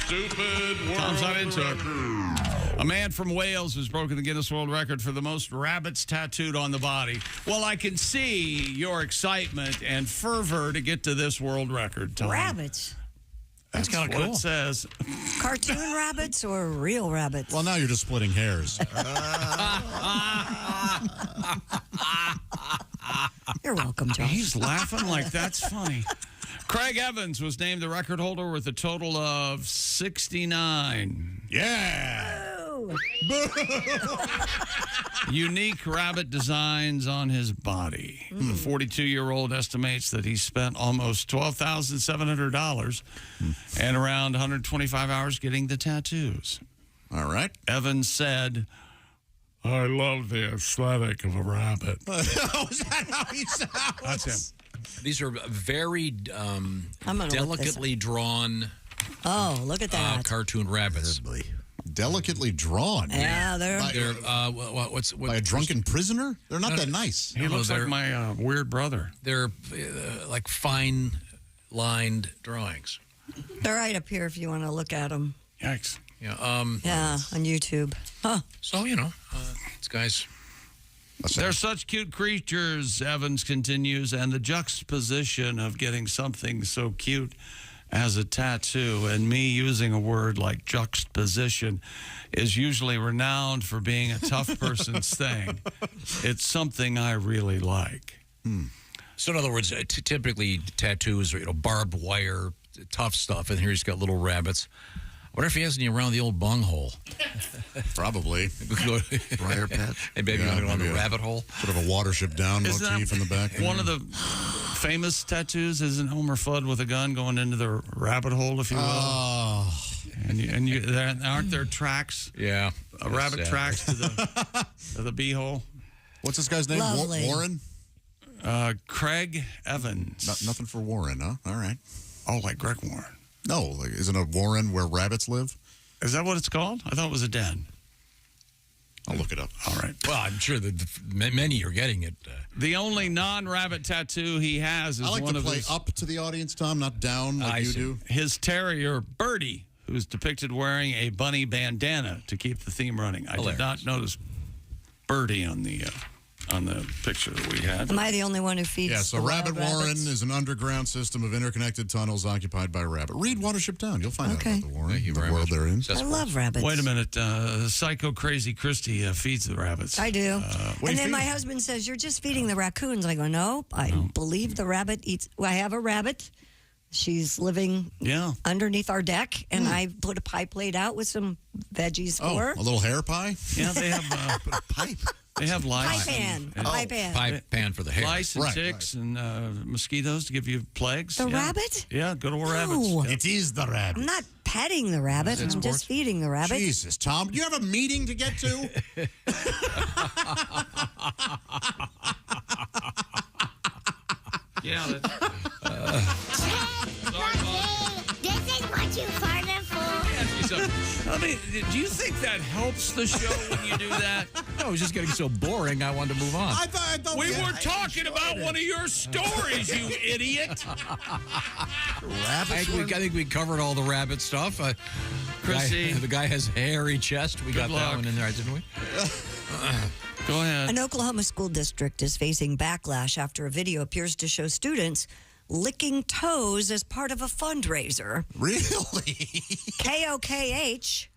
Stupid world Tom's not into it. record. A man from Wales has broken the Guinness World Record for the most rabbits tattooed on the body. Well, I can see your excitement and fervor to get to this world record, Tom. Rabbits. That's kinda what cool. it says. Cartoon rabbits or real rabbits? Well, now you're just splitting hairs. You're welcome, Josh. He's laughing like that's funny. Craig Evans was named the record holder with a total of 69. Yeah. Ooh. Unique rabbit designs on his body. The 42-year-old estimates that he spent almost $12,700 and around 125 hours getting the tattoos. All right. Evans said, I love the aesthetic of a rabbit. Oh, is that how he sounds? That's him. These are very I'm gonna look this delicately drawn Oh, look at that. cartoon rabbits. Delicately drawn. Yeah, they're. They're what By a drunken prisoner? They're not that nice. He looks like they're- my weird brother. They're like fine lined drawings. They're right up here if you want to look at them. Yikes. Yeah. Yeah, on YouTube. Huh. So you know, these guys. They're such cute creatures, Evans continues, and the juxtaposition of getting something so cute as a tattoo and me using a word like juxtaposition is usually renowned for being a tough person's thing. It's something I really like. So in other words, typically tattoos are barbed wire, tough stuff, and here he's got little rabbits. I wonder if he has any around the old bunghole. Probably. Briar patch. Hey, baby, you want to go on the rabbit hole? Sort of a Watership Down Isn't motif that in the back. One of the famous tattoos isn't Homer Fudd with a gun going into the rabbit hole, if you will. Oh. And aren't there tracks? Yeah. Rabbit tracks to the bee hole. What's this guy's name? Lovely. Warren? Craig Evans. Nothing for Warren, huh? All right. Oh, like Greg Warren. No, like, isn't a Warren where rabbits live? Is that what it's called? I thought it was a den. I'll look it up. All right. Well, I'm sure that many are getting it. The only non-rabbit tattoo he has is I like one to of play his, up to the audience, Tom, not down like I you see. do. his terrier, Birdie, who's depicted wearing a bunny bandana to keep the theme running. I did not notice Birdie on the picture that we had. Am I the only one who feeds? Yeah, so the Rabbit wild Warren rabbits? is an underground system of interconnected tunnels occupied by rabbit. Read Watership Down. You'll find out Okay. about the Warren, Thank you the very world much. they're in. I love rabbits. Wait a minute. Psycho Crazy Christy feeds the rabbits. I do. what do And you then my feed? husband says, "You're just feeding the raccoons." I go, "No, I believe the rabbit eats." Well, I have a rabbit. She's living underneath our deck, and I put a pie plate out with some veggies Oh, for her. a little hair pie? Yeah, they have pipe. They have lice. Pie pan. and- A pie pan. Pie pan for the hair. Lice and Right, ticks and mosquitoes to give you plagues. The Yeah. rabbit? Yeah, good old rabbits. No. Yeah. It is the rabbit. I'm not petting the rabbit. I'm just feeding the rabbit. Jesus, Tom, do you have a meeting to get to? Yeah. This is what you farted for. I mean, do you think that helps the show when you do that? No, it was just getting so boring, I wanted to move on. I thought We were talking about one of your stories, you idiot. I think we covered all the rabbit stuff. Chrissy. The guy has a hairy chest. We got luck. that one in there, didn't we? Go ahead. An Oklahoma school district is facing backlash after a video appears to show students licking toes as part of a fundraiser. Really? KOKH.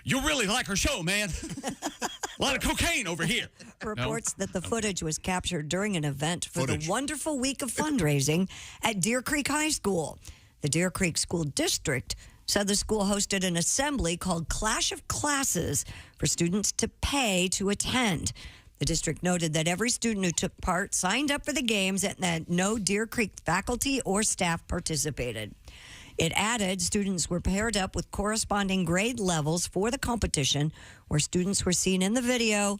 You really like our show, man. A lot of cocaine over here. Reports that the footage was captured during an event for the wonderful week of fundraising at Deer Creek High School. The Deer Creek School District said the school hosted an assembly called Clash of Classes for students to pay to attend. The district noted that every student who took part signed up for the games and that no Deer Creek faculty or staff participated. It added students were paired up with corresponding grade levels for the competition, where students were seen in the video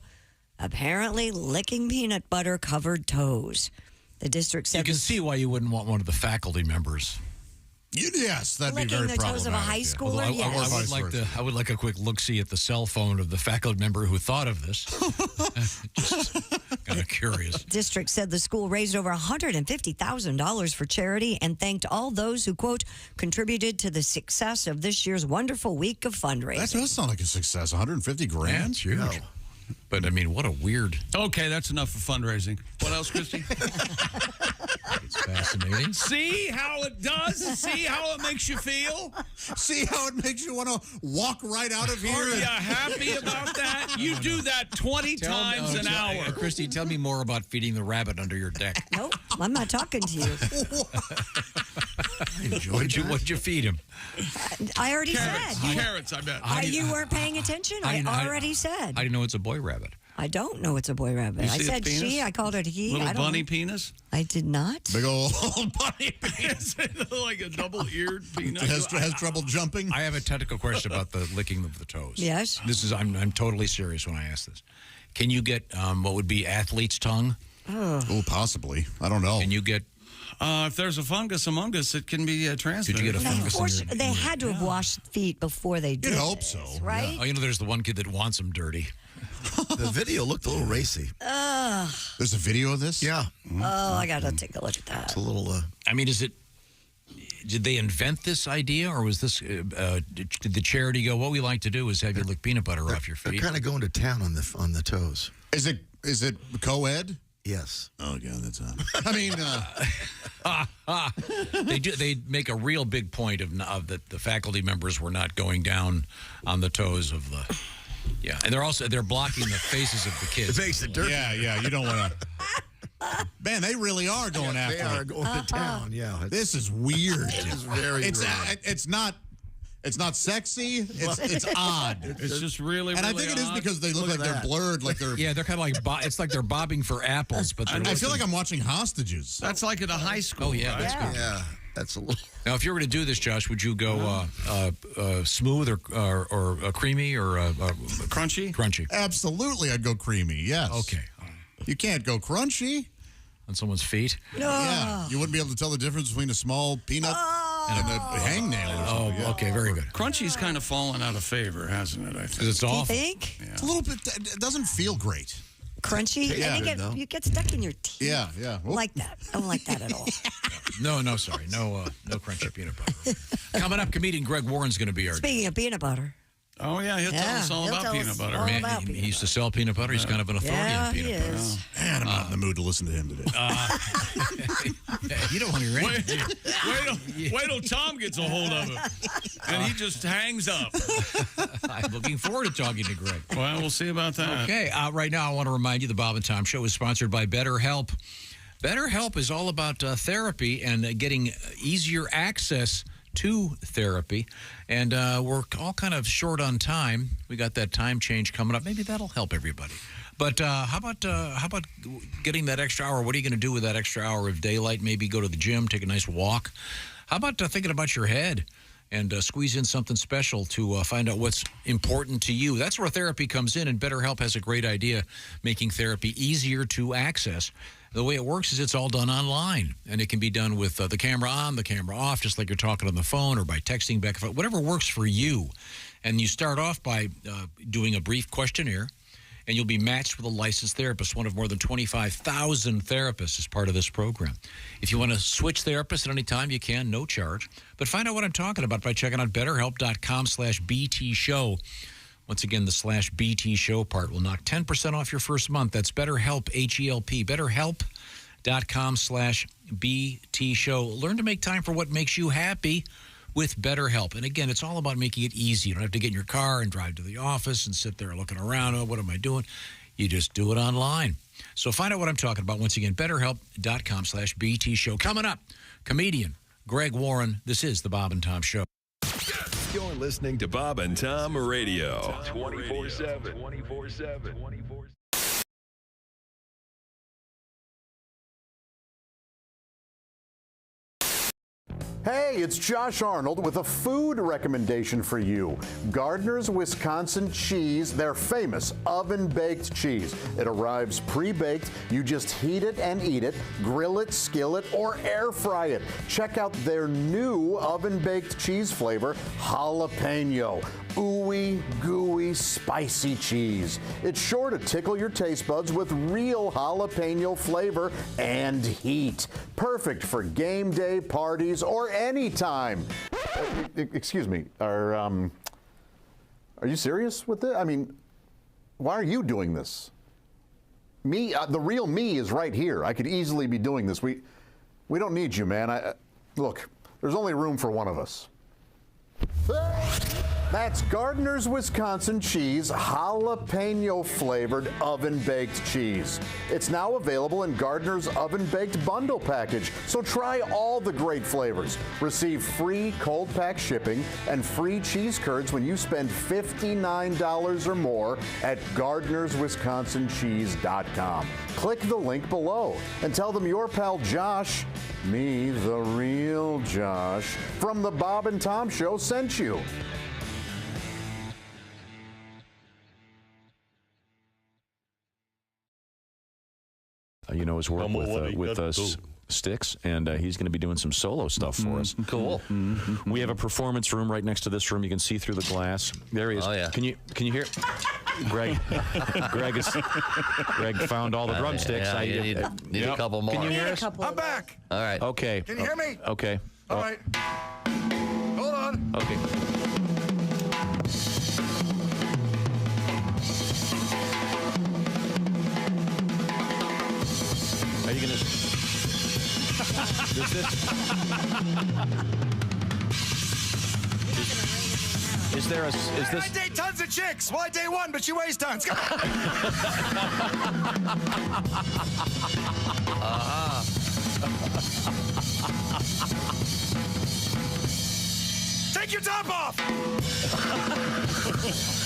apparently licking peanut butter covered toes. The district said you can see why you wouldn't want one of the faculty members. Yes, that'd be licking very the toes of a high problematic. schooler. Although I would like a quick look-see at the cell phone of the faculty member who thought of this. Just kind of curious. District said the school raised over $150,000 for charity and thanked all those who, quote, contributed to the success of this year's wonderful week of fundraising. That does sound like a success. 150 grand. That's huge. No. But, I mean, what a weird... Okay, that's enough for fundraising. What else, Christy? It's fascinating. See how it does? See how it makes you feel? See how it makes you want to walk right out of here? Are you happy about that? You do that 20 times an hour. Christy, tell me more about feeding the rabbit under your deck. Nope, I'm not talking to you. What'd you feed him? I already Carrots. said. Carrots, I bet. You weren't paying attention? I already said. I didn't know it's a boy rabbit. I don't know it's a boy rabbit. You I see said its penis? she. I called it he. Little I don't bunny know. penis? I did not. Big old bunny penis. Like a double-eared penis. Has trouble jumping. I have a technical question about the licking of the toes. Yes. This is I'm totally serious when I ask this. Can you get what would be athlete's tongue? Oh, possibly. I don't know. Can you get? If there's a fungus among us, it can be transmitted. Could you get a fungus? They had to have washed feet before they did. You'd hope this, so, right? Oh, you know, there's the one kid that wants them dirty. The video looked a little racy. There's a video of this? Yeah. Oh, I got to take a look at that. It's a little... I mean, is it... Did they invent this idea, or was this... did the charity go, what we like to do is have you lick peanut butter off your feet? They're kind of going to town on the toes. Is it co-ed? Yes. Oh, God, that's on. I mean... They make a real big point of that the faculty members were not going down on the toes of the... Yeah, and they're blocking the faces of the kids. It makes it dirty. Yeah, you don't want to... Man, they really are going after They are going to town, yeah. This is weird. It is very weird. It's not sexy. It's odd. It's just really, and I really think it is odd. because they look like they're blurred, like they're... Yeah, they're kind of like... it's like they're bobbing for apples, but I feel like I'm watching hostages. That's like at a high school. Oh, yeah, that's good. Yeah, that's a little... Now, if you were to do this, Josh, would you go smooth or creamy or crunchy? Crunchy. Absolutely, I'd go creamy, yes. Okay. You can't go crunchy. On someone's feet? No. Yeah, you wouldn't be able to tell the difference between a small peanut and a hangnail or something. Oh, okay, very good. Crunchy's kind of fallen out of favor, hasn't it, I think? Because it's awful. Do you think? Yeah. It's a little bit... It doesn't feel great. Crunchy? Yeah. And you get stuck in your teeth. Yeah. I don't like that. I don't like that at all. No, sorry. No crunchy peanut butter. Coming up, comedian Greg Warren's going to be our... Speaking of peanut butter. Oh, yeah, he'll tell us all about peanut butter. Man, he used to sell peanut butter. He's kind of an authority on peanut butter. Man, I'm not in the mood to listen to him today. You don't want to hear Wait till Tom gets a hold of him. And he just hangs up. I'm looking forward to talking to Greg. Well, we'll see about that. Okay, right now I want to remind you the Bob and Tom Show is sponsored by BetterHelp. BetterHelp is all about therapy and getting easier access to therapy, and we're all kind of short on time. We got that time change coming up. Maybe that'll help everybody. But how about getting that extra hour? What are you going to do with that extra hour of daylight? Maybe go to the gym, take a nice walk. How about thinking about your head and squeeze in something special to find out what's important to you? That's where therapy comes in, and BetterHelp has a great idea, making therapy easier to access. The way it works is it's all done online, and it can be done with the camera on, the camera off, just like you're talking on the phone or by texting back and forth, whatever works for you. And you start off by doing a brief questionnaire, and you'll be matched with a licensed therapist, one of more than 25,000 therapists as part of this program. If you want to switch therapists at any time, you can, no charge. But find out what I'm talking about by checking out BetterHelp.com/BT Show. Once again, the /BT Show part will knock 10% off your first month. That's BetterHelp, H-E-L-P, BetterHelp.com/BT BetterHelp.com/BT Show. Learn to make time for what makes you happy with BetterHelp. And again, it's all about making it easy. You don't have to get in your car and drive to the office and sit there looking around. Oh, what am I doing? You just do it online. So find out what I'm talking about. Once again, BetterHelp.com/BT Show. Coming up, comedian Greg Warren. This is the Bob and Tom Show. You're listening to Bob and Tom Radio. 24/7. 24/7. Hey, it's Josh Arnold with a food recommendation for you. Gardner's Wisconsin cheese, their famous oven-baked cheese. It arrives pre-baked. You just heat it and eat it, grill it, skillet, or air fry it. Check out their new oven-baked cheese flavor, jalapeno. Ooey, gooey, spicy cheese. It's sure to tickle your taste buds with real jalapeno flavor and heat. Perfect for game day, parties, or any time. Excuse me, are you serious with this? I mean, why are you doing this? Me, the real me is right here. I could easily be doing this. We don't need you, man. Look, there's only room for one of us. That's Gardner's Wisconsin cheese, jalapeno flavored oven baked cheese. It's now available in Gardner's oven baked bundle package. So try all the great flavors. Receive free cold pack shipping and free cheese curds when you spend $59 or more at Gardner'sWisconsinCheese.com. Click the link below and tell them your pal Josh, me, the real Josh, from the Bob and Tom Show sent you. His work with Sticks, and he's going to be doing some solo stuff for us. Cool. Mm-hmm. We have a performance room right next to this room. You can see through the glass. There he is. Oh, yeah. Can you hear? Greg found all the drumsticks. Yeah, you need a couple more. Can you hear us? I'm back. All right. Okay. Can you hear me? Okay. All right. Hold on. Okay. Are you going to... Is this... I date tons of chicks. Why day one, but she weighs tons. Take your top off.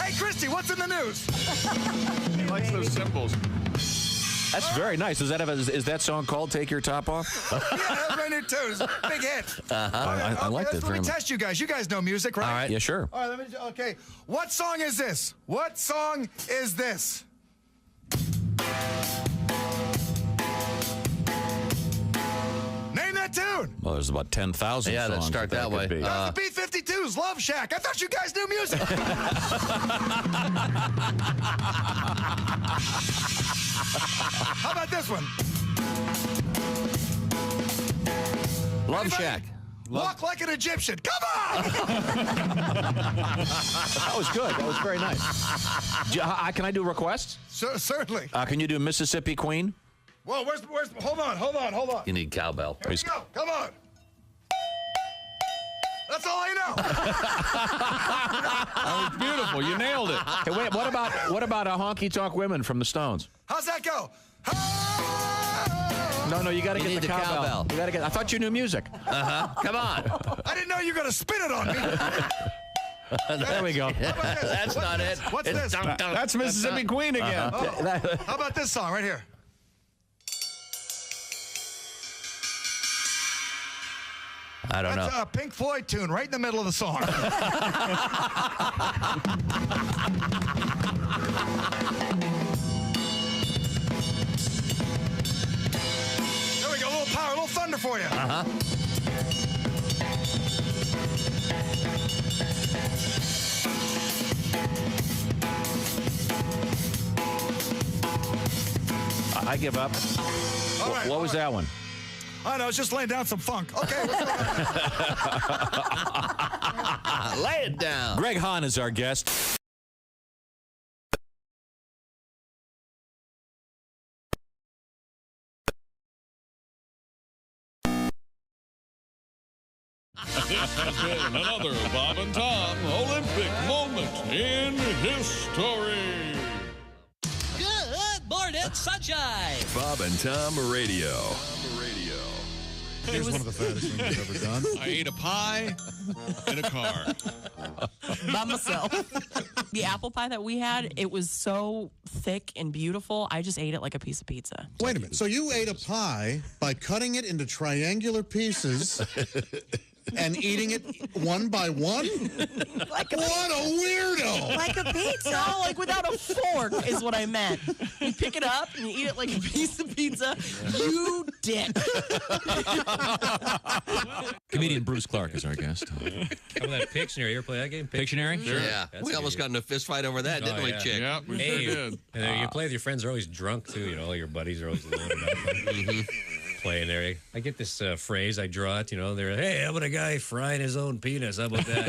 Hey, Christy, what's in the news? He likes those symbols. That's very nice. Is that song called "Take Your Top Off"? Yeah, that's my new tune. It's a big hit. I like that very Let me much. test you guys. You guys know music, right? All right. Yeah, sure. All right. Okay. What song is this? What song is this? Name that tune. Well, there's about 10,000 Yeah, songs. let's start that way. Could be. That's the B-52's Love Shack. I thought you guys knew music. How about this one? Love Shack. Walk like an Egyptian. Come on! That was good. That was very nice. Can I do requests? Certainly. Can you do Mississippi Queen? Whoa, where's hold on. You need cowbell. Here we go. Come on. That's all I know. That was beautiful. You nailed it. Hey, wait. What about a Honky Tonk Women from the Stones? How's that go? No, you got to get the cowbell. You got to get. I thought you knew music. Come on. I didn't know you were going to spin it on me. There we go. That's not it. What's this? That's Mississippi Queen again. How about this song right here? I don't know. That's a Pink Floyd tune right in the middle of the song. There we go. A little power, a little thunder for you. I give up. What was that one? I know, it's just laying down some funk. Okay, what's going on? Lay it down. Greg Hahn is our guest. has been another Bob and Tom Olympic moment in history. Good morning, sunshine. Bob and Tom Radio. Here's one of the fattest things I've ever done. I ate a pie in a car. By myself. The apple pie that we had, it was so thick and beautiful. I just ate it like a piece of pizza. Wait a minute. So you ate a pie by cutting it into triangular pieces and eating it one by one? What a weirdo! Like a pizza. No, like without a fork is what I meant. You pick it up and you eat it like a piece of pizza. You dick. Comedian Bruce Clark is our guest. How about that Pictionary? You ever play that game? Pictionary? Sure. Yeah. We almost got in a fist fight over that, didn't we, Chick? Yeah, we sure did. And you play with your friends, are always drunk, too. You know, all your buddies are always loaded up. Playing there. I get this phrase, I draw it, they're, hey, how about a guy frying his own penis? How about that?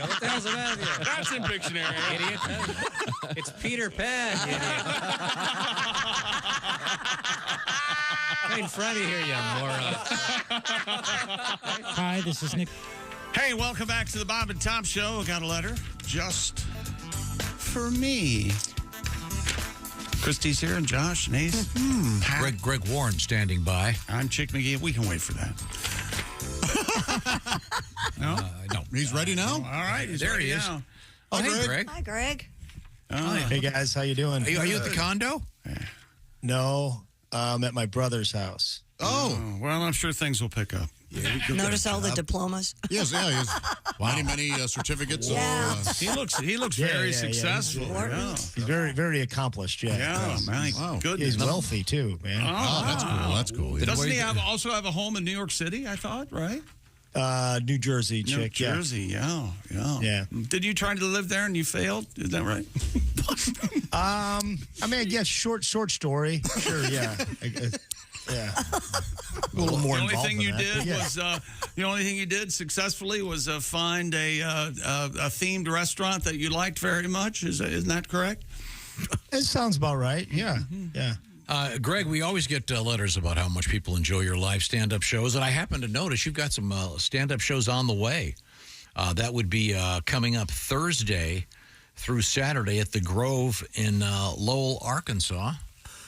What the hell's that? That's in Pictionary. Idiot. It's Peter Pan, you idiot. Right in front of you here, you moron. Hi, this is Nick. Hey, welcome back to the Bob and Tom Show. I got a letter just for me. Christy's here and Josh and Ace. Greg Warren standing by. I'm Chick McGee. We can wait for that. No? No. He's ready now? All right. He's There ready he is. now. Oh, hey, Greg. Hi, Greg. Hey, guys. How you doing? Are you at the condo? No, I'm at my brother's house. Oh, well, I'm sure things will pick up. Notice all the diplomas. Yes, yeah, yes. Many certificates. Yeah. He looks very successful. Yeah. He's very, very accomplished. Yeah, my goodness. He's wealthy too, man. Oh, That's cool. Doesn't he also have a home in New York City? I thought, right? New Jersey, chick. New Jersey, yeah. Did you try to live there and you failed? Is that right? I mean, I guess short story. Sure, yeah. Yeah. A little more. The only involved thing in you that, did but yeah. was the only thing you did successfully was find a themed restaurant that you liked very much. Isn't that correct? It sounds about right. Yeah, yeah. Greg, we always get letters about how much people enjoy your live stand-up shows, and I happen to notice you've got some stand-up shows on the way. That would be coming up Thursday through Saturday at the Grove in Lowell, Arkansas,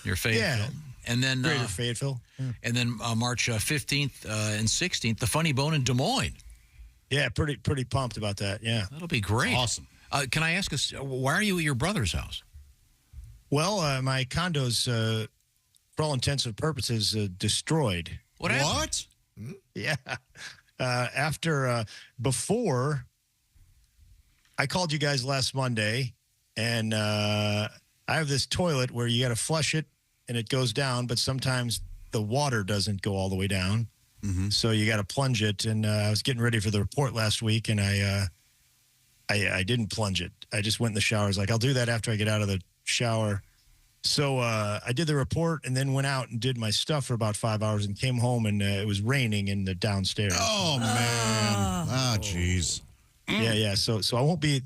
near Fayetteville. Yeah. And then Greater Fayetteville. Yeah. And then March 15th and 16th, the Funny Bone in Des Moines. Yeah, pretty pumped about that. Yeah, that'll be great. Awesome. Can I ask us, why are you at your brother's house? Well, my condo's, for all intents and purposes, destroyed. What happened? Yeah. Before, I called you guys last Monday, and I have this toilet where you got to flush it, and it goes down, but sometimes the water doesn't go all the way down. Mm-hmm. So you got to plunge it. And I was getting ready for the report last week, and I didn't plunge it. I just went in the shower. I was like, I'll do that after I get out of the shower. So I did the report and then went out and did my stuff for about 5 hours and came home, and it was raining in the downstairs. Oh, man. Ah, jeez. Yeah. So I won't be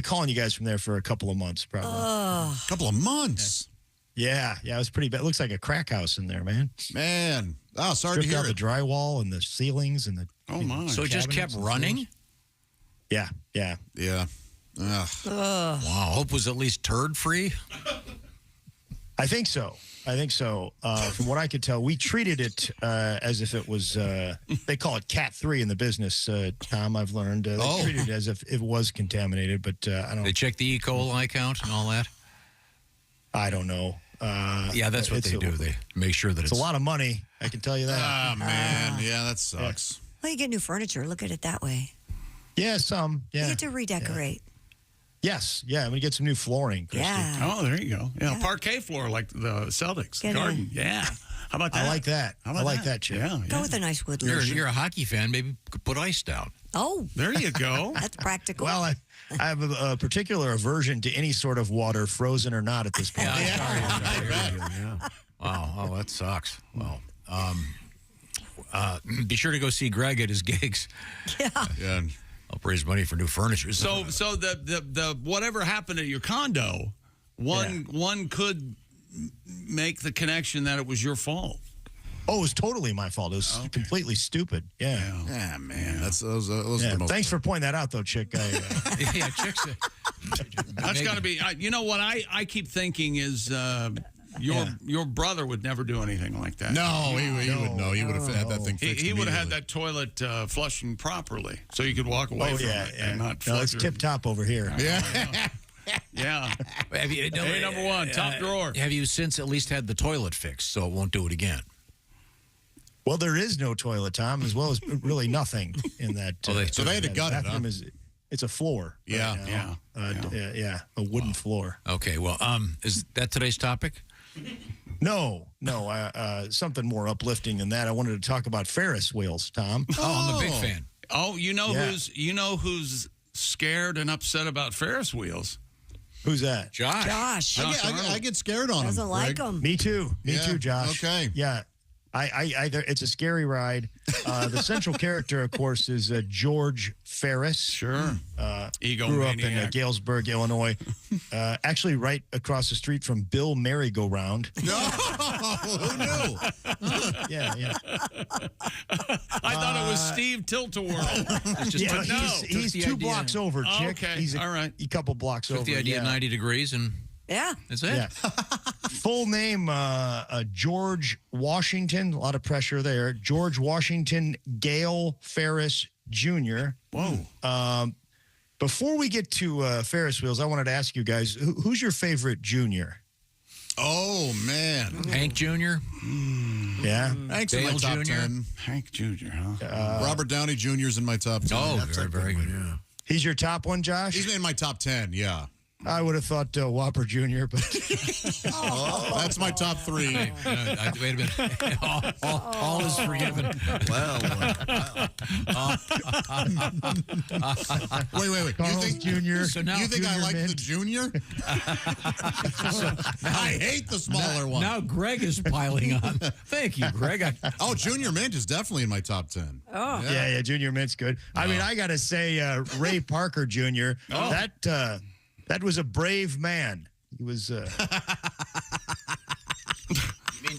calling you guys from there for a couple of months, probably. A couple of months? Yeah, it was pretty bad. It looks like a crack house in there, man. Man. Oh, sorry to Stripped hear out it. the drywall and the ceilings and the... Oh, my. So it just kept running? Yeah. Ugh. Wow. Hope was at least turd-free? I think so. From what I could tell, we treated it as if it was, they call it Cat 3 in the business, Tom, I've learned. They treated it as if it was contaminated, but I don't... They check the E. coli count and all that? I don't know. Yeah, that's what they do. They make sure that it's a lot of money, I can tell you that. Ah, man. Yeah, that sucks. Well, you get new furniture. Look at it that way. Yeah, some. Yeah. You get to redecorate. Yes. Yeah, I'm going to get some new flooring, Christy. Yeah. Oh, there you go. Yeah, parquet floor like the Celtics. Garden. Yeah. How about that? I like that. I like that, Chip. Yeah. Go with a nice wood look. You're a hockey fan. Maybe put ice down. Oh. There you go. That's practical. Well, I have a particular aversion to any sort of water, frozen or not, at this point. Wow. Oh, that sucks. Well, be sure to go see Greg at his gigs. Yeah. Help raise money for new furniture. So the whatever happened at your condo, one could make the connection that it was your fault. Oh, it was totally my fault. It was completely stupid. Yeah. Yeah, man. Those are the most. Thanks for pointing that out, though, Chick. Yeah, Chick's That's got to be. You know what I keep thinking is your brother would never do anything like that. No, he would know. He would have had that thing fixed. He would have had that toilet flushing properly, so you could walk away from it and not. No, it's tip top over here. Yeah. Yeah. Hey, number one, top drawer. Have you since at least had the toilet fixed so it won't do it again? Well, there is no toilet, Tom, as well as really nothing in that. So they had to gut it, huh? It's a floor. Yeah, yeah, a wooden floor. Okay, well, is that today's topic? No, something more uplifting than that. I wanted to talk about Ferris wheels, Tom. Oh, I'm a big fan. Oh, you know who's scared and upset about Ferris wheels? Who's that? Josh. I get scared on Doesn't him. like them. Me too. Me too, Josh. Okay. Yeah. It's a scary ride. The central character, of course, is George Ferris. Sure. Grew up in Galesburg, Illinois. Actually, right across the street from Bill Merry-Go-Round. No, who knew? Yeah. I thought it was Steve Tilt-A-Whirl. He's 2 blocks over, Chick. Okay, He's all right. A couple blocks over. The idea of 90 degrees and Yeah. that's it. Yeah. Full name, George Washington. A lot of pressure there. George Washington Gale Ferris Jr. Whoa. Before we get to Ferris wheels, I wanted to ask you guys, who's your favorite junior? Oh, man. Hank Jr.? Yeah. Hank's in my Dale top Jr.? 10. Hank Jr., huh? Robert Downey Jr.'s in my top 10. Oh, very good. Yeah. He's your top one, Josh? He's in my top 10, yeah. I would have thought Whopper Jr., but that's my top 3. Wait a minute. All is forgiven. Wait. Carl's Jr. So now you think I Junior like Mint. the junior? I hate the smaller one. Now Greg is piling on. Thank you, Greg. Junior Mint is definitely in my top 10. Oh. Yeah, Junior Mint's good. I mean, I got to say, Ray Parker Jr., that was a brave man. He was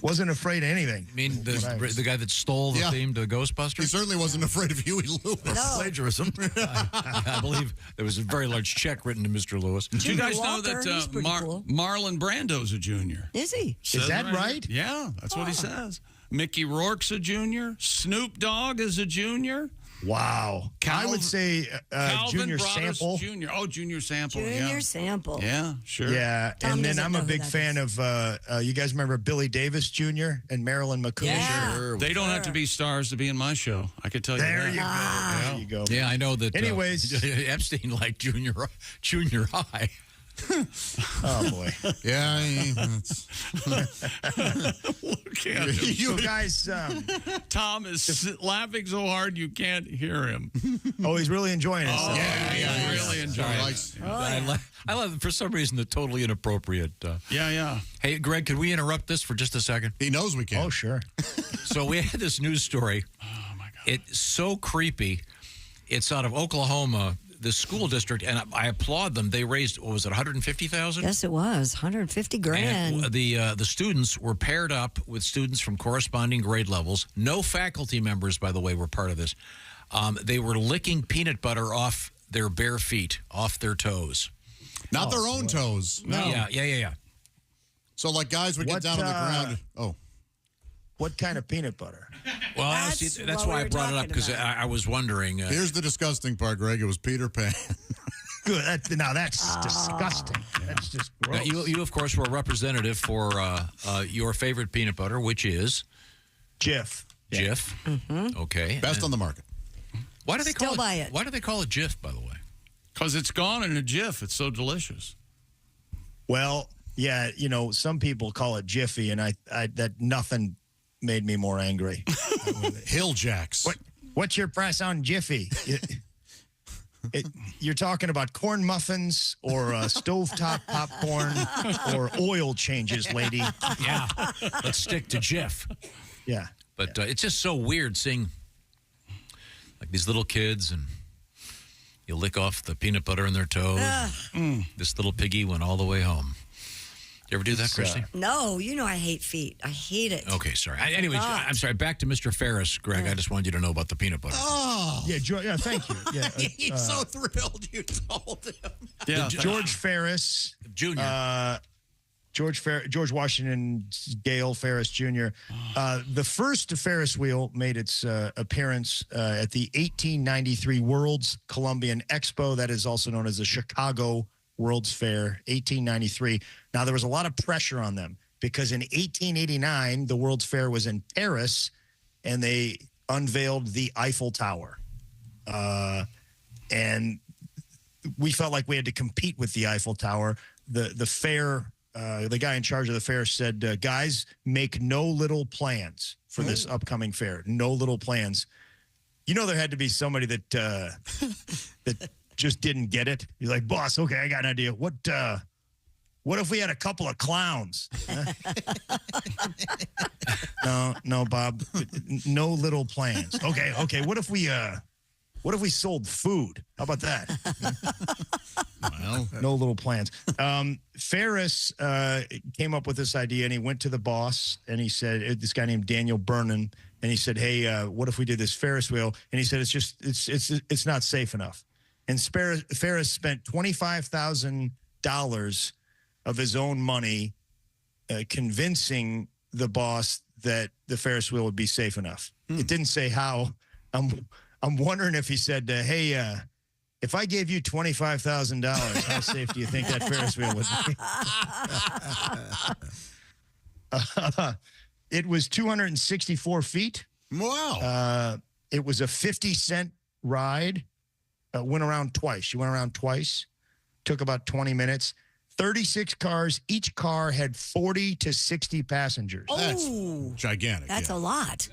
wasn't afraid of anything. I mean, the guy that stole the theme to Ghostbusters? He certainly wasn't afraid of Huey Lewis. No. Plagiarism. I believe there was a very large check written to Mr. Lewis. Do you guys know Walker, that he's pretty cool. Marlon Brando's a junior? Is he? Is that right? Yeah, that's what he says. Mickey Rourke's a junior. Snoop Dogg is a junior. Wow. I would say Junior Brothers Sample. Jr. Oh, Junior Sample. Junior Sample. Yeah, sure. Yeah, Tom and then doesn't I'm know a who big that fan of, you guys remember Billy Davis Jr. and Marilyn McCool? Yeah. Sure. They don't have to be stars to be in my show. I could tell you There that. you go. There you go. Yeah, I know that. Anyways. Epstein liked junior high. Oh, boy. Yeah. Look at him. So, guys, Tom is laughing so hard you can't hear him. oh, he's really enjoying it. Yeah, really enjoying it. I love, for some reason, the totally inappropriate. Yeah. Hey, Greg, could we interrupt this for just a second? He knows we can. Oh, sure. So we had this news story. Oh, my God. It's so creepy. It's out of Oklahoma, the school district, and I applaud them. They raised, what was it, $150,000? Yes, it was. 150 grand. And the students were paired up with students from corresponding grade levels. No faculty members, by the way, were part of this. They were licking peanut butter off their bare feet, off their toes. Not their own toes. No. Yeah. So, like, guys would get down on the ground. Oh. What kind of peanut butter? Well, that's why I brought it up, because I was wondering. Here's the disgusting part, Greg. It was Peter Pan. Good. Now, that's disgusting. That's just gross. You, of course, were a representative for your favorite peanut butter, which is? Jif. Jif. Mm-hmm. Okay. Best on the market. Why do they Still call buy it. Why do they call it Jif, by the way? Because it's gone in a jiff. It's so delicious. Well, yeah, some people call it Jiffy, and I that nothing made me more angry. Hill Jacks. What's your price on Jiffy? You're talking about corn muffins or stovetop popcorn or oil changes, lady. Yeah. Let's stick to Jif. Yeah. But it's just so weird seeing like these little kids, and you lick off the peanut butter in their toes. This little piggy went all the way home. You ever do that, Christy? No, you know I hate feet. I hate it. Okay, sorry. Anyways, I'm sorry. Back to Mr. Ferris, Greg. I just wanted you to know about the peanut butter. Oh. Yeah, thank you. Yeah, He's so thrilled you told him. Yeah, George Ferris Jr. George Washington Gale Ferris Jr. The first Ferris wheel made its appearance at the 1893 World's Columbian Expo. That is also known as the Chicago World's Fair, 1893. Now, there was a lot of pressure on them because in 1889, the World's Fair was in Paris, and they unveiled the Eiffel Tower. And we felt like we had to compete with the Eiffel Tower. The fair, the guy in charge of the fair said, guys, make no little plans for this upcoming fair. No little plans. You know, there had to be somebody that that just didn't get it. He's like, boss, okay, I got an idea. What if we had a couple of clowns? No, Bob. No little plans. Okay. What if we sold food? How about that? Well, no little plans. Ferris came up with this idea, and he went to the boss, and he said, this guy named Daniel Burnham, and he said, hey, what if we did this Ferris wheel? And he said, it's not safe enough. And Ferris spent $25,000 of his own money convincing the boss that the Ferris wheel would be safe enough. It didn't say how. I'm wondering if he said, hey, if I gave you $25,000, how safe do you think that Ferris wheel would be? It was 264 feet. Wow. It was a 50-cent ride. Went around twice. She went around twice. Took about 20 minutes. 36 cars. Each car had 40 to 60 passengers. That's gigantic. That's a lot.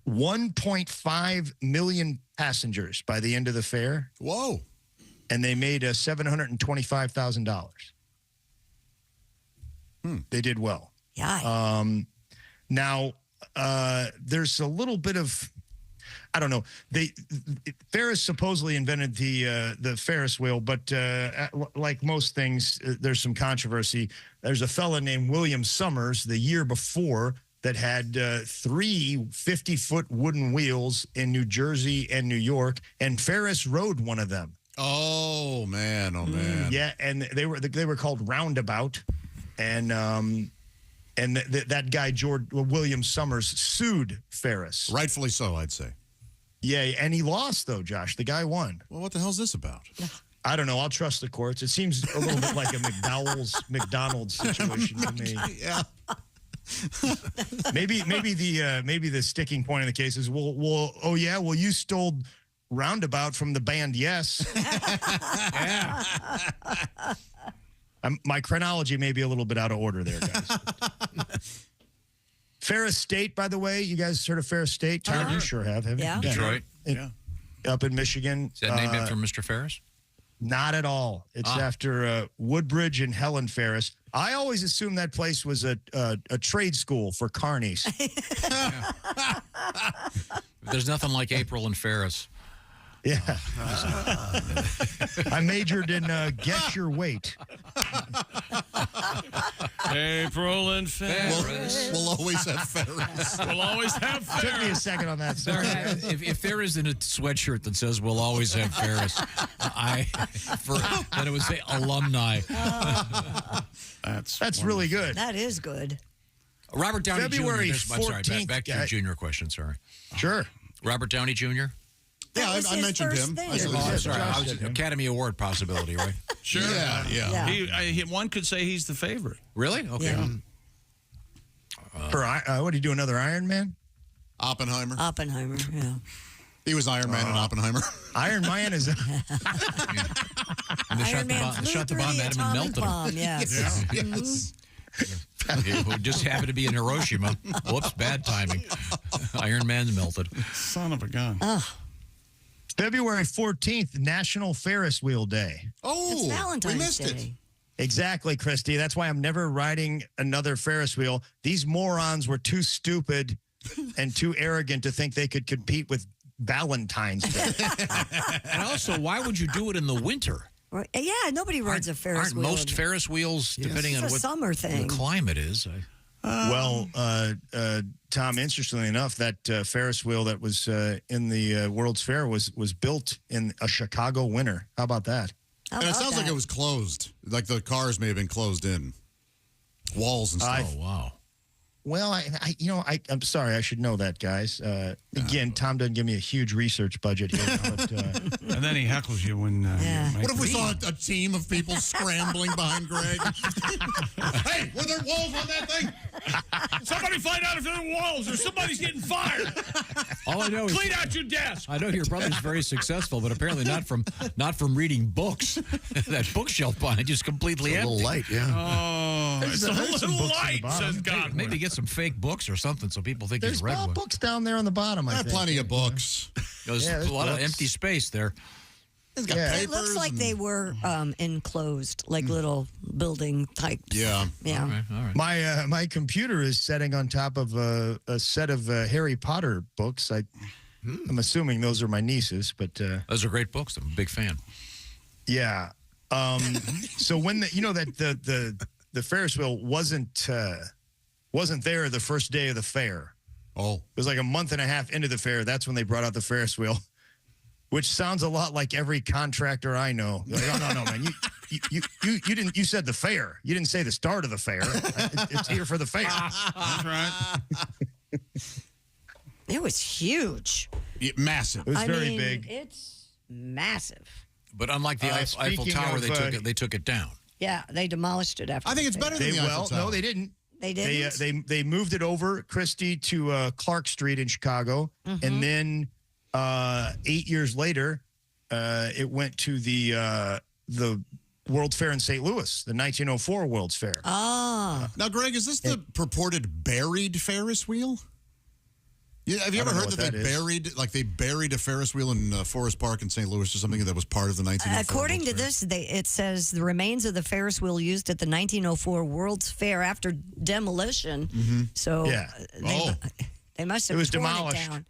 1.5 million passengers by the end of the fair. Whoa. And they made $725,000. They did well. Yeah. Now, there's a little bit of, I don't know. Ferris supposedly invented the Ferris wheel, but like most things, there's some controversy. There's a fella named William Summers the year before that had 3 50-foot wooden wheels in New Jersey and New York, and Ferris rode one of them. Oh man! Yeah, and they were called Roundabout, and that guy William Summers sued Ferris. Rightfully so, I'd say. Yeah, and he lost though, Josh. The guy won. Well, what the hell's this about? I don't know. I'll trust the courts. It seems a little bit like a McDonald's situation to me. Yeah. maybe the sticking point in the case is well you stole Roundabout from the band Yes. Yeah. My chronology may be a little bit out of order there, guys. Ferris State, by the way, you guys heard of Ferris State? Tom, you sure have, haven't you? Yeah. Detroit. Up in Michigan. Is that named after Mr. Ferris? Not at all. It's after Woodbridge and Helen Ferris. I always assumed that place was a trade school for carnies. There's nothing like April and Ferris. Yeah. I majored in Get Your Weight. April and Ferris. We'll always have Ferris. We'll always have Ferris. Took me a second on that. If there isn't a sweatshirt that says "We'll always have Ferris," then it would say alumni. That's really good. That is good. Robert Downey February Jr. I'm sorry, 14th, back to your junior question. Sorry. Sure. Robert Downey Jr. Yeah, I mentioned him. I'm sorry. Academy Award possibility, right? Sure. Yeah. One could say he's the favorite. Really? Okay. Yeah. What do you do? Another Iron Man? Oppenheimer. Yeah. He was Iron Man in Oppenheimer. Iron Man is. And they shot the bomb at him and melted him. Yes. Yes. It just happened to be in Hiroshima. Whoops, bad timing. Iron Man's melted. Son of a gun. February 14th, National Ferris Wheel Day. Oh, it's Valentine's we missed Day. it. Exactly, Christy. That's why I'm never riding another Ferris wheel. These morons were too stupid and too arrogant to think they could compete with Valentine's Day. And also, why would you do it in the winter? Yeah, nobody rides a Ferris wheel. Aren't most Ferris wheels, depending on It's a what summer thing. the climate is? Tom, interestingly enough, that Ferris wheel that was in the World's Fair was built in a Chicago winter. How about that? And it sounds like it was closed. Like the cars may have been closed in. Walls and stuff. Oh, wow. Well, I'm sorry. I should know that, guys. Again, Tom doesn't give me a huge research budget here. But, and then he heckles you when What if we saw a team of people scrambling behind Greg? Hey, were there walls on that thing? Somebody find out if there are walls or somebody's getting fired. All I know is Clean out your desk. I know your brother's very successful, but apparently not from reading books. That bookshelf behind you is completely empty. A little light, yeah. Oh, it's a little light, says God. Maybe get some fake books or something so people think there's he's read one. books down there on the bottom. I think. Plenty of books. There's a lot of empty space there. It looks like they were enclosed, like little building types. Yeah. Yeah. All right. My computer is setting on top of a set of Harry Potter books. I'm assuming those are my nieces, but those are great books. I'm a big fan. Yeah. So when the Ferris wheel wasn't there the first day of the fair. Oh. It was like a month and a half into the fair. That's when they brought out the Ferris wheel, which sounds a lot like every contractor I know. Like, oh, no, man. You said the fair. You didn't say the start of the fair. It's here for the fair. That's right. It was huge. Massive. It was very big. It's massive. But unlike the Eiffel Tower, they took it down. Yeah, they demolished it after. I think it's better than the Eiffel Tower. No, they didn't. They didn't? They moved it over, Christy, to Clark Street in Chicago. Mm-hmm. And then 8 years later, it went to the World's Fair in St. Louis, the 1904 World's Fair. Ah. Now, Greg, is this the purported buried Ferris wheel? Yeah, have you ever heard that they buried a Ferris wheel in Forest Park in St. Louis or something that was part of the 1904? According to this, it says the remains of the Ferris wheel used at the 1904 World's Fair after demolition. Mm-hmm. So they must have torn demolished. it down.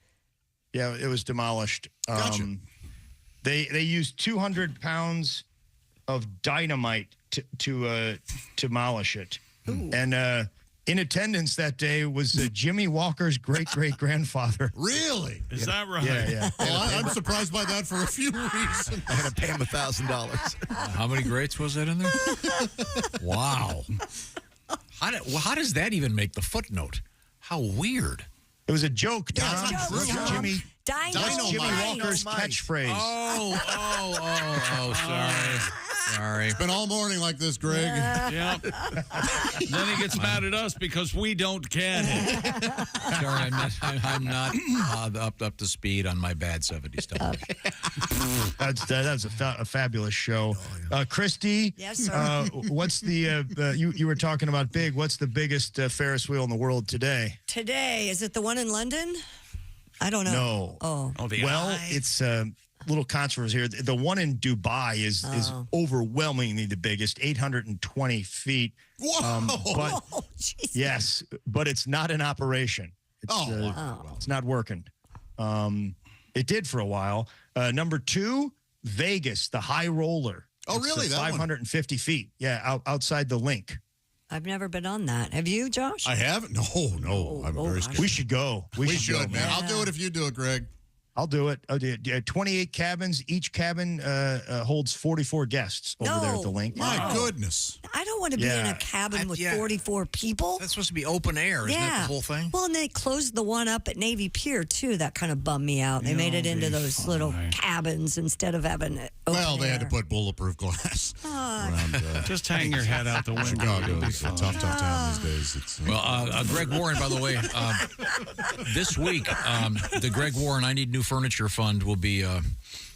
Yeah, it was demolished. Gotcha. They used 200 pounds of dynamite to demolish it. Ooh. And in attendance that day was Jimmy Walker's great-great-grandfather. Really? Is that right? Yeah. Well, I'm surprised by that for a few reasons. I'm going to pay him $1,000. How many greats was that in there? Wow. How does that even make the footnote? How weird. It was a joke, Tom. Yeah, it's not true. Jimmy Dynamite. Walker's catchphrase. Oh, sorry. It's been all morning like this, Greg. Yeah. Then he gets mad at us because we don't get it. Sorry, I'm not up to speed on my bad 70s stuff. That's a fabulous show. Christy, yes, sir. What's the you were talking about big? What's the biggest Ferris wheel in the world today? Today, is it the one in London? I don't know. No. Oh. It's a little controversy here. The one in Dubai is overwhelmingly the biggest, 820 feet. Whoa! Yes, but it's not in operation. It's not working. It did for a while. Number 2, Vegas, the High Roller. Oh, really? It's that 550 feet. Yeah, outside the link. I've never been on that. Have you, Josh? I haven't. No. I'm very scared. We should go. We should, go, man. I'll do it if you do it, Greg. I'll do it. 28 cabins. Each cabin holds 44 guests over there at the link. My goodness. I don't want to be in a cabin with 44 people. That's supposed to be open air, isn't that the whole thing? Well, and they closed the one up at Navy Pier, too. That kind of bummed me out. They made it into those little cabins instead of having it open they air. had to put bulletproof glass around. Just hang your head out the window. Chicago is a tough town these days. Greg Warren, by the way, this week, the Greg Warren I Need New Furniture Fund will be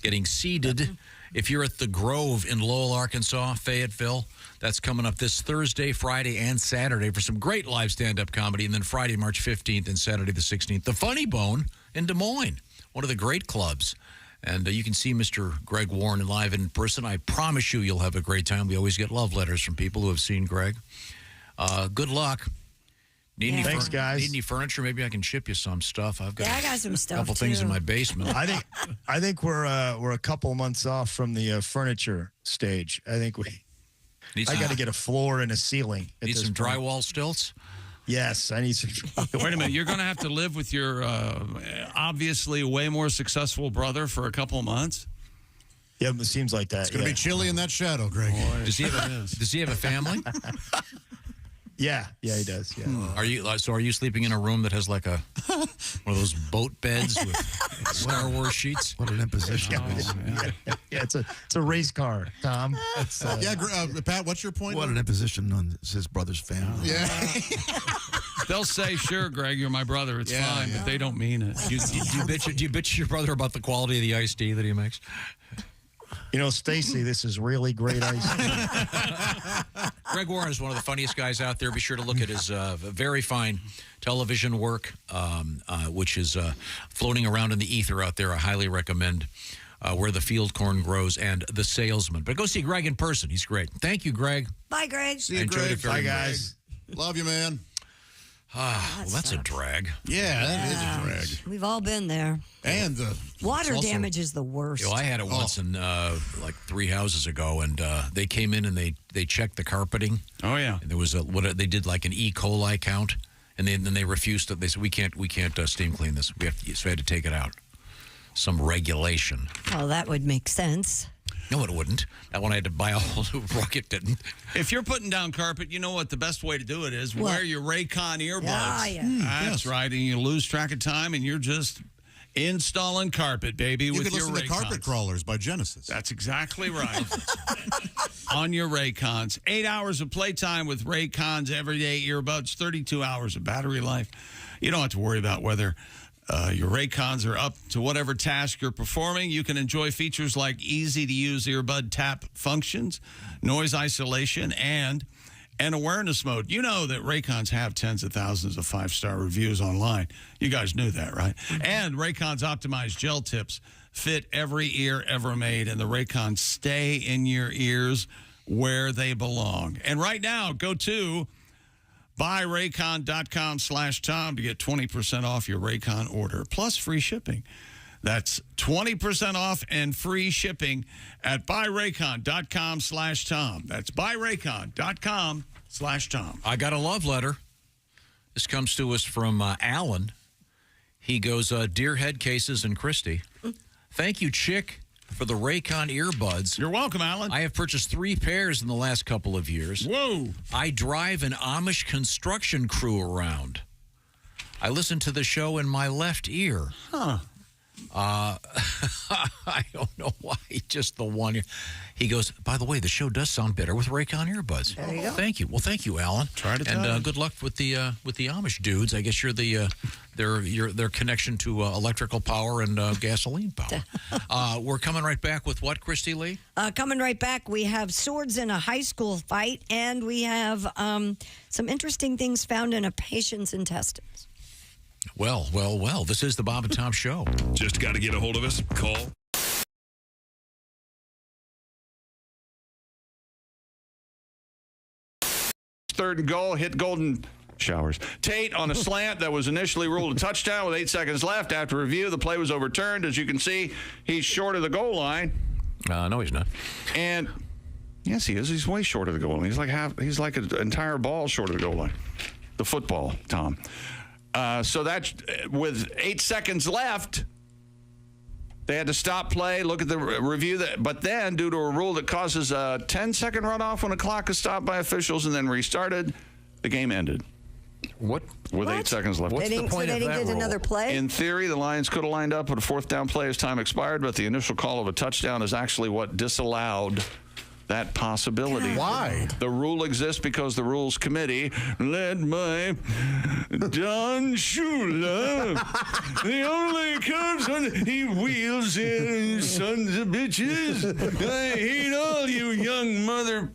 getting seeded. If you're at the Grove in Lowell, Arkansas, Fayetteville, that's coming up this Thursday, Friday, and Saturday for some great live stand-up comedy. And then Friday, March 15th and Saturday the 16th, the Funny Bone in Des Moines, one of the great clubs. And you can see Mr. Greg Warren live in person. I promise you'll have a great time. We always get love letters from people who have seen Greg. Good luck. Thanks, guys. Need any furniture? Maybe I can ship you some stuff. I got some stuff. A couple things in my basement. I think we're a couple months off from the furniture stage. I think I got to get a floor and a ceiling. Need some drywall stilts? Yes, I need some. Wait a minute. You're going to have to live with your obviously way more successful brother for a couple of months? Yeah, it seems like that. It's going to be chilly in that shadow, Greg. Does he have a family? Yeah, he does. Yeah. Are you sleeping in a room that has like one of those boat beds with Star Wars sheets? What an imposition! Yeah, it's a race car, Tom. Pat, what's your point? What an imposition on his brother's family. Yeah. They'll say, "Sure, Greg, you're my brother. It's fine," but they don't mean it. Do you bitch your brother about the quality of the iced tea that he makes? You know, Stacy, this is really great ice. Greg Warren is one of the funniest guys out there. Be sure to look at his very fine television work, which is floating around in the ether out there. I highly recommend Where the Field Corn Grows and The Salesman. But go see Greg in person. He's great. Thank you, Greg. Bye, Greg. See you, Greg. Bye, guys. Love you, man. Well, that's a drag. Yeah, that is a drag. We've all been there. And the water damage is the worst. I had it once in like 3 houses ago, and they came in and they checked the carpeting. Oh yeah, and there was they did like an E. coli count, and then they refused to. They said we can't steam clean this. So I had to take it out. Some regulation. Well, that would make sense. No, it wouldn't. That one I had to buy a whole new rug. It didn't. If you're putting down carpet, you know what the best way to do it is? Wear your Raycon earbuds. That's right, and you lose track of time, and you're just installing carpet, baby, with your Raycons. You can listen to Carpet Crawlers by Genesis. That's exactly right. On your Raycons. 8 hours of playtime with Raycons everyday earbuds, 32 hours of battery life. You don't have to worry about whether your Raycons are up to whatever task you're performing. You can enjoy features like easy-to-use earbud tap functions, noise isolation, and an awareness mode. You know that Raycons have tens of thousands of 5-star reviews online. You guys knew that, right? And Raycons optimized gel tips fit every ear ever made, and the Raycons stay in your ears where they belong. And right now, go to buyraycon.com/Tom to get 20% off your Raycon order, plus free shipping. That's 20% off and free shipping at buyraycon.com/Tom. That's buyraycon.com/Tom. I got a love letter. This comes to us from Alan. He goes, Dear Head Cases and Christy, thank you, Chick, for the Raycon earbuds. You're welcome, Alan. I have purchased 3 pairs in the last couple of years. Whoa. I drive an Amish construction crew around. I listen to the show in my left ear. Huh. I don't know why. Just the one. He goes, by the way, the show does sound better with Raycon earbuds. There you go. Thank you. Well, thank you, Alan. Try to tell you. And good luck with the Amish dudes. I guess you're their connection to electrical power and gasoline power. We're coming right back with what, Christy Lee? Coming right back, we have swords in a high school fight, and we have some interesting things found in a patient's intestines. Well. This is the Bob and Tom Show. Just got to get a hold of us. Call. Third and goal, hit Golden Showers. Tate on a slant that was initially ruled a touchdown with 8 seconds left. After review, the play was overturned. As you can see, he's short of the goal line. No, he's not. And yes, he is. He's way short of the goal line. He's like an entire ball short of the goal line. The football, Tom. So that's with 8 seconds left. They had to stop play, look at the review. But then, due to a rule that causes a 10-second runoff when a clock is stopped by officials and then restarted, the game ended. What? With 8 seconds left. What's the point of that rule? They didn't get another play? In theory, the Lions could have lined up with a 4th down play as time expired, but the initial call of a touchdown is actually what disallowed that possibility. Why? The rule exists because the Rules Committee, led by Don Shula, the only comes on, he wheels in, sons of bitches. I hate all you young mother.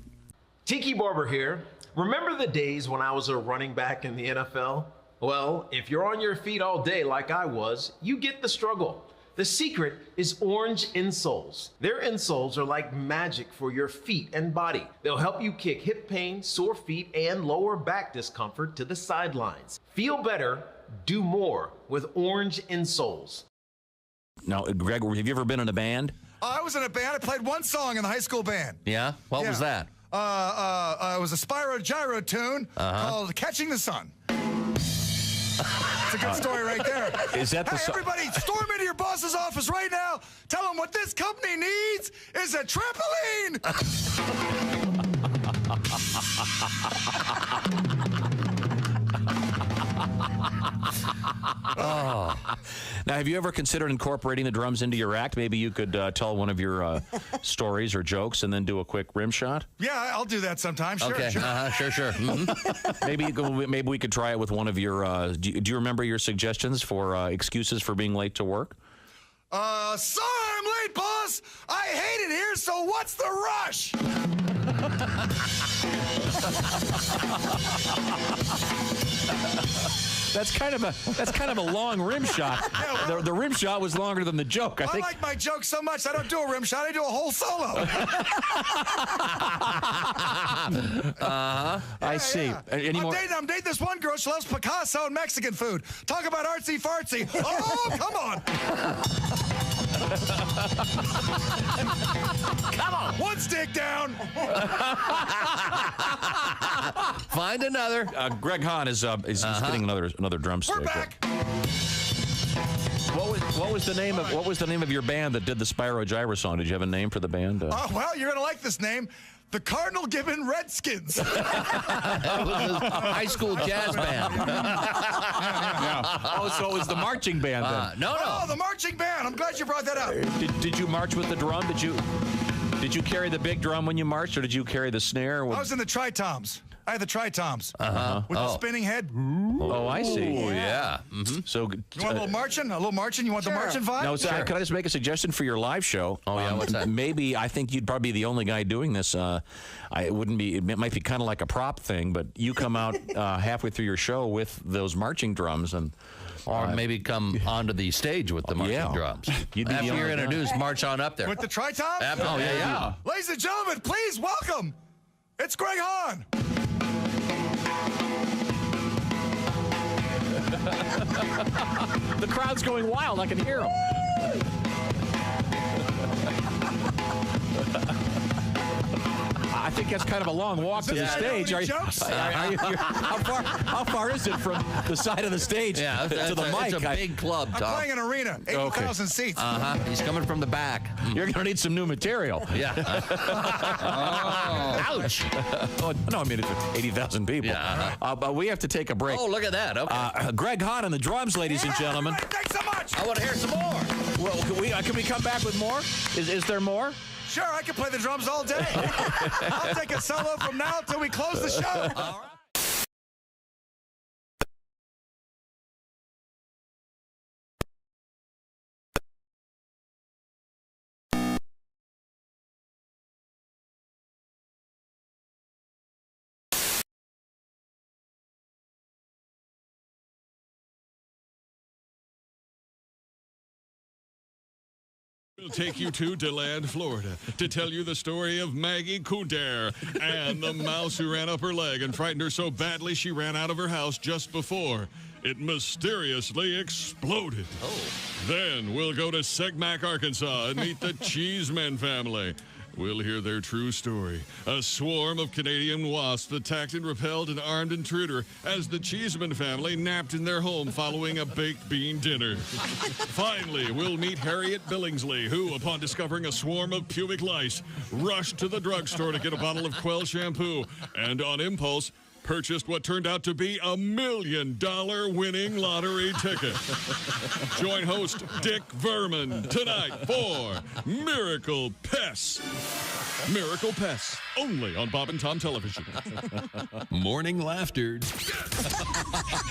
Tiki Barber here. Remember the days when I was a running back in the NFL? Well, if you're on your feet all day like I was, you get the struggle. The secret is Orange insoles. Their insoles are like magic for your feet and body. They'll help you kick hip pain, sore feet, and lower back discomfort to the sidelines. Feel better, do more with Orange insoles. Now, Greg, have you ever been in a band? I was in a band. I played one song in the high school band. Yeah? What was that? It was a Spyro Gyro tune called Catching the Sun. It's a good story right there. Is that the Hey, everybody, storm into your boss's office right now. Tell him what this company needs is a trampoline. Oh. Now, have you ever considered incorporating the drums into your act? Maybe you could tell one of your stories or jokes and then do a quick rim shot? Yeah, I'll do that sometime. Sure, Okay, sure. sure. Mm-hmm. Maybe we could try it with one of your. Do you remember your suggestions for excuses for being late to work? Sorry I'm late, boss. I hate it here, so what's the rush? That's kind of a long rim shot. Yeah, well, the rim shot was longer than the joke. I like my joke so much, I don't do a rim shot. I do a whole solo. I see. Yeah. Any more? I'm dating this one girl. She loves Picasso and Mexican food. Talk about artsy fartsy. Oh, come on. Come on. One stick down. Find another. Greg Hahn is getting another drumstick. We're back. What was the name of your band that did the Spyro Gyro song? Did you have a name for the band? Well, you're gonna like this name. The Cardinal Gibbon Redskins. It was a high school jazz band. Oh, so it was the marching band then? No. Oh, the marching band. I'm glad you brought that up. Did you march with the drum? Did you carry the big drum when you marched, or did you carry the snare? I was in the tri-toms. I had the tri-toms. With the spinning head. Oh, I see. Oh, yeah. Mm-hmm. So, you want a little marching? You want the marching vibe? No, Sure. can I just make a suggestion for your live show? Oh, yeah, what's that? Maybe I think you'd probably be the only guy doing this. It might be kind of like a prop thing, but you come out halfway through your show with those marching drums and. Or maybe come onto the stage with the marching drums. After you're introduced, march on up there. With the tri-toms? Oh, yeah. Ladies and gentlemen, please welcome. It's Greg Hahn. The crowd's going wild. I can hear them. I think that's kind of a long walk to the stage. How far is it from the side of the stage to the mic? It's a big club, Tom. I'm playing an arena, 80,000 seats. He's coming from the back. You're going to need some new material. Yeah. Ouch. No, I mean, it's 80,000 people. Yeah. But we have to take a break. Oh, look at that. Okay. Greg Hahn on the drums, ladies and gentlemen. Thanks so much. I want to hear some more. Well, can we come back with more? Is there more? Sure, I can play the drums all day. I'll take a solo from now till we close the show. All right. We'll take you to DeLand, Florida, to tell you the story of Maggie Kunter and the mouse who ran up her leg and frightened her so badly she ran out of her house just before it mysteriously exploded. Then we'll go to Segmack, Arkansas, and meet the Cheeseman family. We'll hear their true story. A swarm of Canadian wasps attacked and repelled an armed intruder as the Cheeseman family napped in their home following a baked bean dinner. Finally, we'll meet Harriet Billingsley, who, upon discovering a swarm of pubic lice, rushed to the drugstore to get a bottle of Quell shampoo and, on impulse, purchased what turned out to be $1 million winning lottery ticket. Join host Dick Verman tonight for Miracle Pests. Miracle Pests, only on Bob and Tom Television. Morning laughter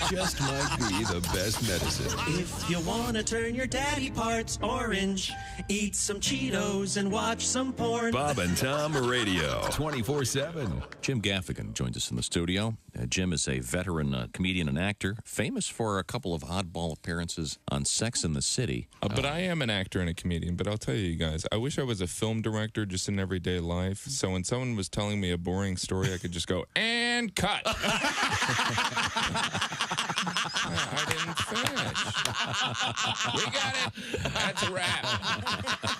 just might be the best medicine. If you want to turn your daddy parts orange, eat some Cheetos and watch some porn. Bob and Tom Radio, 24/7. Jim Gaffigan joins us in the studio. Jim is a veteran comedian and actor, famous for a couple of oddball appearances on Sex and the City. But I am an actor and a comedian, but I'll tell you guys, I wish I was a film director just in everyday life. So when someone was telling me a boring story, I could just go, and cut. I didn't finish. We got it. That's a wrap.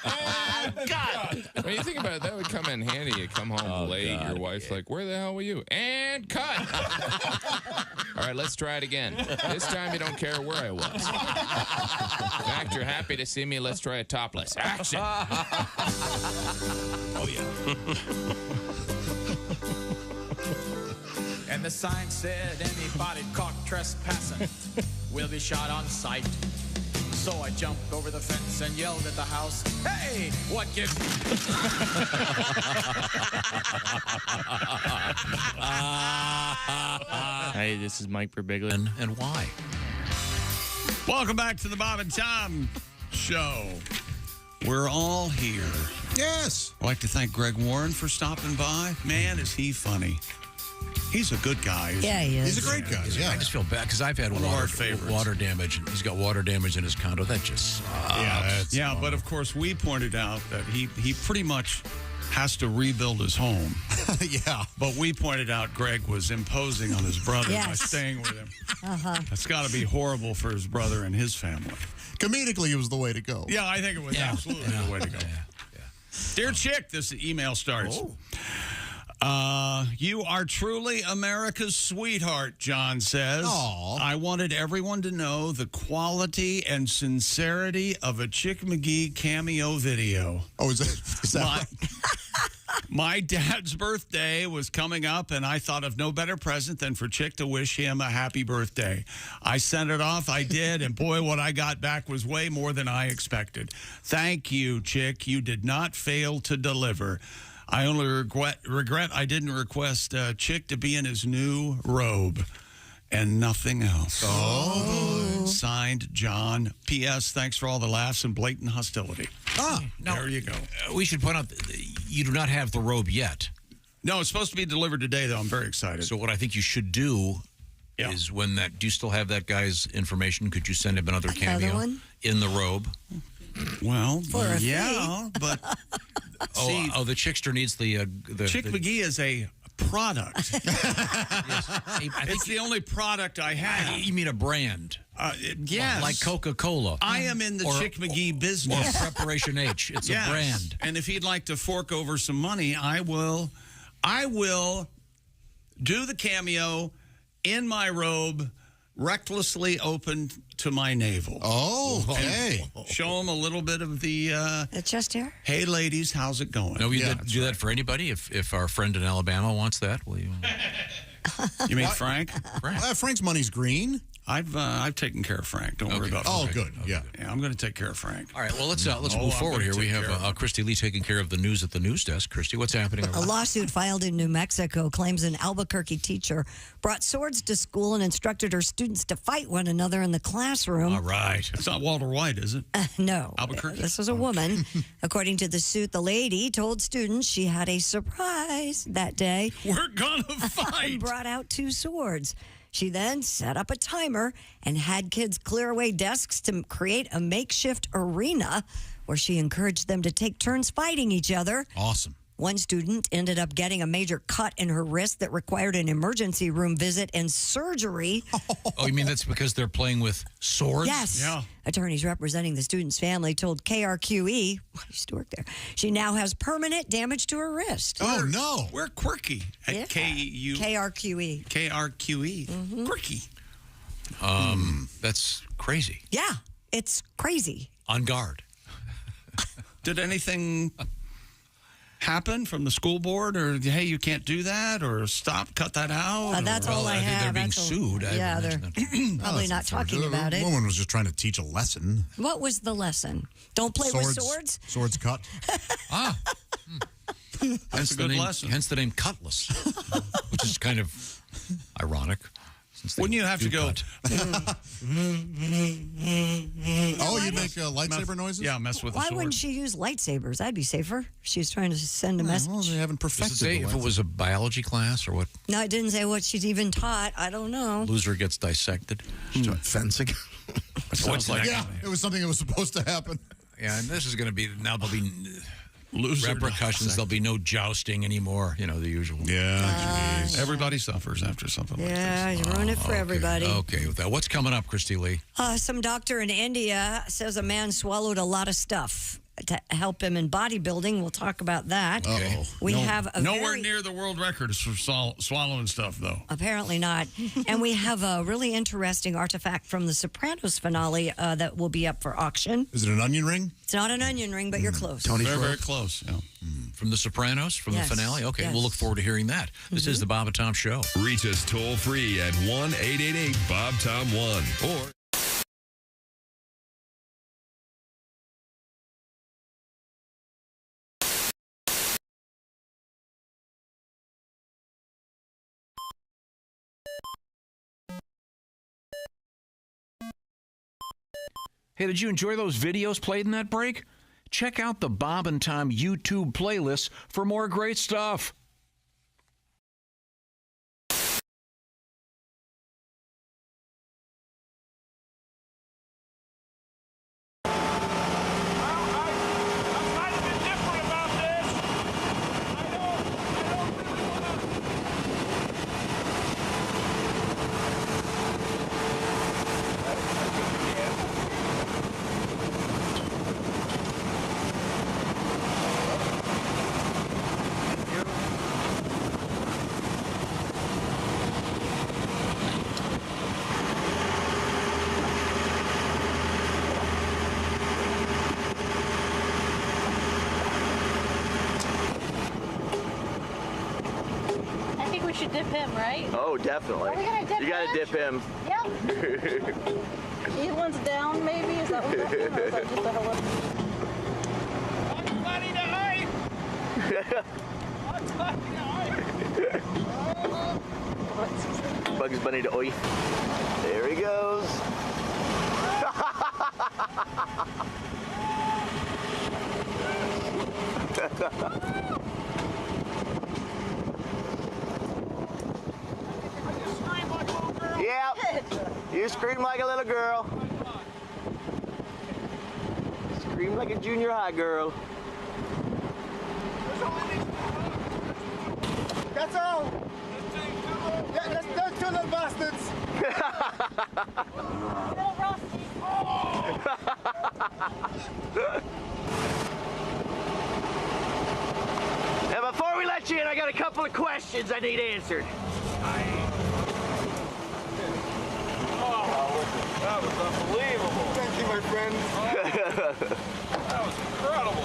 And cut. When you think about it, that would come in handy. You come home late, your wife's like, where the hell were you? And cut. All right, let's try it again. This time you don't care where I was. In fact, you're happy to see me. Let's try it topless. Action. Oh, yeah. And the sign said, anybody caught trespassing will be shot on sight. So I jumped over the fence and yelled at the house, hey, what gives... Hey, this is Mike Birbiglia. And why? Welcome back to the Bob and Tom Show. We're all here. Yes. I'd like to thank Greg Warren for stopping by. Man, is he funny. He's a good guy. Yeah, he is. He's a great guy. I just feel bad because I've had One of our favorites. water damage. And he's got water damage in his condo. That just sucks. Yeah, but of course we pointed out that he pretty much has to rebuild his home. Yeah. But we pointed out Greg was imposing on his brother by Yes. staying with him. Uh-huh. That's got to be horrible for his brother and his family. Comedically, it was the way to go. Yeah, I think it was absolutely the way to go. Dear Chick, this email starts. You are truly America's sweetheart, John says. Aw. I wanted everyone to know the quality and sincerity of a Chick McGee cameo video. Oh, is that right? My dad's birthday was coming up, and I thought of no better present than for Chick to wish him a happy birthday. I sent it off, I did, and boy, what I got back was way more than I expected. Thank you, Chick. You did not fail to deliver. I only regret I didn't request Chick to be in his new robe and nothing else. Oh. Signed, John. P.S. Thanks for all the laughs and blatant hostility. There you go. We should point out that you do not have the robe yet. No, it's supposed to be delivered today, though. I'm very excited. So what I think you should do is when that... Do you still have that guy's information? Could you send him another cameo one? in the robe? Well, For a but... the Chickster needs the Chick McGee is a product. It's the only product I have. You mean a brand? Yes. Like Coca-Cola. I am in the Chick McGee business. Or Preparation H. It's a brand. And if he'd like to fork over some money, I will do the cameo in my robe, recklessly open to my navel. Oh, okay. Show him a little bit of the chest hair. Hey, ladies, how's it going? No, we do that for anybody. If our friend in Alabama wants that, will you? You mean Frank? Frank's money's green. I've taken care of Frank. Don't worry about Frank. Oh, good. Yeah, I'm going to take care of Frank. All right. Well, let's move forward here. We have Christy Lee taking care of the news at the news desk. Christy, what's happening? A lawsuit filed in New Mexico claims an Albuquerque teacher brought swords to school and instructed her students to fight one another in the classroom. All right. It's not Walter White, is it? No. Albuquerque? This was a woman. According to the suit, the lady told students she had a surprise that day. We're going to fight. And brought out 2 swords. She then set up a timer and had kids clear away desks to create a makeshift arena where she encouraged them to take turns fighting each other. Awesome. One student ended up getting a major cut in her wrist that required an emergency room visit and surgery. Oh, you mean that's because they're playing with swords? Yes. Yeah. Attorneys representing the student's family told KRQE, I used to work there, she now has permanent damage to her wrist. Oh, no. We're quirky at KRQE. KRQE. Mm-hmm. Quirky. That's crazy. Yeah, it's crazy. On guard. Did anything happen from the school board, or hey, you can't do that, or stop, cut that out? That's all I have. They're being sued. Yeah, they're probably not talking about it. The woman was just trying to teach a lesson. What was the lesson? Don't play with swords? Swords cut. That's a good lesson. Hence the name Cutlass, which is kind of ironic. Wouldn't you have to go? Oh, you make lightsaber noises? Yeah, mess with the Why sword. wouldn't she use lightsabers? That'd be safer. She's trying to send a message. Well, they haven't Does perfected it say the if it was a biology class or what? No, it didn't say what she's even taught. I don't know. Loser gets dissected. Fencing. What's like? Yeah, it was something that was supposed to happen. Yeah, and this is going to be now. There'll be Loser repercussions. There'll be no jousting anymore. You know, the usual. Yeah, everybody suffers after something like this. Yeah, you ruin it for everybody. Okay, with that, what's coming up, Christy Lee? Some doctor in India says a man swallowed a lot of stuff to help him in bodybuilding. We'll talk about that. Uh-oh. We have a nowhere near the world record for swallowing stuff, though. Apparently not. And we have a really interesting artifact from the Sopranos finale that will be up for auction. Is it an onion ring? It's not an onion ring, but you're close. Very close. Yeah. From the Sopranos, from Yes, the finale? Okay, yes. we'll look forward to hearing that. This is the Bob and Tom Show. Reach us toll free at 1-888-BOB-TOM-1 or Hey, did you enjoy those videos played in that break? Check out the Bob and Tom YouTube playlist for more great stuff. I think we should dip him, right? Oh, definitely. Are we gonna dip You gotta him? dip him. Yep. He one's down, maybe? Is that what that means? Or is that just a hello? Bugs Bunny to oi. There he goes. Yep. You scream like a little girl. Scream like a junior high girl. That's all. Yeah, those two little bastards. Now, before we let you in, I got a couple of questions I need answered. That was unbelievable. Thank you, my friend. That was incredible.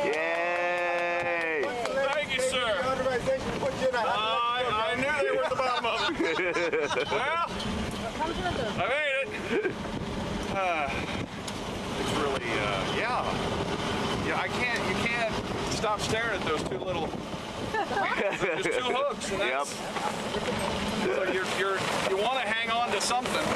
Yay! Thank you, sir. I knew they were at the bottom of it. Well, I made it. It's really, yeah. You can't stop staring at those two little. There's two hooks. And that's, so you want to hang on to something.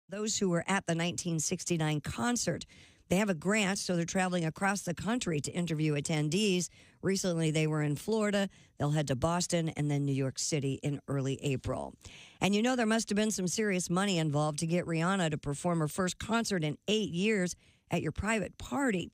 Those who were at the 1969 concert, they have a grant, so they're traveling across the country to interview attendees. Recently, they were in Florida. They'll head to Boston and then New York City in early April. And you know, there must have been some serious money involved to get Rihanna to perform her first concert in 8 years at your private party.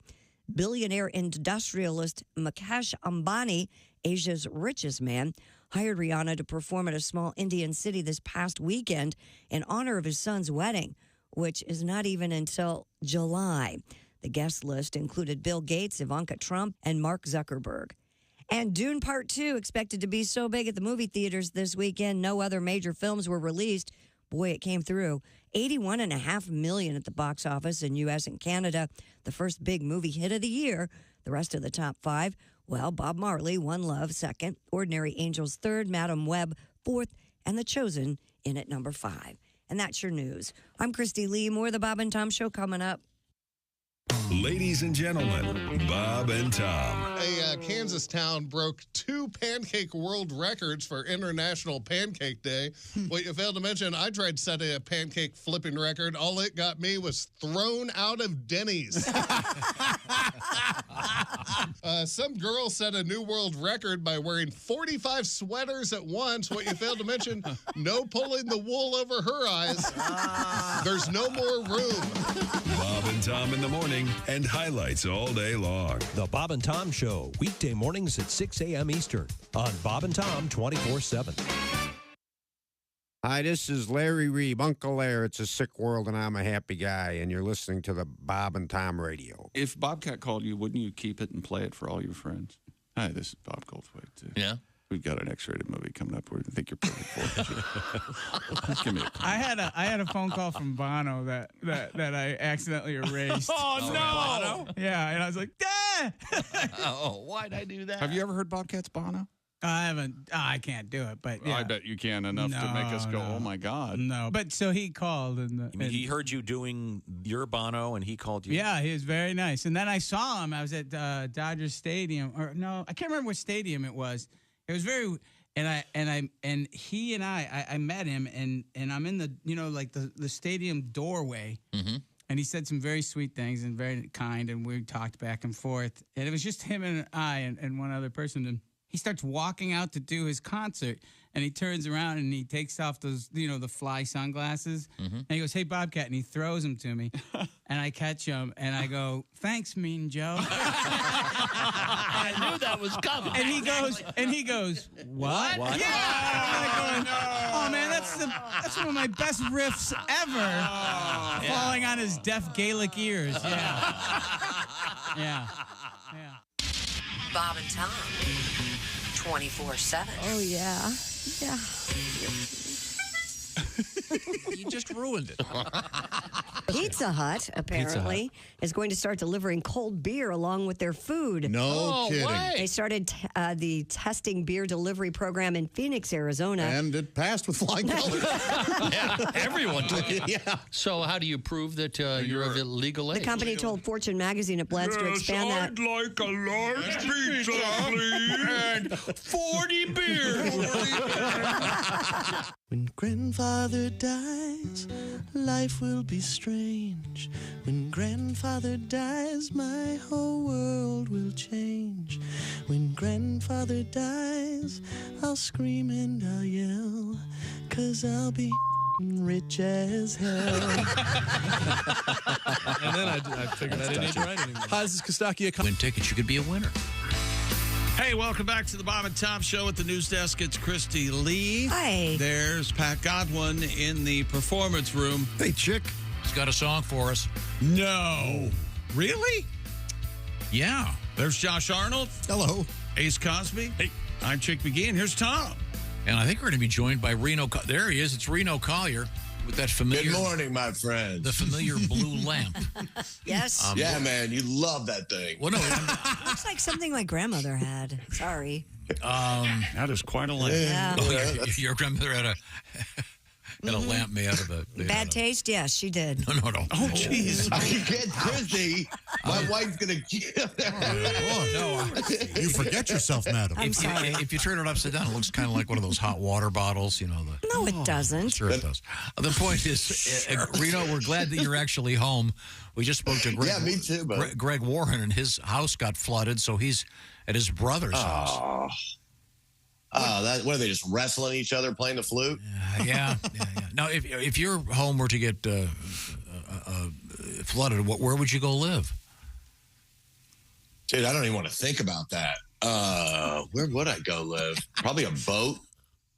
Billionaire industrialist Mukesh Ambani, Asia's richest man, hired Rihanna to perform at a small Indian city this past weekend in honor of his son's wedding, which is not even until July. The guest list included Bill Gates, Ivanka Trump, and Mark Zuckerberg. And Dune Part 2 expected to be so big at the movie theaters this weekend, no other major films were released. Boy, it came through. $81.5 million at the box office in U.S. and Canada, the first big movie hit of the year. The rest of the top five, well, Bob Marley, One Love, second, Ordinary Angels, third, Madam Web, fourth, and The Chosen in at number 5. And that's your news. I'm Christy Lee. More of the Bob and Tom Show coming up. Ladies and gentlemen, Bob and Tom. A Kansas town broke 2 pancake world records for International Pancake Day. What you failed to mention, I tried setting a pancake flipping record. All it got me was thrown out of Denny's. Some girl set a new world record by wearing 45 sweaters at once. What you failed to mention, no pulling the wool over her eyes. There's no more room. Bob and Tom in the morning and highlights all day long. The Bob and Tom Show, weekday mornings at 6 a.m. Eastern on Bob and Tom 24/7. Hi, this is Larry Reeb, Uncle Larry. It's a sick world, and I'm a happy guy, and you're listening to the Bob and Tom Radio. If Bobcat called you, wouldn't you keep it and play it for all your friends? Hi, this is Bob Goldthwait, too. Yeah? We've got an X-rated movie coming up where I think you're perfect for it. Give me a call. I had a phone call from Bono that I accidentally erased. Oh, no! Bono? Yeah, and I was like, ah! Oh, why'd I do that? Have you ever heard Bobcat's Bono? I haven't. I can't do it, but yeah. I bet you can enough to make us go, oh, my God. No, but so he called. You mean he heard you doing your Bono and he called you? Yeah, he was very nice. And then I saw him. I was at Dodger Stadium. Or no, I can't remember what stadium it was. It was very, and he and I met him, and I'm in the, like the stadium doorway, and he said some very sweet things and very kind, and we talked back and forth, and it was just him and I and one other person, and he starts walking out to do his concert, and he turns around and he takes off those, the fly sunglasses, and he goes, "Hey, Bobcat," and he throws them to me, and I catch him, and I go, "Thanks, Mean Joe." I knew that was coming. And he goes, "What?" What? Yeah. I'm going, oh man, that's one of my best riffs ever. Falling on his deaf Gaelic ears. Yeah. Bob and Tom, 24/7. Oh, yeah. Yeah. You just ruined it. Pizza Hut, apparently, is going to start delivering cold beer along with their food. No kidding. Why? They started the testing beer delivery program in Phoenix, Arizona. And it passed with flying colors. Yeah, everyone did. Yeah. So how do you prove that you're of illegal age? The company told Fortune magazine it plans to expand that. I'd like a large pizza, please. And 40 beers. When grandfather dies, life will be strange. When grandfather dies, my whole world will change. When grandfather dies, I'll scream and I'll yell, 'cause I'll be rich as hell. And then I figured I didn't need to write anymore. Hi, this is Kostaki. Win tickets, you could be a winner. Hey, welcome back to the Bob and Tom Show at the news desk. It's Christy Lee. Hi. There's Pat Godwin in the performance room. Hey, chick. He's got a song for us. No. Really? Yeah. There's Josh Arnold. Hello. Ace Cosby. Hey. I'm Chick McGee, and here's Tom. And I think we're going to be joined by Reno. There he is. It's Reno Collier with that familiar. Good morning, my friends. The familiar blue lamp. Yes. Yeah, man, you love that thing. Well, no, Looks like something my grandmother had. Sorry. That is quite a lamp. Yeah. Oh, your grandmother had a lamp made out of the. Bad taste? Yes, she did. No. Oh, jeez. I get Christy. My wife's going to give No. You forget yourself, madam. I'm sorry. If you turn it upside down, it looks kind of like one of those hot water bottles, No, it doesn't. Sure it does. The point is, Reno, we're glad that you're actually home. We just spoke to Greg. Yeah, me too, buddy. Greg Warren, and his house got flooded, so he's at his brother's house. What are they, just wrestling each other, playing the flute? Yeah. Now, if your home were to get flooded, where would you go live? Dude, I don't even want to think about that. Where would I go live? Probably a boat.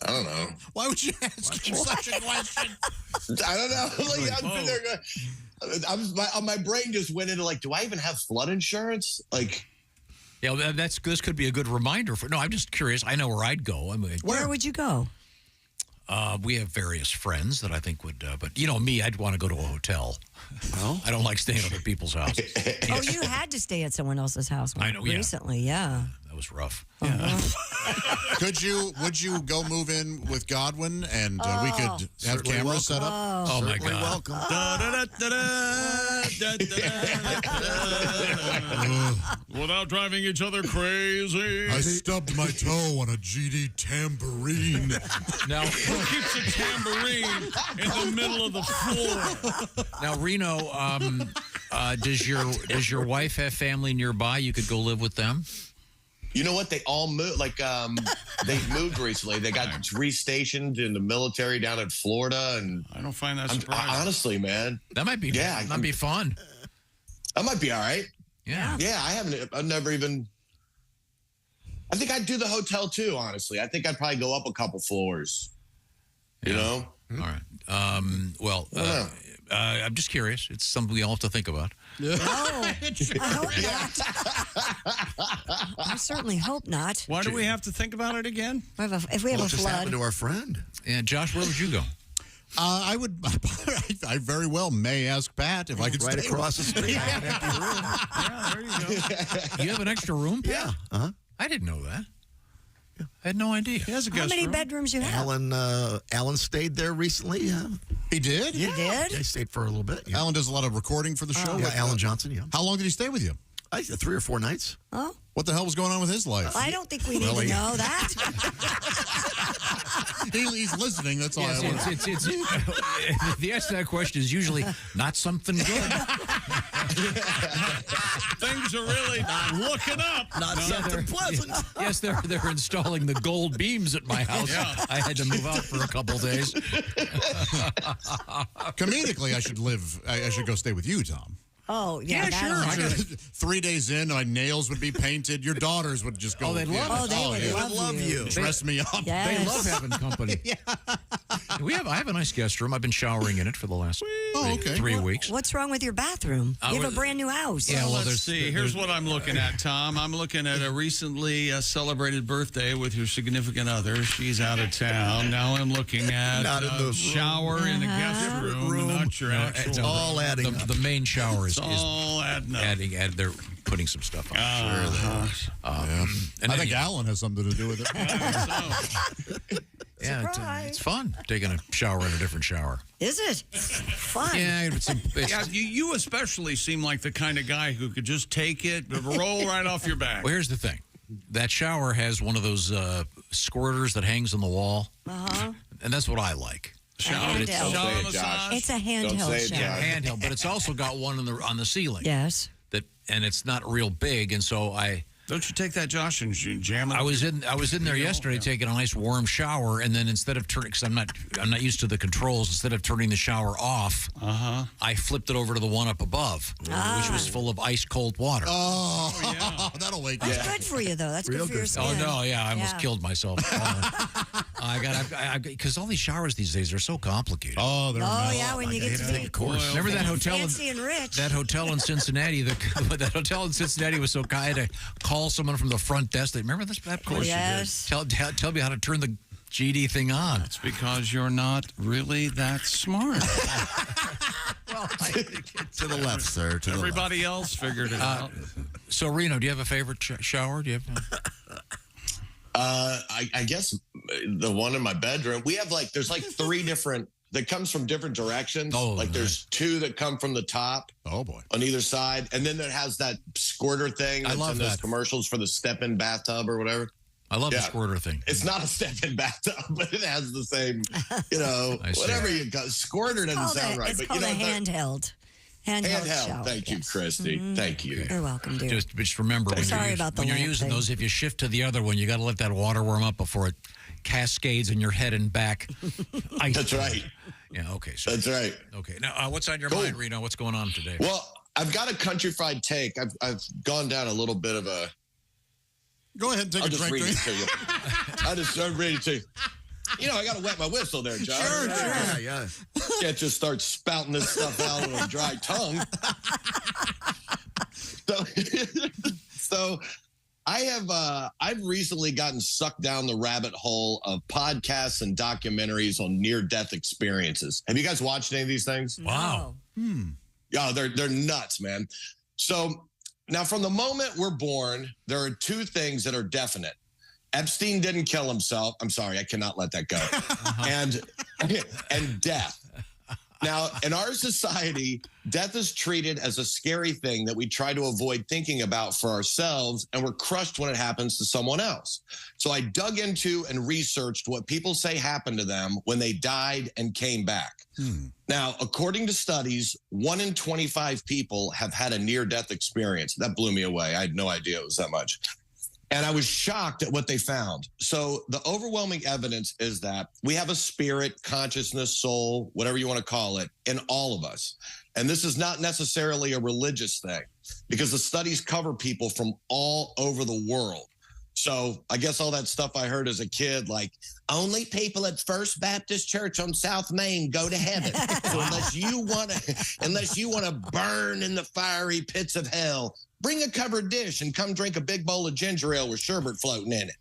I don't know. Why would you ask such a question? I don't know. My brain just went into do I even have flood insurance? Yeah, this could be a good reminder for. No, I'm just curious. I know where I'd go. Where would you go? We have various friends that I think would, but me, I'd want to go to a hotel. Well, I don't like staying at other people's houses. Oh, you had to stay at someone else's house recently, yeah. That was rough. Would you go move in with Godwin and we could have cameras set up? Oh my God. Welcome. Without driving each other crazy. I stubbed my toe on a GD tambourine. Now, who keeps a tambourine in the middle of the floor? Now, Reno, does your wife have family nearby? You could go live with them. You know what? They all moved. Like, they moved recently. They got restationed in the military down in Florida, and I don't find that surprising. Honestly, man, that might be that'd be fun. That might be all right. Yeah. Yeah, I've never even. I think I'd do the hotel too. Honestly, I think I'd probably go up a couple floors. You know. All right. I'm just curious. It's something we all have to think about. No, I hope not. I certainly hope not. Why do we have to think about it again? If we have a What just flood. happened to our friend? Yeah, Josh, where would you go? I would. I very well may ask Pat if I could Right stay across the street. Yeah. I have an empty room. Yeah, there you go. You have an extra room? Yeah. Uh-huh. I didn't know that. I had no idea. He has a How guest many room. bedrooms you have? Alan stayed there recently. He did? He did? Yeah, he stayed for a little bit. Yeah. Alan does a lot of recording for the show. Yeah, Alan Johnson, yeah. How long did he stay with you? 3 or 4 nights. Oh, What the hell was going on with his life? I don't think we need to know that. He's listening. That's all I want. It's the answer to that question is usually not something good. Things are really looking up. Not something pleasant. Yes, they're installing the gold beams at my house. Yeah. I had to move out for a couple days. Comedically, I should go stay with you, Tom. Oh, yeah. Yeah, sure. I got 3 days in, my nails would be painted. Your daughters would just go. Oh, they'd love it. Oh, they would yeah. love you. Dress me up. Yes. They love having company. I have a nice guest room. I've been showering in it for the last 3 weeks. What's wrong with your bathroom? You have well, a brand new house. Yeah, well, Let's see. Here's what I'm looking at, Tom. I'm looking at a recently celebrated birthday with your significant other. She's out of town. Now I'm looking at a shower in a guest room. Not your actual. It's all adding up. The main shower is all adding up. they're putting some stuff on. I think Alan has something to do with it. Yeah, it's fun taking a shower in a different shower. Is it? Fun. Yeah, Yeah, you especially seem like the kind of guy who could just take it, roll right off your back. Well, here's the thing. That shower has one of those squirters that hangs on the wall. Uh-huh. And that's what I like. Shower handheld. massage. It's a handheld shower. Yeah, handheld, but it's also got one on the ceiling. Yes. And it's not real big, and so Don't you take that, Josh, and jam it? I was in there yesterday taking a nice warm shower, and then instead of turning, because I'm not used to the controls, instead of turning the shower off, I flipped it over to the one up above, which was full of ice cold water. Oh, yeah. That'll wake you. That's good for you, though. That's good for your skin. Oh no, yeah, I almost killed myself. Because all these showers these days are so complicated. Oh, they're yeah, when you get to be Remember that hotel? Fancy and rich. That hotel in Cincinnati. That hotel in Cincinnati was so kind. I had to call someone from the front desk. Remember this? Of course yes. you did. Tell me how to turn the GD thing on. It's because you're not really that smart. Well, to the left, sir. To Everybody else figured it out. So, Reno, do you have a favorite shower? Do you have? I guess the one in my bedroom. We have there's 3 different that comes from different directions. Oh, there's 2 that come from the top. Oh boy. On either side, and then it has that squirter thing that's in those commercials for the step-in bathtub or whatever. I love the squirter thing. It's not a step-in bathtub, but it has the same, whatever you got. Squirter doesn't sound right, it's but called a handheld. Handheld shower. Thank you, Christy. Mm-hmm. Thank you. You're welcome, dear. Just remember when you're using those, if you shift to the other one, you got to let that water warm up before it cascades in your head and back. That's right. Yeah. Okay. So, that's right. Okay. Now, what's on your mind, Reno? What's going on today? Well, I've got a country fried take. I've gone down a little bit of a. Go ahead and take a drink. I'll just read it to you. I'll read it to you. I got to wet my whistle there, John. Sure. Yeah. Can't just start spouting this stuff out with a dry tongue. So I've recently gotten sucked down the rabbit hole of podcasts and documentaries on near-death experiences. Have you guys watched any of these things? Wow. Yeah, they're nuts, man. So Now, from the moment we're born, there are two things that are definite. Epstein didn't kill himself. I'm sorry, I cannot let that go. And death. Now, in our society, death is treated as a scary thing that we try to avoid thinking about for ourselves, and we're crushed when it happens to someone else. So I dug into and researched what people say happened to them when they died and came back. Now, according to studies, 1 in 25 people have had a near-death experience. That blew me away. I had no idea it was that much. And I was shocked at what they found. So the overwhelming evidence is that we have a spirit, consciousness, soul, whatever you want to call it, in all of us. And this is not necessarily a religious thing because the studies cover people from all over the world. So I guess all that stuff I heard as a kid, like only people at First Baptist Church on South Main go to heaven. So unless you want to burn in the fiery pits of hell, bring a covered dish and come drink a big bowl of ginger ale with sherbet floating in it.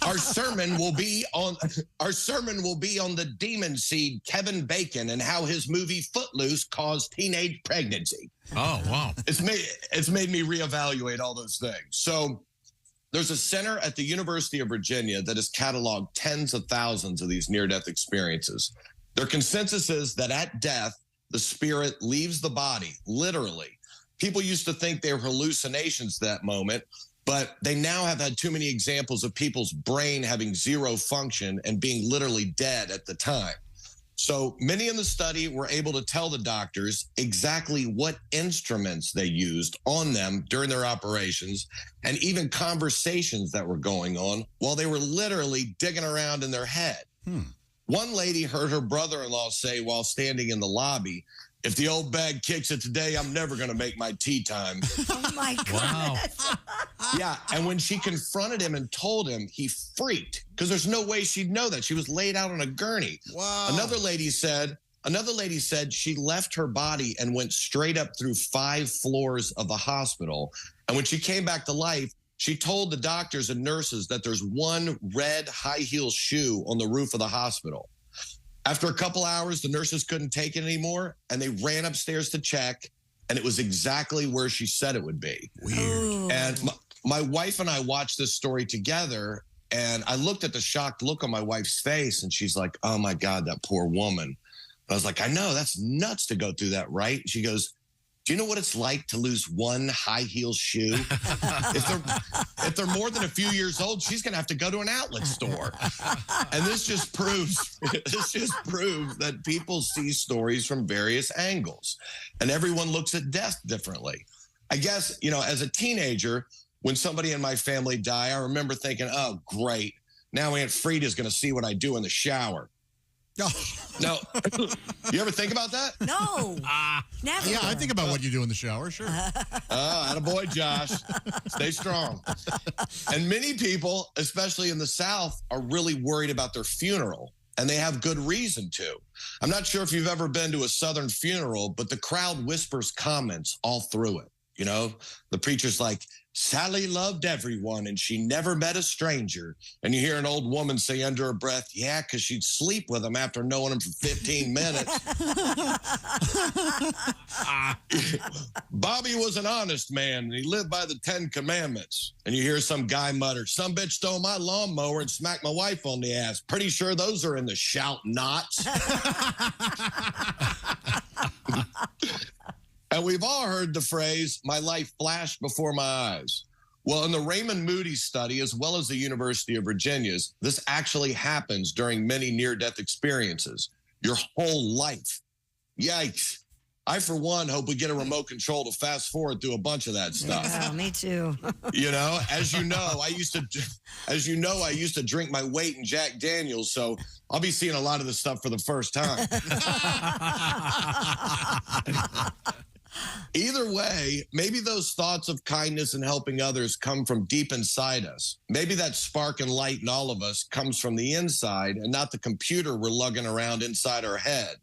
Our sermon will be on the demon seed Kevin Bacon and how his movie Footloose caused teenage pregnancy. Oh, wow. It's made me reevaluate all those things. So there's a center at the University of Virginia that has cataloged tens of thousands of these near-death experiences. Their consensus is that at death, the spirit leaves the body, literally. People used to think they were hallucinations that moment, but they now have had too many examples of people's brain having zero function and being literally dead at the time. So many in the study were able to tell the doctors exactly what instruments they used on them during their operations and even conversations that were going on while they were literally digging around in their head. One lady heard her brother-in-law say while standing in the lobby, "If the old bag kicks it today, I'm never going to make my tea time." Oh, my God. Wow. Yeah, and when she confronted him and told him, he freaked because there's no way she'd know that. She was laid out on a gurney. Wow. Another lady said she left her body and went straight up through 5 floors of the hospital. And when she came back to life, she told the doctors and nurses that there's one red high-heel shoe on the roof of the hospital. After a couple hours, the nurses couldn't take it anymore, and they ran upstairs to check, and it was exactly where she said it would be. Weird. And my wife and I watched this story together, and I looked at the shocked look on my wife's face, and she's like, "Oh, my God, that poor woman." And I was like, "I know, that's nuts to go through that, right?" She goes, "Do you know what it's like to lose one high-heel shoe? If they're more than a few years old, she's going to have to go to an outlet store." And this just proves that people see stories from various angles, and everyone looks at death differently. I guess, as a teenager, when somebody in my family died, I remember thinking, "Oh, great. Now Aunt Frida's going to see what I do in the shower." No, you ever think about that? No, never. Yeah, I think about what you do in the shower, sure. Attaboy, Josh. Stay strong. And many people, especially in the South, are really worried about their funeral, and they have good reason to. I'm not sure if you've ever been to a Southern funeral, but the crowd whispers comments all through it. The preacher's like, "Sally loved everyone and she never met a stranger." And you hear an old woman say under her breath, "Yeah, because she'd sleep with him after knowing him for 15 minutes. Bobby was an honest man and he lived by the 10 Commandments." And you hear some guy mutter, "Some bitch stole my lawnmower and smacked my wife on the ass. Pretty sure those are in the shout knots." And we've all heard the phrase, "My life flashed before my eyes." Well, in the Raymond Moody study, as well as the University of Virginia's, this actually happens during many near-death experiences. Your whole life. Yikes. I, for one, hope we get a remote control to fast forward through a bunch of that stuff. Yeah, me too. As you know, I used to drink my weight in Jack Daniels, so I'll be seeing a lot of this stuff for the first time. Either way, maybe those thoughts of kindness and helping others come from deep inside us. Maybe that spark and light in all of us comes from the inside and not the computer we're lugging around inside our head.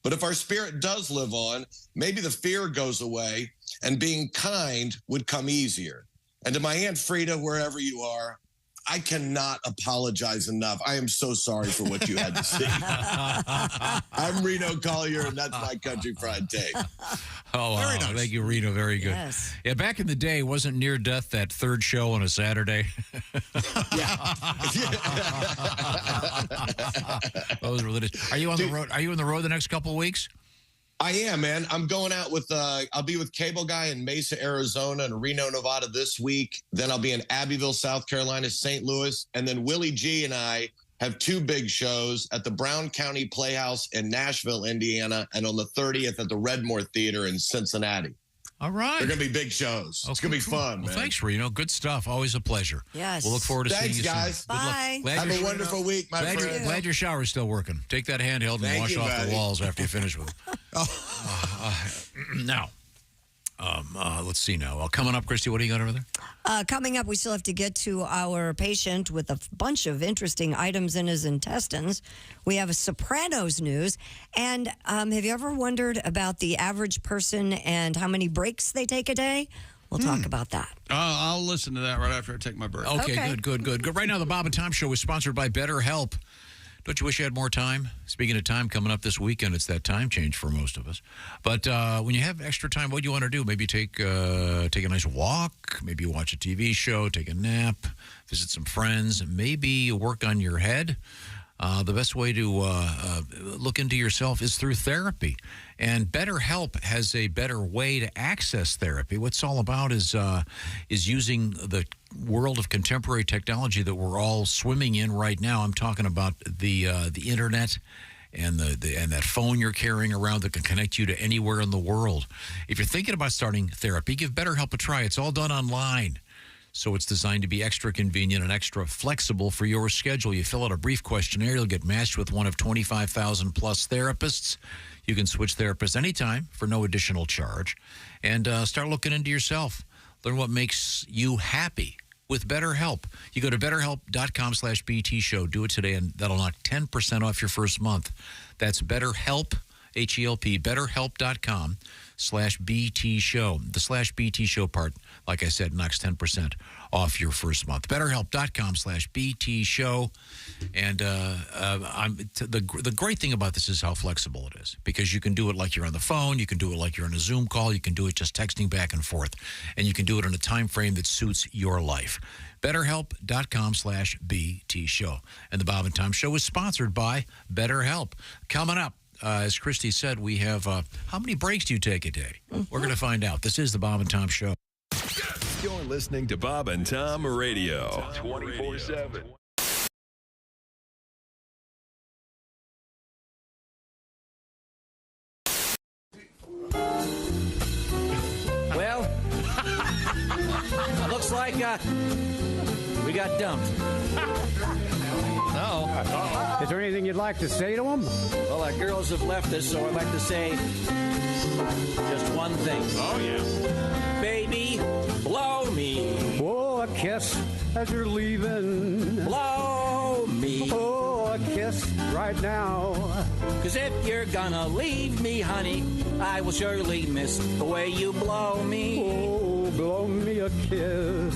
But if our spirit does live on, maybe the fear goes away and being kind would come easier. And to my Aunt Frida, wherever you are, I cannot apologize enough. I am so sorry for what you had to see. I'm Reno Collier, and that's my country fried take. Oh, wow. Very nice. Thank you, Reno. Very good. Yes. Yeah, back in the day, wasn't Near Death that third show on a Saturday? Those were the days. Are you on the road? Are you on the road the next couple of weeks? I am, man. I'm going out with, I'll be with Cable Guy in Mesa, Arizona, and Reno, Nevada this week. Then I'll be in Abbeville, South Carolina, St. Louis. And then Willie G and I have 2 big shows at the Brown County Playhouse in Nashville, Indiana, and on the 30th at the Redmore Theater in Cincinnati. All right. They're going to be big shows. It's going to be fun, Well, man. thanks, Reno. Good stuff. Always a pleasure. Yes. We'll look forward to Thanks, seeing you guys. soon. Good luck. Bye. Glad Have your- a wonderful week, my friend. Glad your shower's still working. Take that handheld and Thank wash you, off buddy. the walls after you finish with it. Now, let's see now. Well, coming up, Christy, what do you got over there? Coming up, we still have to get to our patient with a bunch of interesting items in his intestines. We have a Sopranos news. And have you ever wondered about the average person and how many breaks they take a day? We'll talk about that. I'll listen to that right after I take my break. Okay, good. Right now, the Bob and Tom Show is sponsored by BetterHelp. Don't you wish you had more time? Speaking of time, coming up this weekend, it's that time change for most of us. But when you have extra time, what do you want to do? Maybe take a nice walk, maybe watch a TV show, take a nap, visit some friends, maybe work on your head. The best way to look into yourself is through therapy. And BetterHelp has a better way to access therapy. What it's all about is using the world of contemporary technology that we're all swimming in right now. I'm talking about the internet and and that phone you're carrying around that can connect you to anywhere in the world. If you're thinking about starting therapy, give BetterHelp a try. It's all done online. So it's designed to be extra convenient and extra flexible for your schedule. You fill out a brief questionnaire. You'll get matched with one of 25,000 plus therapists. You can switch therapists anytime for no additional charge. And start looking into yourself. Learn what makes you happy with BetterHelp. You go to BetterHelp.com/BT Show. Do it today, and that'll knock 10% off your first month. That's BetterHelp, H-E-L-P, BetterHelp.com/BT Show. The /BT Show part, like I said, knocks 10% off your first month. BetterHelp.com/BT Show. And the great thing about this is how flexible it is, because you can do it like you're on the phone, you can do it like you're on a Zoom call, you can do it just texting back and forth, and you can do it in a time frame that suits your life. BetterHelp.com/BT Show. And the Bob and Tom Show is sponsored by BetterHelp. Coming up, as Christy said, we have how many breaks do you take a day? We're going to find out. This is the Bob and Tom Show. You're listening to Bob and Tom Radio 24/7. Well, looks like we got dumped. No. Is there anything you'd like to say to them? Well, our girls have left us, so I'd like to say just one thing. Oh, yeah. Baby, blow me. Oh, a kiss as you're leaving. Blow me. Oh, a kiss right now. 'Cause if you're gonna leave me, honey, I will surely miss the way you blow me. Oh, blow me a kiss.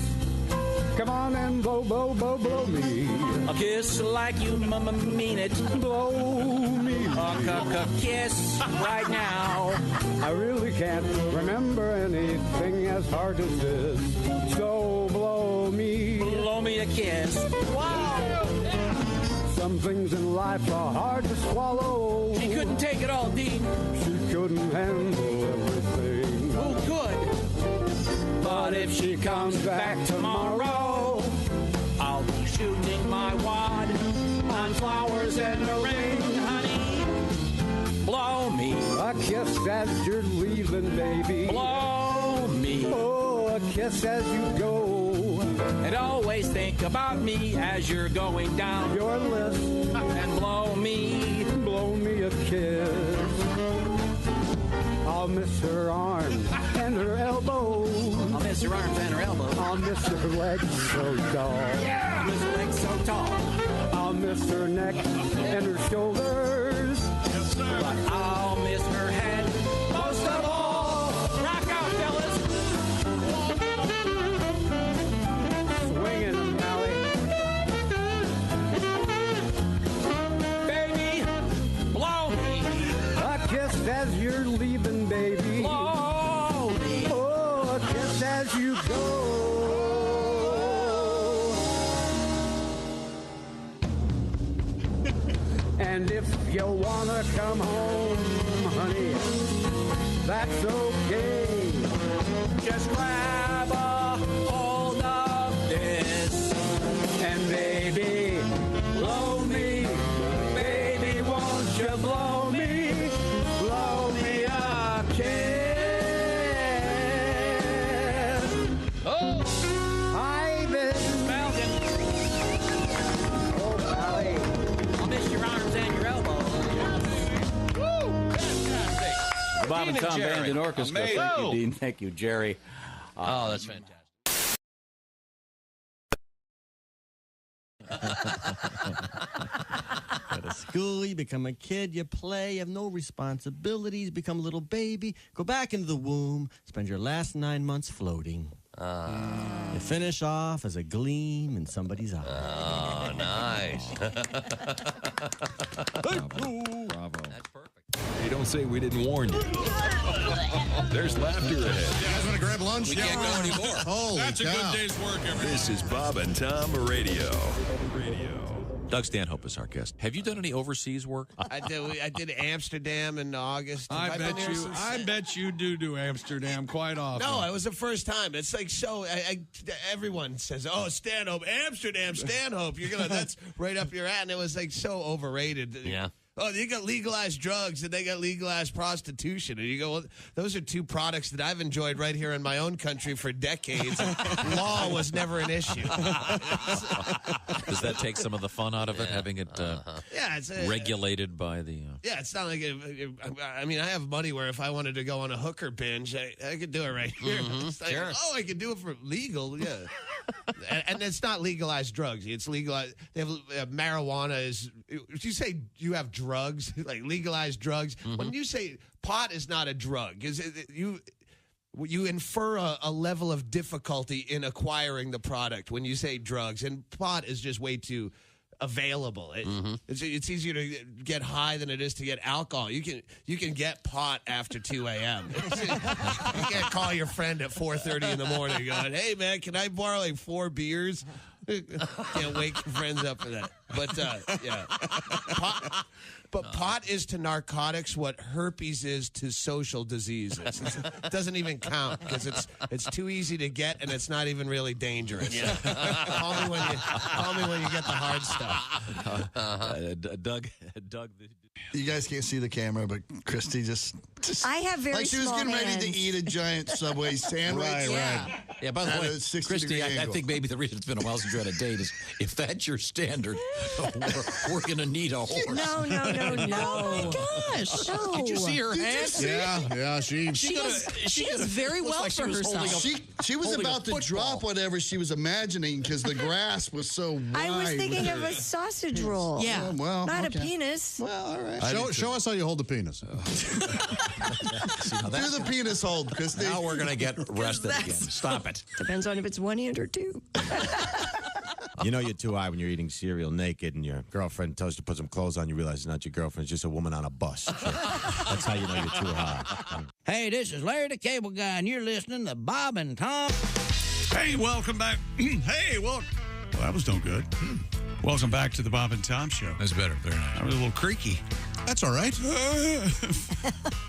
Come on and blow, blow, blow, blow me. A kiss like you mean it. Blow me. A kiss right now. I really can't remember anything as hard as this. So blow me. Blow me a kiss. Wow. Some things in life are hard to swallow. She couldn't take it all, Dean. She couldn't handle everything. Who could? But if she comes back tomorrow, I'll be shooting my wad on flowers and the rain, honey. Blow me. A kiss as you're leaving, baby. Blow me. Oh, a kiss as you go. And always think about me as you're going down your list. And blow me. Blow me a kiss. I'll miss her arms and her elbows. I'll miss her arms and her elbows. I'll miss her legs so tall. Yeah, I'll miss her legs so tall. I'll miss her neck and her shoulders. Yes, sir. But I'll miss her head most of all. Rock out, fellas. Swinging, Allie. And if you wanna come home, honey, that's okay. Just grab a hold of this and baby, blow me. Baby, won't you blow me? Blow me a kiss. Oh, I've been smelling. Oh, Sally. I'll miss your arms and your elbows. The Bob and Tom Band and Orchestra. Amazing. Thank you, Dean. Thank you, Jerry. Oh, that's fantastic. Go to school, you become a kid, you play, you have no responsibilities, become a little baby, go back into the womb, spend your last 9 months floating. You finish off as a gleam in somebody's eye. Oh, nice. Bravo. That's perfect. Hey, don't say we didn't warn you. There's laughter ahead. You guys want to grab lunch? We can't go anymore. Holy That's a cow. good day's work, everybody. This is Bob and Tom Radio. Doug Stanhope is our guest. Have you done any overseas work? I did Amsterdam in August. I bet you do Amsterdam quite often. No, it was the first time. It's like so. Everyone says, "Oh, Stanhope, Amsterdam, Stanhope." That's right up your at, and it was like so overrated. Yeah. Oh, they got legalized drugs and they got legalized prostitution. And you go, well, those are two products that I've enjoyed right here in my own country for decades. Law was never an issue. Does that take some of the fun out of it, having it it's regulated by the... Yeah, it's not like I mean, I have money where if I wanted to go on a hooker binge, I could do it right here. It's like, sure. Oh, I could do it for legal, yeah. and it's not legalized drugs. It's legalized. They have marijuana is. If you say you have drugs, like legalized drugs, when you say pot is not a drug, you infer a level of difficulty in acquiring the product when you say drugs, and pot is just way too available. It's easier to get high than it is to get alcohol. You can get pot after 2 a.m. You can't call your friend at 4:30 in the morning going, "Hey man, can I borrow like 4 beers?" Can't wake your friends up for that. But yeah, pot is to narcotics what herpes is to social diseases. It doesn't even count because it's too easy to get and it's not even really dangerous. Yeah. Call me when you get the hard stuff. Doug. You guys can't see the camera, but Christy just I have very like she was small getting ready to hands. eat a giant Subway sandwich. Right. Yeah, by the way, 60 Christy, degree I angle. think maybe the reason it's been a while since you had a date is if that's your standard, we're going to need a horse. No. Oh, my gosh. No. Did you see her hands? Yeah, she does very well for herself. She was holding a about to football. drop whatever she was imagining because the grasp was so wide. I was thinking of a sausage roll. Yeah. Well, Not okay. a penis. Well, all right. Show us how you hold the penis. Do the penis hold, Christy. Now we're going to get arrested again. Stop it. Depends on if it's one hand or two. You know you're too high when you're eating cereal naked and your girlfriend tells you to put some clothes on. You realize it's not your girlfriend. It's just a woman on a bus. That's how you know you're too high. Hey, this is Larry the Cable Guy, and you're listening to Bob and Tom. Hey, welcome back. Hey, well, that was no good. Welcome back to the Bob and Tom Show. That's better. Very nice. That was a little creaky. That's all right.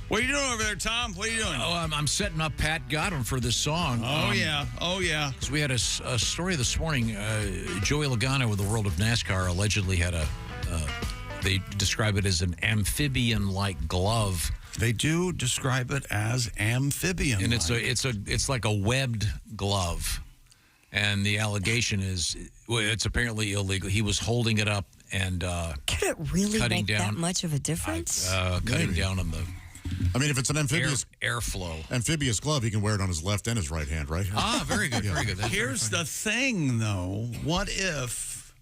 What are you doing over there, Tom? What are you doing? Oh, I'm setting up Pat Godwin for this song. Oh, yeah. Because we had a story this morning. Joey Logano with the World of NASCAR allegedly had they describe it as an amphibian-like glove. They do describe it as amphibian. And it's like a webbed glove. And the allegation is, it's apparently illegal. He was holding it up and Could it really cutting make down, that much of a difference? cutting down on the I mean, if it's an amphibious airflow glove, he can wear it on his left and his right hand, right? Ah, very good, very good. That's Here's the thing, though. What if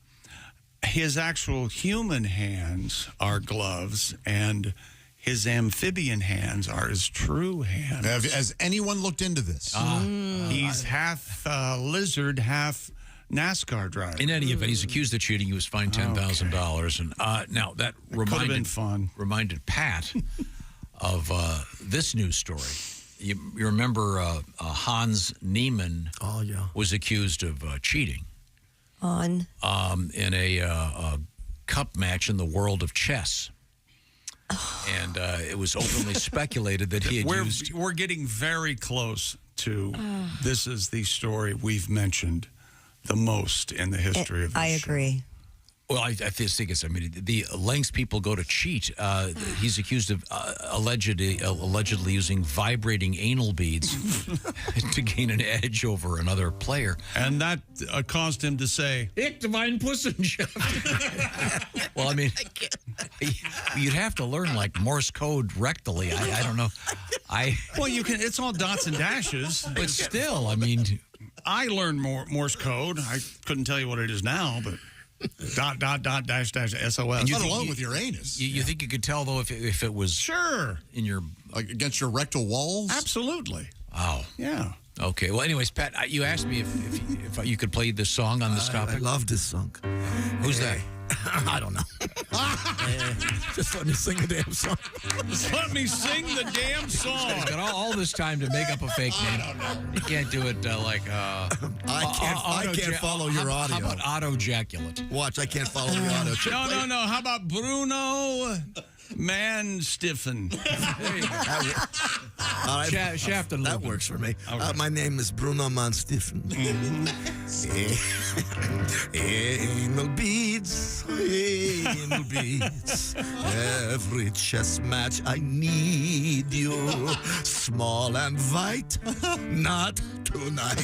his actual human hands are gloves and his amphibian hands are his true hands? Has anyone looked into this? He's half lizard, half NASCAR driver. In any event, he's accused of cheating. He was fined $10,000. And now that reminded Pat of this news story. You remember Hans Niemann? Oh yeah, was accused of cheating on in a Cup match in the world of chess. And it was openly speculated that he had used... We're getting very close to this is the story we've mentioned the most in the history of this I agree. Well, I just think it's, the lengths people go to cheat. He's accused of allegedly using vibrating anal beads to gain an edge over another player. And that caused him to say, "Ich divine Pussenschaft." Well, I mean, you'd have to learn like Morse code rectally. I don't know. Well, you can. It's all dots and dashes. But still, I mean, I learned Morse code. I couldn't tell you what it is now, but. Dot, dash, SOS. Not alone with your anus. You think you could tell, though, if it was... Sure. In your... Like against your rectal walls? Absolutely. Wow. Yeah. Okay. Well, anyways, Pat, you asked me if you could play this song on this topic. I love this song. Who's that? I don't know. Just let me sing the damn song. Just let me sing the damn song. He's got all this time to make up a fake name. You can't do it like... I can't follow your audio. How about auto-jaculate? Watch, I can't follow your audio. No. How about Bruno Stiffen? Shafton. That works for me. Okay. My name is Bruno Stiffen. Anal beads, anal beads. Every chess match I need you. Small and white, not tonight.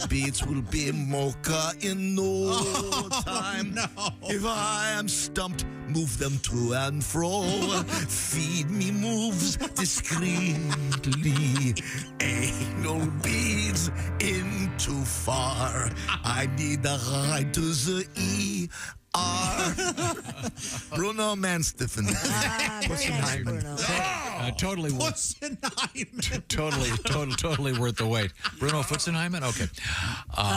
Beads will be mocha in no time. No. If I am stumped, move them to and fro. Feed me moves discreetly. Anal beads in too far. I need a ride to the ER. Bruno Manstiffen. Very nice, Bruno. Totally totally worth the wait. Bruno Futzenheimen? Okay.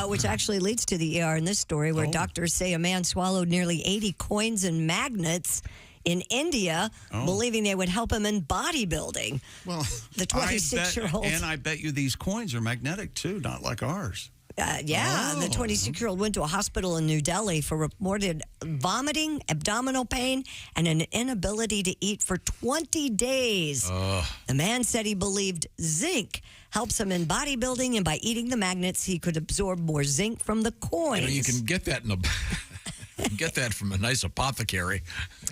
Which actually leads to the ER in this story, where doctors say a man swallowed nearly 80 coins and magnets in India, believing they would help him in bodybuilding. Well, the 26-year-old. And I bet you these coins are magnetic, too, not like ours. The 26-year-old went to a hospital in New Delhi for reported vomiting, abdominal pain, and an inability to eat for 20 days. The man said he believed zinc helps him in bodybuilding, and by eating the magnets, he could absorb more zinc from the coins. You can get that get that from a nice apothecary.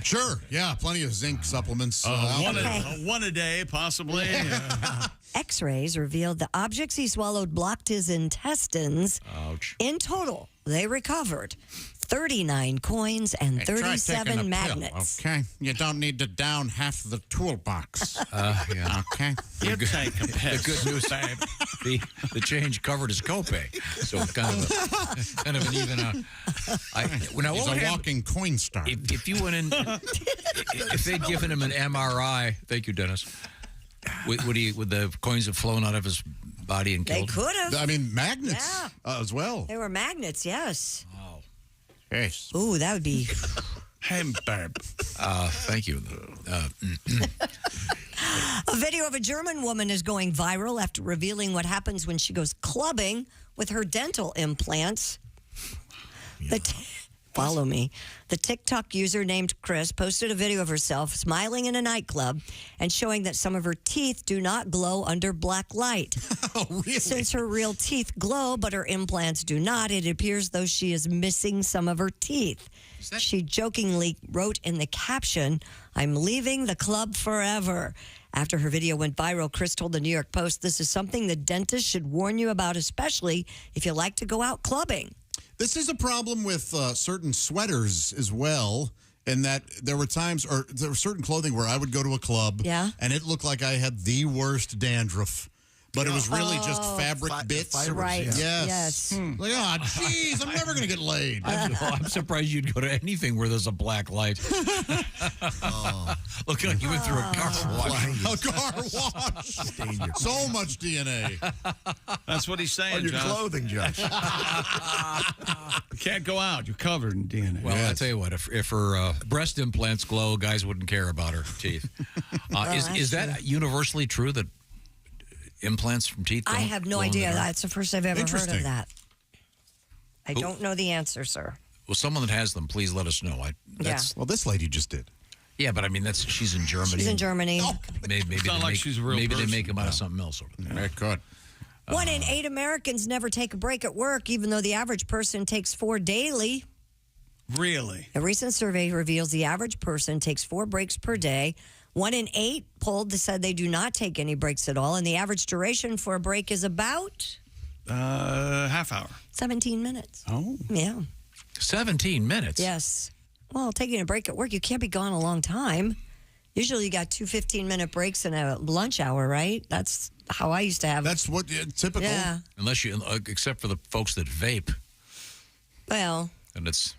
Sure, yeah, plenty of zinc supplements. One a day, possibly. X-rays revealed the objects he swallowed blocked his intestines. Ouch. In total, they recovered 39 coins and 37 magnets. Okay, you don't need to down half the toolbox. Yeah. Okay. You take a piss. The good news, the change covered his copay, so kind of an even out. He's a walking coin star. If you went in, if they'd given him an MRI, thank you, Dennis. Would the coins have flown out of his body and killed They could have. I mean, magnets as well. They were magnets, yes. Wow. Yes. Ooh, that would be... Hamburg. Thank you. A video of a German woman is going viral after revealing what happens when she goes clubbing with her dental implants. Follow me. The TikTok user named Chris posted a video of herself smiling in a nightclub and showing that some of her teeth do not glow under black light. Oh, really? Since her real teeth glow, but her implants do not, it appears though she is missing some of her teeth. She jokingly wrote in the caption, "I'm leaving the club forever." After her video went viral, Chris told the New York Post, "This is something the dentist should warn you about, especially if you like to go out clubbing." This is a problem with certain sweaters as well, in that there were times, or there was certain clothing where I would go to a club, and it looked like I had the worst dandruff. But it was really just fabric bits. Right. Yes. Like, oh, jeez, I'm never going to get laid. I'm surprised you'd go to anything where there's a black light. Look like you went through a car wash. A car wash. So much DNA. That's what he's saying, On your Josh. clothing, Josh. You can't go out. You're covered in DNA. Well, I'll tell you what, if her breast implants glow, guys wouldn't care about her teeth. Is that universally true that implants from teeth don't I have no idea. That's the first I've ever heard of that. I don't know the answer, sir. Well, someone that has them, please let us know. Well, this lady just did. Yeah, but I mean, she's in Germany. She's in Germany. Maybe It's not they like make, she's a real maybe person. they make them out of something else over there. It could. 1 in 8 Americans never take a break at work, even though the average person takes 4 daily. Really? A recent survey reveals the average person takes 4 breaks per day. 1 in 8 polled said they do not take any breaks at all, and the average duration for a break is about half hour. 17 minutes. Oh. Yeah. 17 minutes? Yes. Well, taking a break at work, you can't be gone a long time. Usually you got 2 15-minute breaks and a lunch hour, right? That's how I used to have. That's what typical. Yeah. Unless you, except for the folks that vape. Well. And it's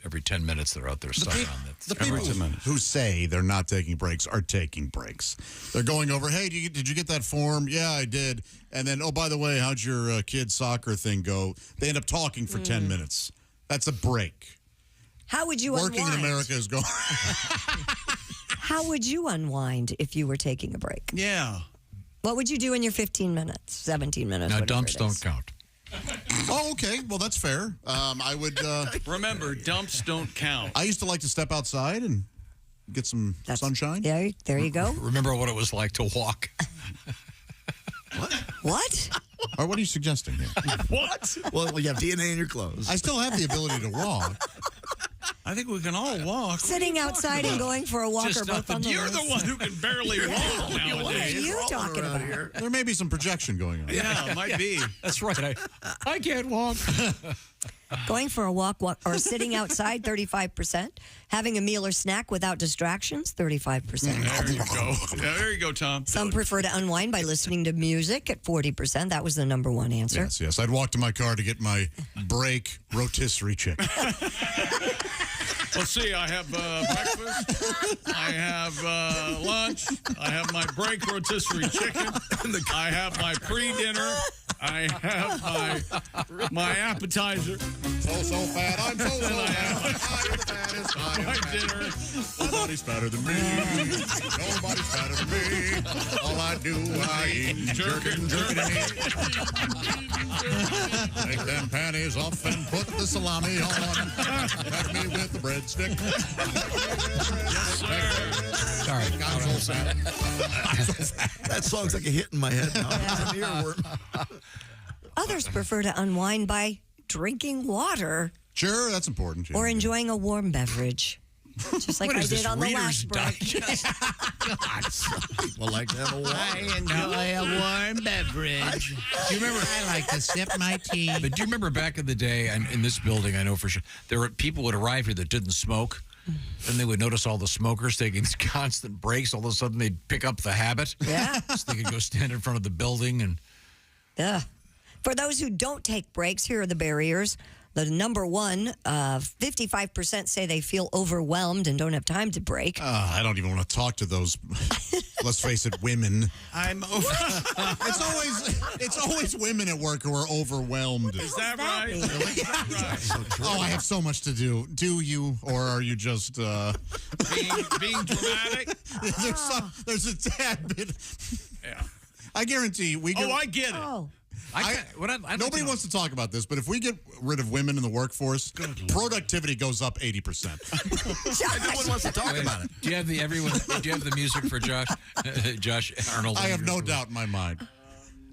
every 10 minutes they're out there sucking on that. The people who say they're not taking breaks are taking breaks. They're going over, hey, did you get that form? Yeah, I did. And then, oh, by the way, how'd your kid's soccer thing go? They end up talking for 10 minutes. That's a break. How would you Working unwind? in America is going. How would you unwind if you were taking a break? Yeah. What would you do in your 15 minutes, 17 minutes? Now, whatever dumps it is? don't count. Oh, okay. Well, that's fair. I would. Remember, dumps don't count. I used to like to step outside and get some sunshine. Yeah, there you go. Remember what it was like to walk? What? Or what are you suggesting here? What? Well, you have DNA in your clothes. I still have the ability to walk. I think we can all walk. Sitting outside and going for a walk are both on the You're list. the one who can barely walk What are nowadays. you talking about? There may be some projection going on. Yeah, it might be. That's right. I can't walk. Going for a walk or sitting outside, 35%. Having a meal or snack without distractions, 35%. There you go. Yeah, there you go, Tom. Some prefer to unwind by listening to music at 40%. That was the number one answer. Yes. I'd walk to my car to get my break rotisserie chicken. Let's see. I have breakfast. I have lunch. I have my break rotisserie chicken. I have my pre-dinner. I have my appetizer. So fat. I'm so fat. I'm the fattest. My dinner. Nobody's fatter than me. Nobody's fatter than me. All I do, I eat jerkin. Take them panties off and put the salami on. Pat me with the breadstick. Yes, sir. Sorry. I'm so fat. That song's like a hit in my head now. It's an earworm. Others prefer to unwind by drinking water Sure, that's important. or enjoying a warm beverage. Just like What I is did this, on the Reader's last break. Digest? People like to have a I enjoy a warm beverage. Do you remember? I like to sip my tea. But do you remember back in the day, and in this building, I know for sure, there were people would arrive here that didn't smoke. Then they would notice all the smokers taking these constant breaks. All of a sudden, they'd pick up the habit. Yeah. So they could go stand in front of the building and. Yeah. For those who don't take breaks, here are the barriers. The number one, 55% say they feel overwhelmed and don't have time to break. I don't even want to talk to those, let's face it, women. I'm over. It's always women at work who are overwhelmed. Is that right? Right. Oh, I have so much to do. Do you, or are you just Being dramatic? there's a tad bit. Yeah. I guarantee we get. Oh, I get it. Oh. Nobody wants to talk about this, but if we get rid of women in the workforce, productivity goes up 80%. No one wants to talk about it. Do you have the music for Josh? Josh Arnold. I have no doubt in my mind.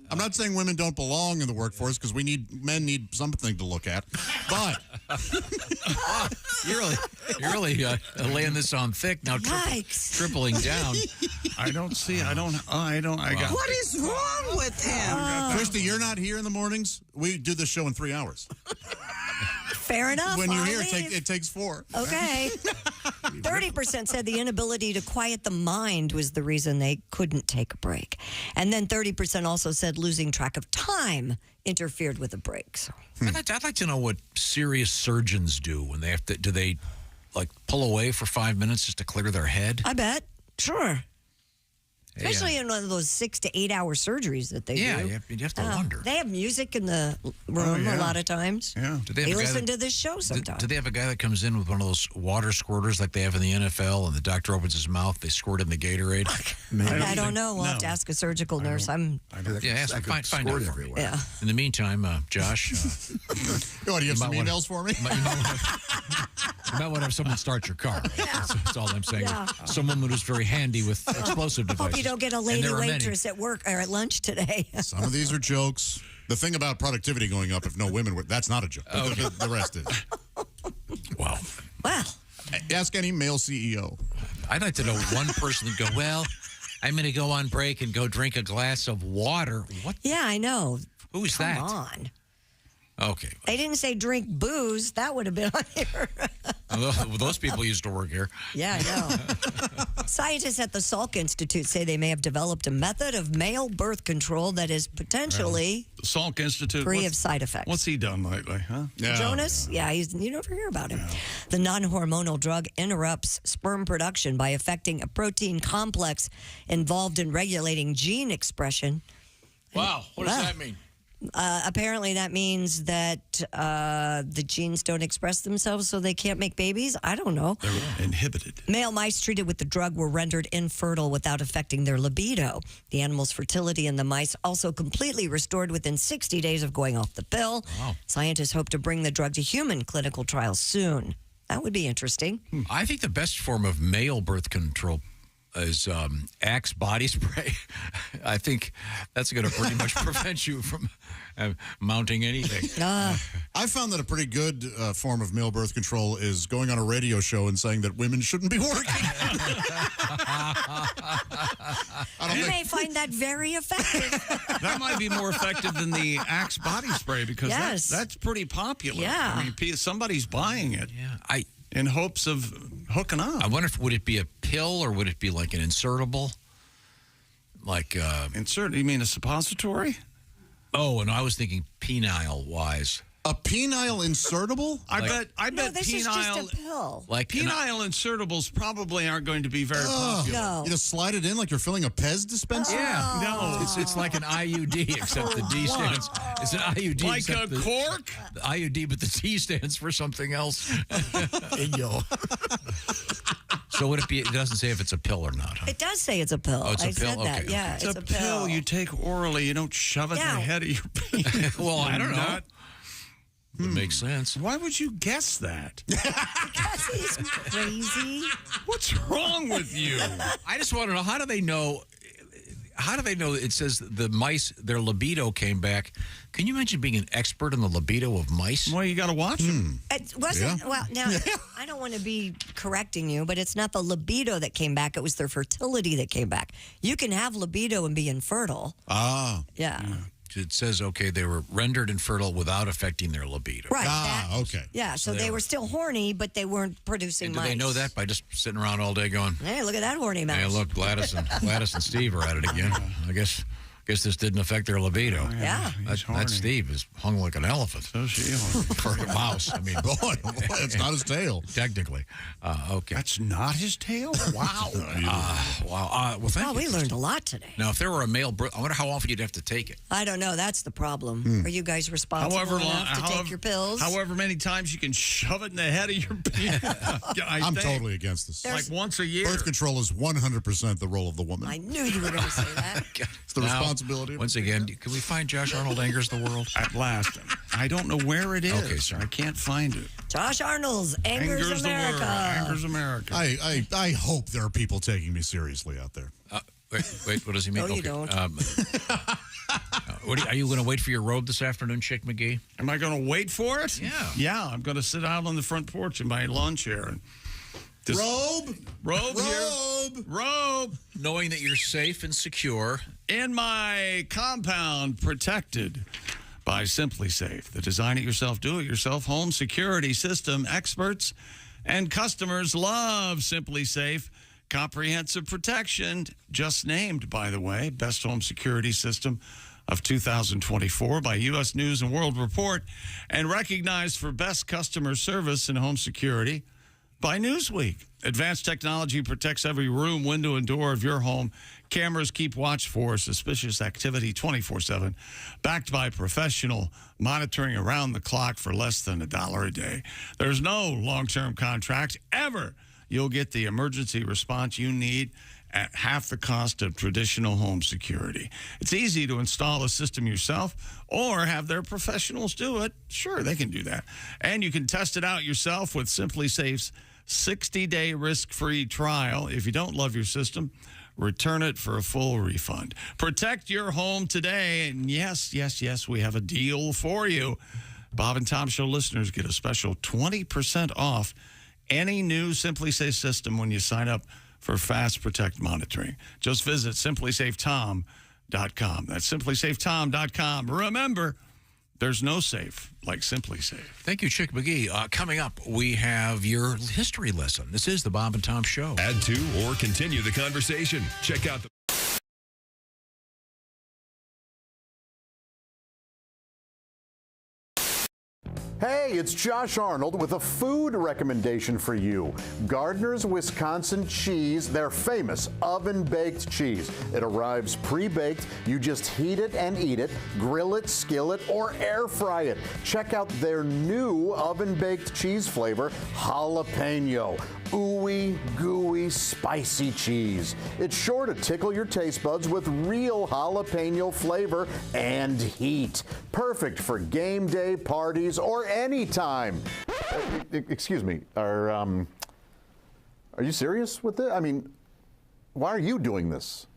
I'm not saying women don't belong in the workforce because men need something to look at, but you're really laying this on thick now. Tripling down. I got. What is wrong with him? Christy, you're not here in the mornings. We do this show in 3 hours. Fair enough. When you're I'll here, leave. it takes 4. Okay. 30% said the inability to quiet the mind was the reason they couldn't take a break. And then 30% also said losing track of time interfered with a break. So. I'd like to know what serious surgeons do when they have to. Do they like pull away for 5 minutes just to clear their head? I bet. Sure. Especially in one of those 6 to 8 hour surgeries that they do. Yeah, you have to wonder. They have music in the room a lot of times. Yeah. Do They listen to this show sometimes. Do they have a guy that comes in with one of those water squirters like they have in the NFL, and the doctor opens his mouth, they squirt in the Gatorade? I don't know. We'll have to ask a surgical nurse. Find out for me. Yeah. In the meantime, Josh, do you have some emails for me? You might want to have someone start your car. That's all I'm saying. Yeah. Some woman who's very handy with explosive devices. Hope you don't get a lady waitress at work or at lunch today. Some of these are jokes. The thing about productivity going up, if no women were, that's not a joke. Okay. The rest is. Wow. Wow. Ask any male CEO. I'd like to know one person that go, well, I'm going to go on break and go drink a glass of water. What? Yeah, I know. Who's Come that? Come on. Okay. They didn't say drink booze. That would have been on here. Those people used to work here. Yeah, I know. Scientists at the Salk Institute say they may have developed a method of male birth control that is potentially Salk Institute free of side effects. What's he done lately, huh? Jonas? Yeah, you never hear about him. The non-hormonal drug interrupts sperm production by affecting a protein complex involved in regulating gene expression. Wow. What does that mean? Apparently that means that the genes don't express themselves, so they can't make babies. I don't know. They're inhibited. Male mice treated with the drug were rendered infertile without affecting their libido. The animal's fertility in the mice also completely restored within 60 days of going off the pill. Wow. Scientists hope to bring the drug to human clinical trials soon. That would be interesting. I think the best form of male birth control is Axe body spray. I think that's going to pretty much prevent you from mounting anything. I found that a pretty good form of male birth control is going on a radio show and saying that women shouldn't be working. You may find that very effective. That might be more effective than the Axe body spray because that's pretty popular. Yeah. I mean, somebody's buying it. Yeah. In hopes of hooking up. I wonder if would it be a pill or would it be like an insertable? Like insert? You mean a suppository? Oh, and I was thinking penile wise. A penile insertable? I bet this penile. is just a pill. Like penile insertables probably aren't going to be very popular. No. You just slide it in like you're filling a Pez dispenser? Yeah. No. It's like an IUD, except the D stands. It's an IUD. Like a cork? The IUD, but the T stands for something else. So would it be, it doesn't say if it's a pill or not, huh? It does say it's a pill. Oh, it's a I pill? said that. Okay. Yeah, It's a pill you take orally. You don't shove it in the head of your penis. Well, I don't know. Would make sense. Why would you guess that? Because he's crazy. What's wrong with you? I just want to know, how do they know? How do they know it says the mice, their libido came back? Can you imagine being an expert in the libido of mice? Well, you got to watch them. It wasn't, well, now, I don't want to be correcting you, but it's not the libido that came back. It was their fertility that came back. You can have libido and be infertile. Ah. Yeah. It says, okay, they were rendered infertile without affecting their libido. Right. Okay. Yeah, so they were still horny, but they weren't producing And do mice. they know that by just sitting around all day going, Hey, look at that horny mouse. hey, look, Gladys and Steve are at it again. I guess this didn't affect their libido. Yeah. That Steve is hung like an elephant. So she horny. For a mouse. I mean, boy, it's not his tail. Technically. Okay. That's not his tail? Wow. Wow. Well, thank you. We learned a lot today. Now, if there were a male, I wonder how often you'd have to take it. I don't know. That's the problem. Are you guys responsible enough to take your pills? However many times you can shove it in the head of your penis. I'm totally against this. Like once a year. Birth control is 100% the role of the woman. I knew you were going to say that. It's the responsibility. Once again, can we find Josh Arnold Angers the World? At last. I don't know where it is. Okay, sir. I can't find it. Josh Arnold's Angers America. Angers America. I hope there are people taking me seriously out there. Wait, what does he mean? No, you don't. Are you going to wait for your robe this afternoon, Chick McGee? Am I going to wait for it? Yeah. Yeah, I'm going to sit out on the front porch in my lawn chair. And Robe here. Robe. Knowing that you're safe and secure. In my compound, protected by Simply Safe, the design-it-yourself, do-it-yourself home security system experts and customers love Simply Safe. Comprehensive protection, just named, by the way, Best Home Security System of 2024 by U.S. News & World Report, and recognized for best customer service in home security by Newsweek. Advanced technology protects every room, window, and door of your home. Cameras keep watch for suspicious activity 24/7. Backed by professional monitoring around the clock for less than $1 a day. There's no long-term contract ever. You'll get the emergency response you need at half the cost of traditional home security. It's easy to install a system yourself or have their professionals do it. Sure, they can do that. And you can test it out yourself with SimpliSafe's 60-day risk-free trial. If you don't love your system, return it for a full refund. Protect your home today. And yes, we have a deal for you. Bob and Tom Show listeners get a special 20% off any new SimpliSafe system when you sign up for Fast Protect monitoring. Just visit simplysafetom.com. That's simplysafetom.com. Remember, there's no safe like SimpliSafe. Thank you, Chick McGee. Coming up, we have your history lesson. This is the Bob and Tom Show. Add to or continue the conversation. Check out the Hey, it's Josh Arnold with a food recommendation for you. Gardner's Wisconsin cheese, their famous oven-baked cheese. It arrives pre-baked. You just heat it and eat it, grill it, skillet, or air fry it. Check out their new oven-baked cheese flavor, jalapeno. Ooey, gooey, spicy cheese. It's sure to tickle your taste buds with real jalapeno flavor and heat. Perfect for game day, parties, or any time. Excuse me, are you serious with it? I mean, why are you doing this?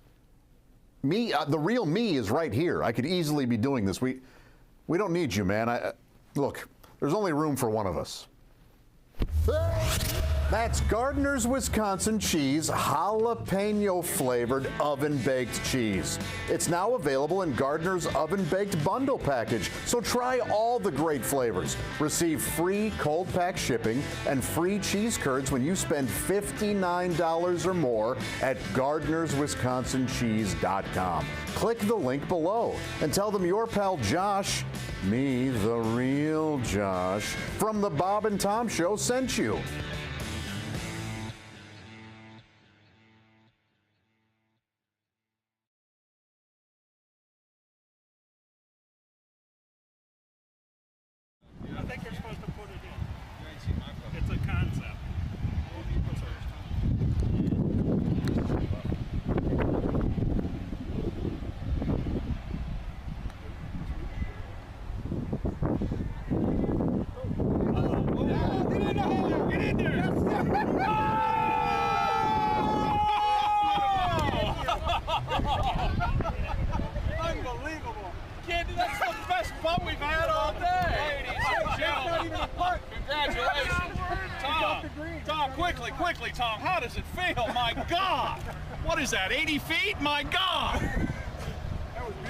Me, the real me is right here. I could easily be doing this. We don't need you, man. Look, there's only room for one of us. That's Gardner's Wisconsin cheese, jalapeno flavored oven-baked cheese. It's now available in Gardner's oven-baked bundle package, so try all the great flavors. Receive free cold pack shipping and free cheese curds when you spend $59 or more at Gardner'sWisconsinCheese.com. Click the link below and tell them your pal Josh, me, the real Josh, from the Bob and Tom Show sent you. I think you're supposed to put it in. It's a concept. Get in there! Unbelievable! Candy, that's the best bump we've had all day. Not even a putt. Congratulations. Tom, quickly, Tom. How does it feel? My God. What is that, 80 feet? My God.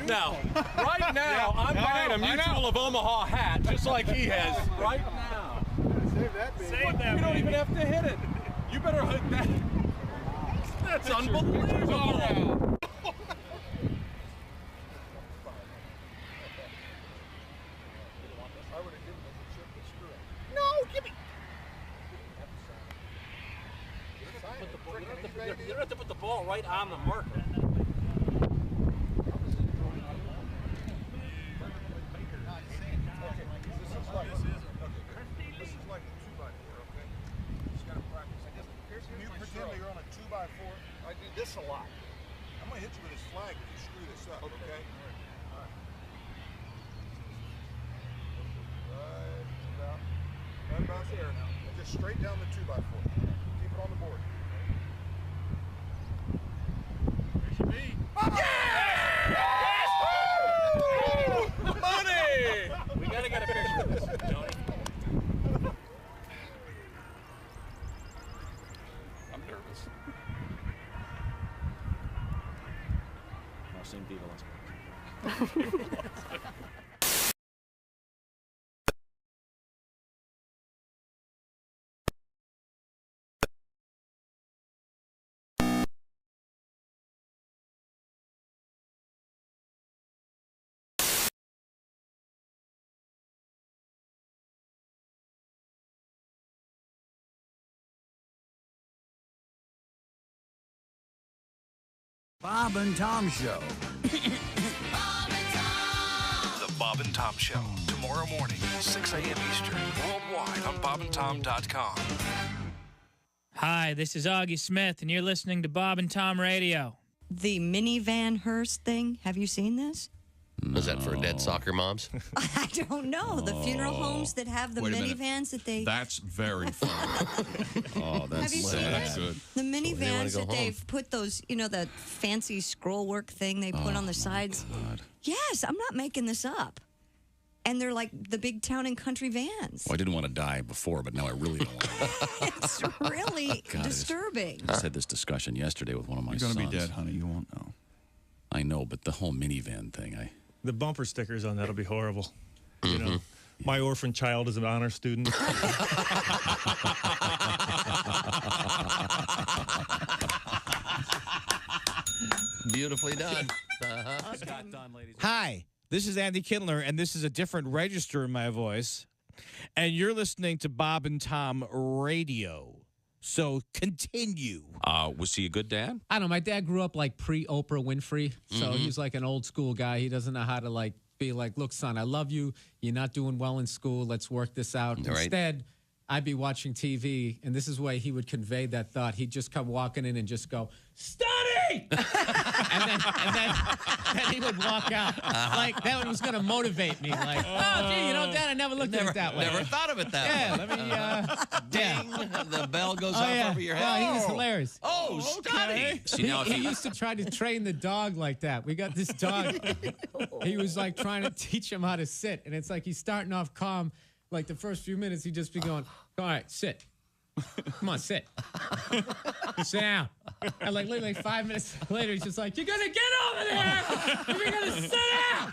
Now, right now, I'm buying a Mutual of Omaha hat, just like he has. Right now. Save that, You don't even have to hit it. You better hit that. That's unbelievable. No, give me. You don't have to put the ball right on the marker. I do this a lot. I'm gonna hit you with this flag if you screw this up, okay? All right. Right about there. And just straight down the 2x4. Keep it on the board. There should be. Yes! Money! We gotta get a picture of this, Tony. I'm nervous. Same people. Bob and Tom Show. The Bob and Tom Show. Tomorrow morning, 6 a.m. Eastern. Worldwide on bobandtom.com. Hi, this is Augie Smith, and you're listening to Bob and Tom Radio. The minivan hearse thing. Have you seen this? Was that for dead soccer moms? I don't know. The funeral homes that have the minivans that they... That's very funny. Oh, that's Have you seen that's it? good. The minivans go that home. they've put those, you know, the fancy scroll work thing they put on the sides. God. Yes, I'm not making this up. And they're like the big town and country vans. Well, I didn't want to die before, but now I really don't want to. It's really disturbing. I just had this discussion yesterday with one of my You're sons. going to be dead, honey. You won't know. I know, but the whole minivan thing, The bumper stickers on that'll be horrible. You know, my orphan child is an honor student. Beautifully done. Hi, this is Andy Kindler, and this is a different register in my voice. And you're listening to Bob and Tom Radio. So continue. Was he a good dad? I don't know. My dad grew up like pre-Oprah Winfrey, so he's like an old school guy. He doesn't know how to like be like, look, son, I love you. You're not doing well in school. Let's work this out. Right. Instead, I'd be watching TV, and this is the way he would convey that thought. He'd just come walking in and just go, study! and then he would walk out. Like, that was going to motivate me. Like, oh, gee, you know, Dad, I never looked at it that way. Never thought of it that way. Yeah, let me, Ding, the bell goes off over your head. Yeah, he was hilarious. Oh, study. See, now, he used to try to train the dog like that. We got this dog. He was like trying to teach him how to sit, and it's like he's starting off calm. Like the first few minutes, he'd just be going, all right, sit. Come on, sit. Sit down. And like literally 5 minutes later, he's just like, you're going to get over there. You're going to sit down.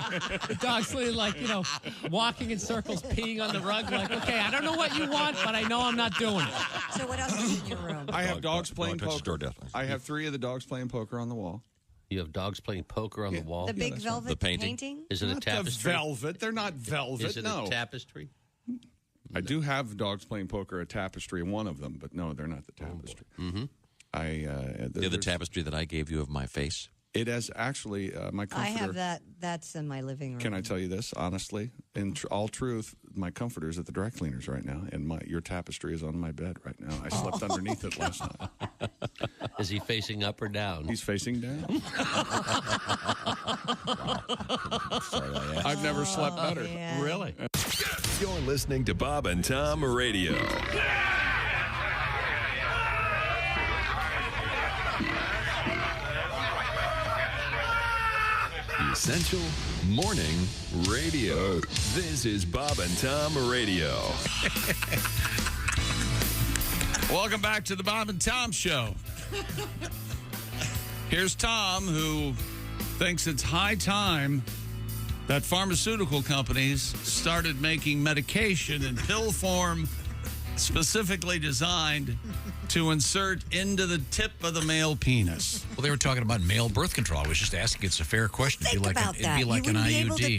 The dog's literally like, you know, walking in circles, peeing on the rug. Like, okay, I don't know what you want, but I know I'm not doing it. So what else is in your room? I have dogs playing poker. I have 3 of the dogs playing poker on the wall. You have dogs playing poker on the wall? The big velvet The painting? Is it a Not tapestry? The velvet. They're not velvet. Is it no. a tapestry? I do have dogs playing poker, a tapestry, one of them, but no, they're not the tapestry. The tapestry that I gave you of my face? It has actually, my comforter. I have that. That's in my living room. Can I tell you this, honestly? In all truth, my comforter is at the dry cleaners right now, and your tapestry is on my bed right now. I slept underneath it last night. Is he facing up or down? He's facing down. I've never slept better. man. Really? You're listening to Bob and Tom Radio. Essential Morning Radio. This is Bob and Tom Radio. Welcome back to the Bob and Tom Show. Here's Tom, who thinks it's high time that pharmaceutical companies started making medication in pill form specifically designed to insert into the tip of the male penis. Well, they were talking about male birth control. I was just asking. It's a fair question. Think about that. It'd be like you an wouldn't IUD. be able to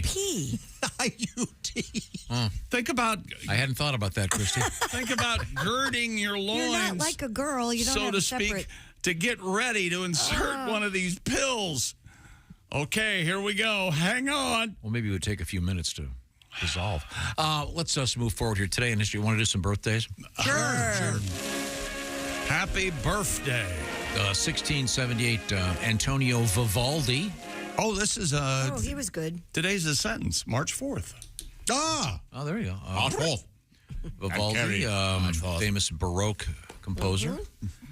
pee. Oh. Think about... I hadn't thought about that, Christy. Think about girding your loins. You're not like a girl. You don't so have to a separate... speak, to get ready to insert one of these pills. Okay, here we go. Hang on. Well, maybe it would take a few minutes to dissolve. Let's move forward here today in history. You want to do some birthdays? Sure. Happy birthday. 1678, Antonio Vivaldi. Oh, this is... Oh, he was good. Today's the sentence, March 4th. Oh, there you go. March 4th. Vivaldi, famous Baroque composer.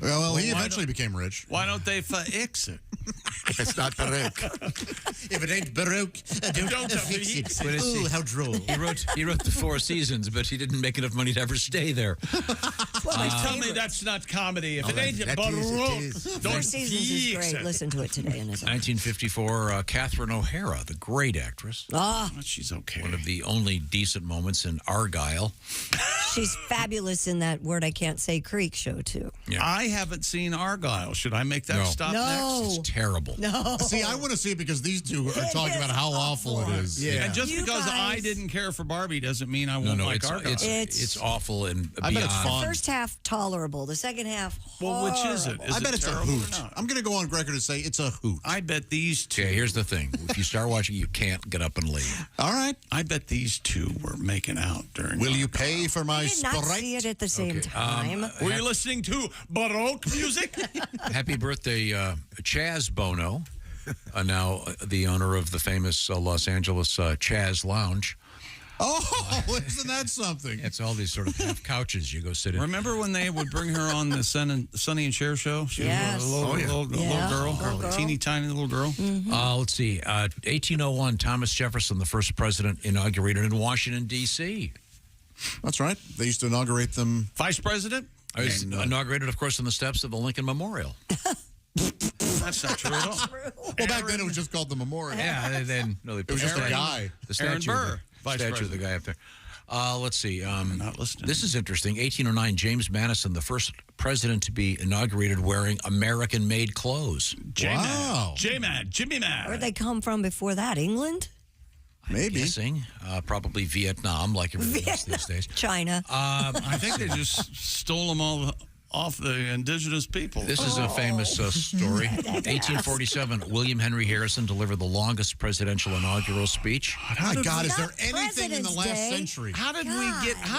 Well, he eventually became rich. Why don't they fix it? It's not Baroque. If it ain't Baroque, don't fix it. Ooh, how droll. He wrote the Four Seasons, but he didn't make enough money to ever stay there. Well, tell me that's not comedy. If it ain't Baroque, don't Four Seasons is fix great. it. Listen to it today in his 1954, Catherine O'Hara, the great actress. Ah, she's okay. One of the only decent moments in Argylle. She's fabulous in that Word I Can't Say Creek show, too. Yeah. I haven't seen Argyle. Should I make that stop next? It's terrible. No. See, I want to see it because these two are talking about how awful it is. Yeah. And just because I didn't care for Barbie doesn't mean I won't like Argyle. It's awful and I bet it's fun. The first half, tolerable. The second half, well, which is it? I bet it's a hoot. I'm going to go on record and say it's a hoot. I bet these two. Okay, here's the thing. If you start watching, you can't get up and leave. All right. I bet these two were making out during. Will you pay for my I did not Sprite? see it at the same time. Were you listening to Baroque music? Happy birthday, Chaz Bono, now the owner of the famous Los Angeles Chaz Lounge. Oh, isn't that something? It's all these sort of half couches you go sit in. Remember when they would bring her on the Sonny and Cher show? She was a little girl, teeny tiny little girl. Let's see. 1801, Thomas Jefferson, the first president, inaugurated in Washington, D.C. That's right. They used to inaugurate them. Vice president? I was inaugurated, of course, on the steps of the Lincoln Memorial. That's not true at all. Well, back then it was just called the Memorial. Yeah, then it was just a guy. The statue, Burr, statue of the guy up there. Let's see. Not listening. This is interesting. 1809, James Madison, the first president to be inaugurated wearing American-made clothes. Wow. J-Mad, Jimmy Mad. Where'd they come from before that? England? Maybe. I'm guessing. Probably Vietnam, like everything else these days. China. I think they just stole them all off the indigenous people. This is a famous story. 1847, William Henry Harrison delivered the longest presidential inaugural speech. My God, is there anything in the last century? How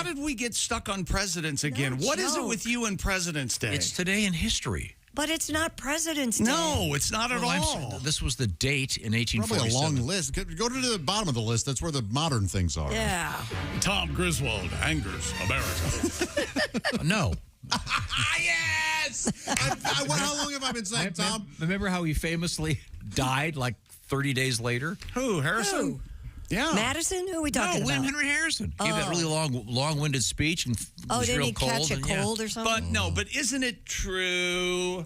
did we get stuck on presidents again? What is it with you and President's Day? It's today in history. But it's not President's Day. No, it's not at all. This was the date in 1847. Probably a long list. Go to the bottom of the list. That's where the modern things are. Yeah. Tom Griswold angers America. No. Yes! How long have I been saying, Tom? Remember how he famously died like 30 days later? Who? Harrison? Who? Yeah. Madison? Who are we talking William about? Henry Harrison. Gave that really long-winded speech and was didn't real he cold. catch a cold or something? But isn't it true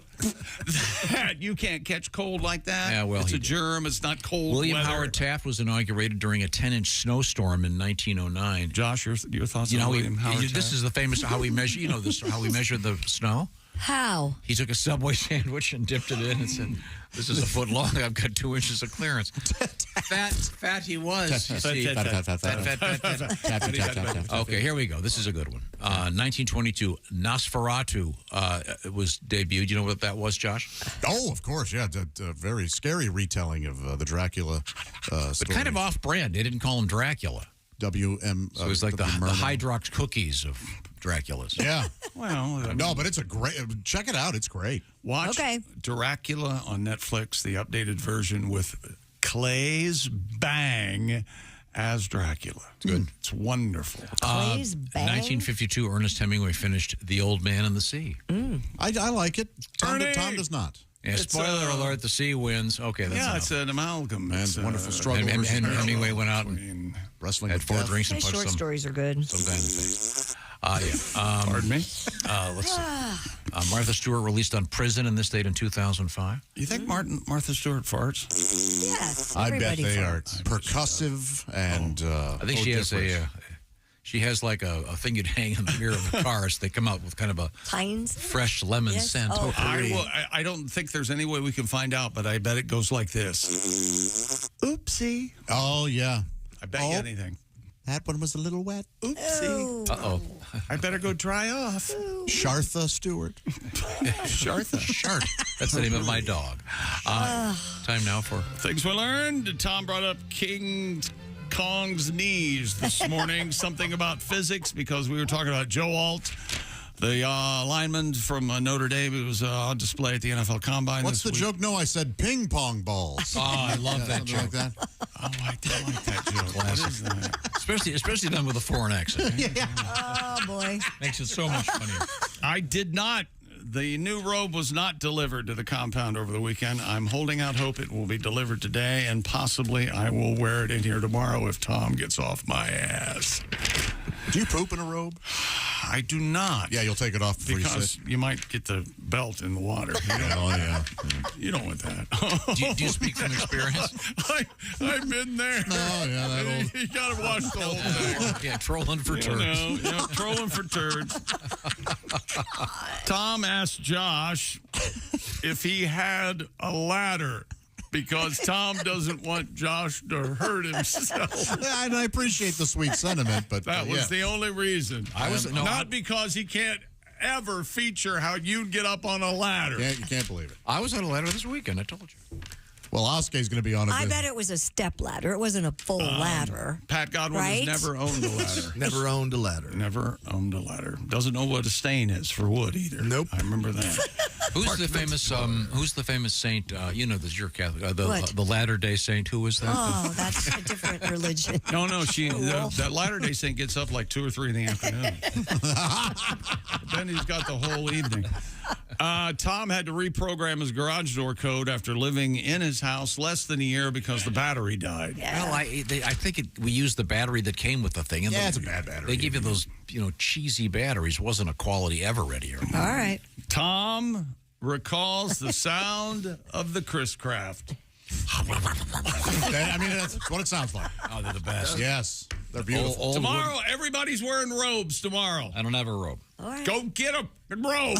that you can't catch cold like that? Yeah, well, it's a germ. It's not cold William weather. Howard Taft was inaugurated during a 10-inch snowstorm in 1909. Josh, your thoughts on William Howard Taft? This is the famous how we measure. You know this how we measure the snow. How? He took a Subway sandwich and dipped it in and said, "This is a foot long. I've got 2 inches of clearance." Fat he was. Okay, here we go. This is a good one. 1922, Nosferatu was debuted. You know what that was, Josh? Oh, of course, yeah. A very scary retelling of the Dracula story. But kind of off-brand. They didn't call him Dracula. So it was like the Hydrox cookies of Dracula's. Yeah. Well, no, but it's a great. Check it out. It's great. Watch Dracula on Netflix, the updated version with Clay's Bang as Dracula. It's good. It's wonderful. Clay's Bang? 1952, Ernest Hemingway finished The Old Man and the Sea. I like it. Tom does not. Yeah, spoiler alert, the sea wins. Okay, that's it's an amalgam. It's a wonderful struggle. And Hemingway went out and wrestling had 4 drinks and punched short stories are good. some guy in the face. Pardon me? Let's see. Martha Stewart released on Prison in this date in 2005. You think Martha Stewart farts? Yes. I bet they farts. are percussive and. I think she has she has like a thing you'd hang in the mirror of the car. So they come out with kind of a fresh lemon scent. Oh. I don't think there's any way we can find out, but I bet it goes like this. Oopsie. Oh, yeah. I bet you anything. That one was a little wet. Oopsie. Uh-oh. I better go dry off. Shartha Stewart. Shartha. Shart. That's the name of my dog. Time now for things we learned. Tom brought up King Kong's knees this morning. Something about physics because we were talking about Joe Alt, the lineman from Notre Dame, who was on display at the NFL Combine. What's the joke? No, I said ping pong balls. Oh, I love that joke. Like that. Oh, I like that joke. What is that? Especially done with a foreign accent. Yeah. Oh, boy. Makes it so much funnier. I did not. The new robe was not delivered to the compound over the weekend. I'm holding out hope it will be delivered today, and possibly I will wear it in here tomorrow if Tom gets off my ass. Do you poop in a robe? I do not. Yeah, you'll take it off before you because sit. you might get the belt in the water. You don't, yeah. You don't want that. Do you speak from experience? I've been there. Oh, yeah, that old. You got to watch the whole thing. Yeah, trolling for turds. Trolling for turds. Tom asked Josh if he had a ladder because Tom doesn't want Josh to hurt himself. Yeah, and I appreciate the sweet sentiment, but that was the only reason. Not because he can't ever feature how you'd get up on a ladder. You can't believe it. I was on a ladder this weekend, I told you. Well, Oskay's going to be on it. I bet it was a step ladder. It wasn't a full ladder. Pat Godwin has never owned a ladder. Never owned a ladder. Never owned a ladder. Doesn't know what a stain is for wood either. Nope. I remember that. Who's the famous saint? You know this. You're Catholic. The Latter Day Saint. Who was that? Oh, that's a different religion. No. That Latter Day Saint gets up like 2 or 3 in the afternoon. Then he's got the whole evening. Tom had to reprogram his garage door code after living in his house less than a year because the battery died. Yeah. Well, I think we used the battery that came with the thing. And it's a bad battery. They give you those, cheesy batteries. Wasn't a quality Ever-Ready. All right. Tom recalls the sound of the Chris Craft. I mean, that's what it sounds like. Oh, they're the best. Yes, they're beautiful. Tomorrow, everybody's wearing robes tomorrow. I don't have a robe. All right. Go get a robe.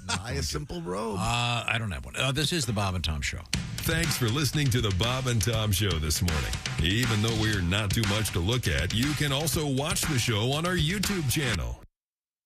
Buy a simple robe. I don't have one. This is the Bob and Tom Show. Thanks for listening to the Bob and Tom Show this morning. Even though we're not too much to look at, you can also watch the show on our YouTube channel.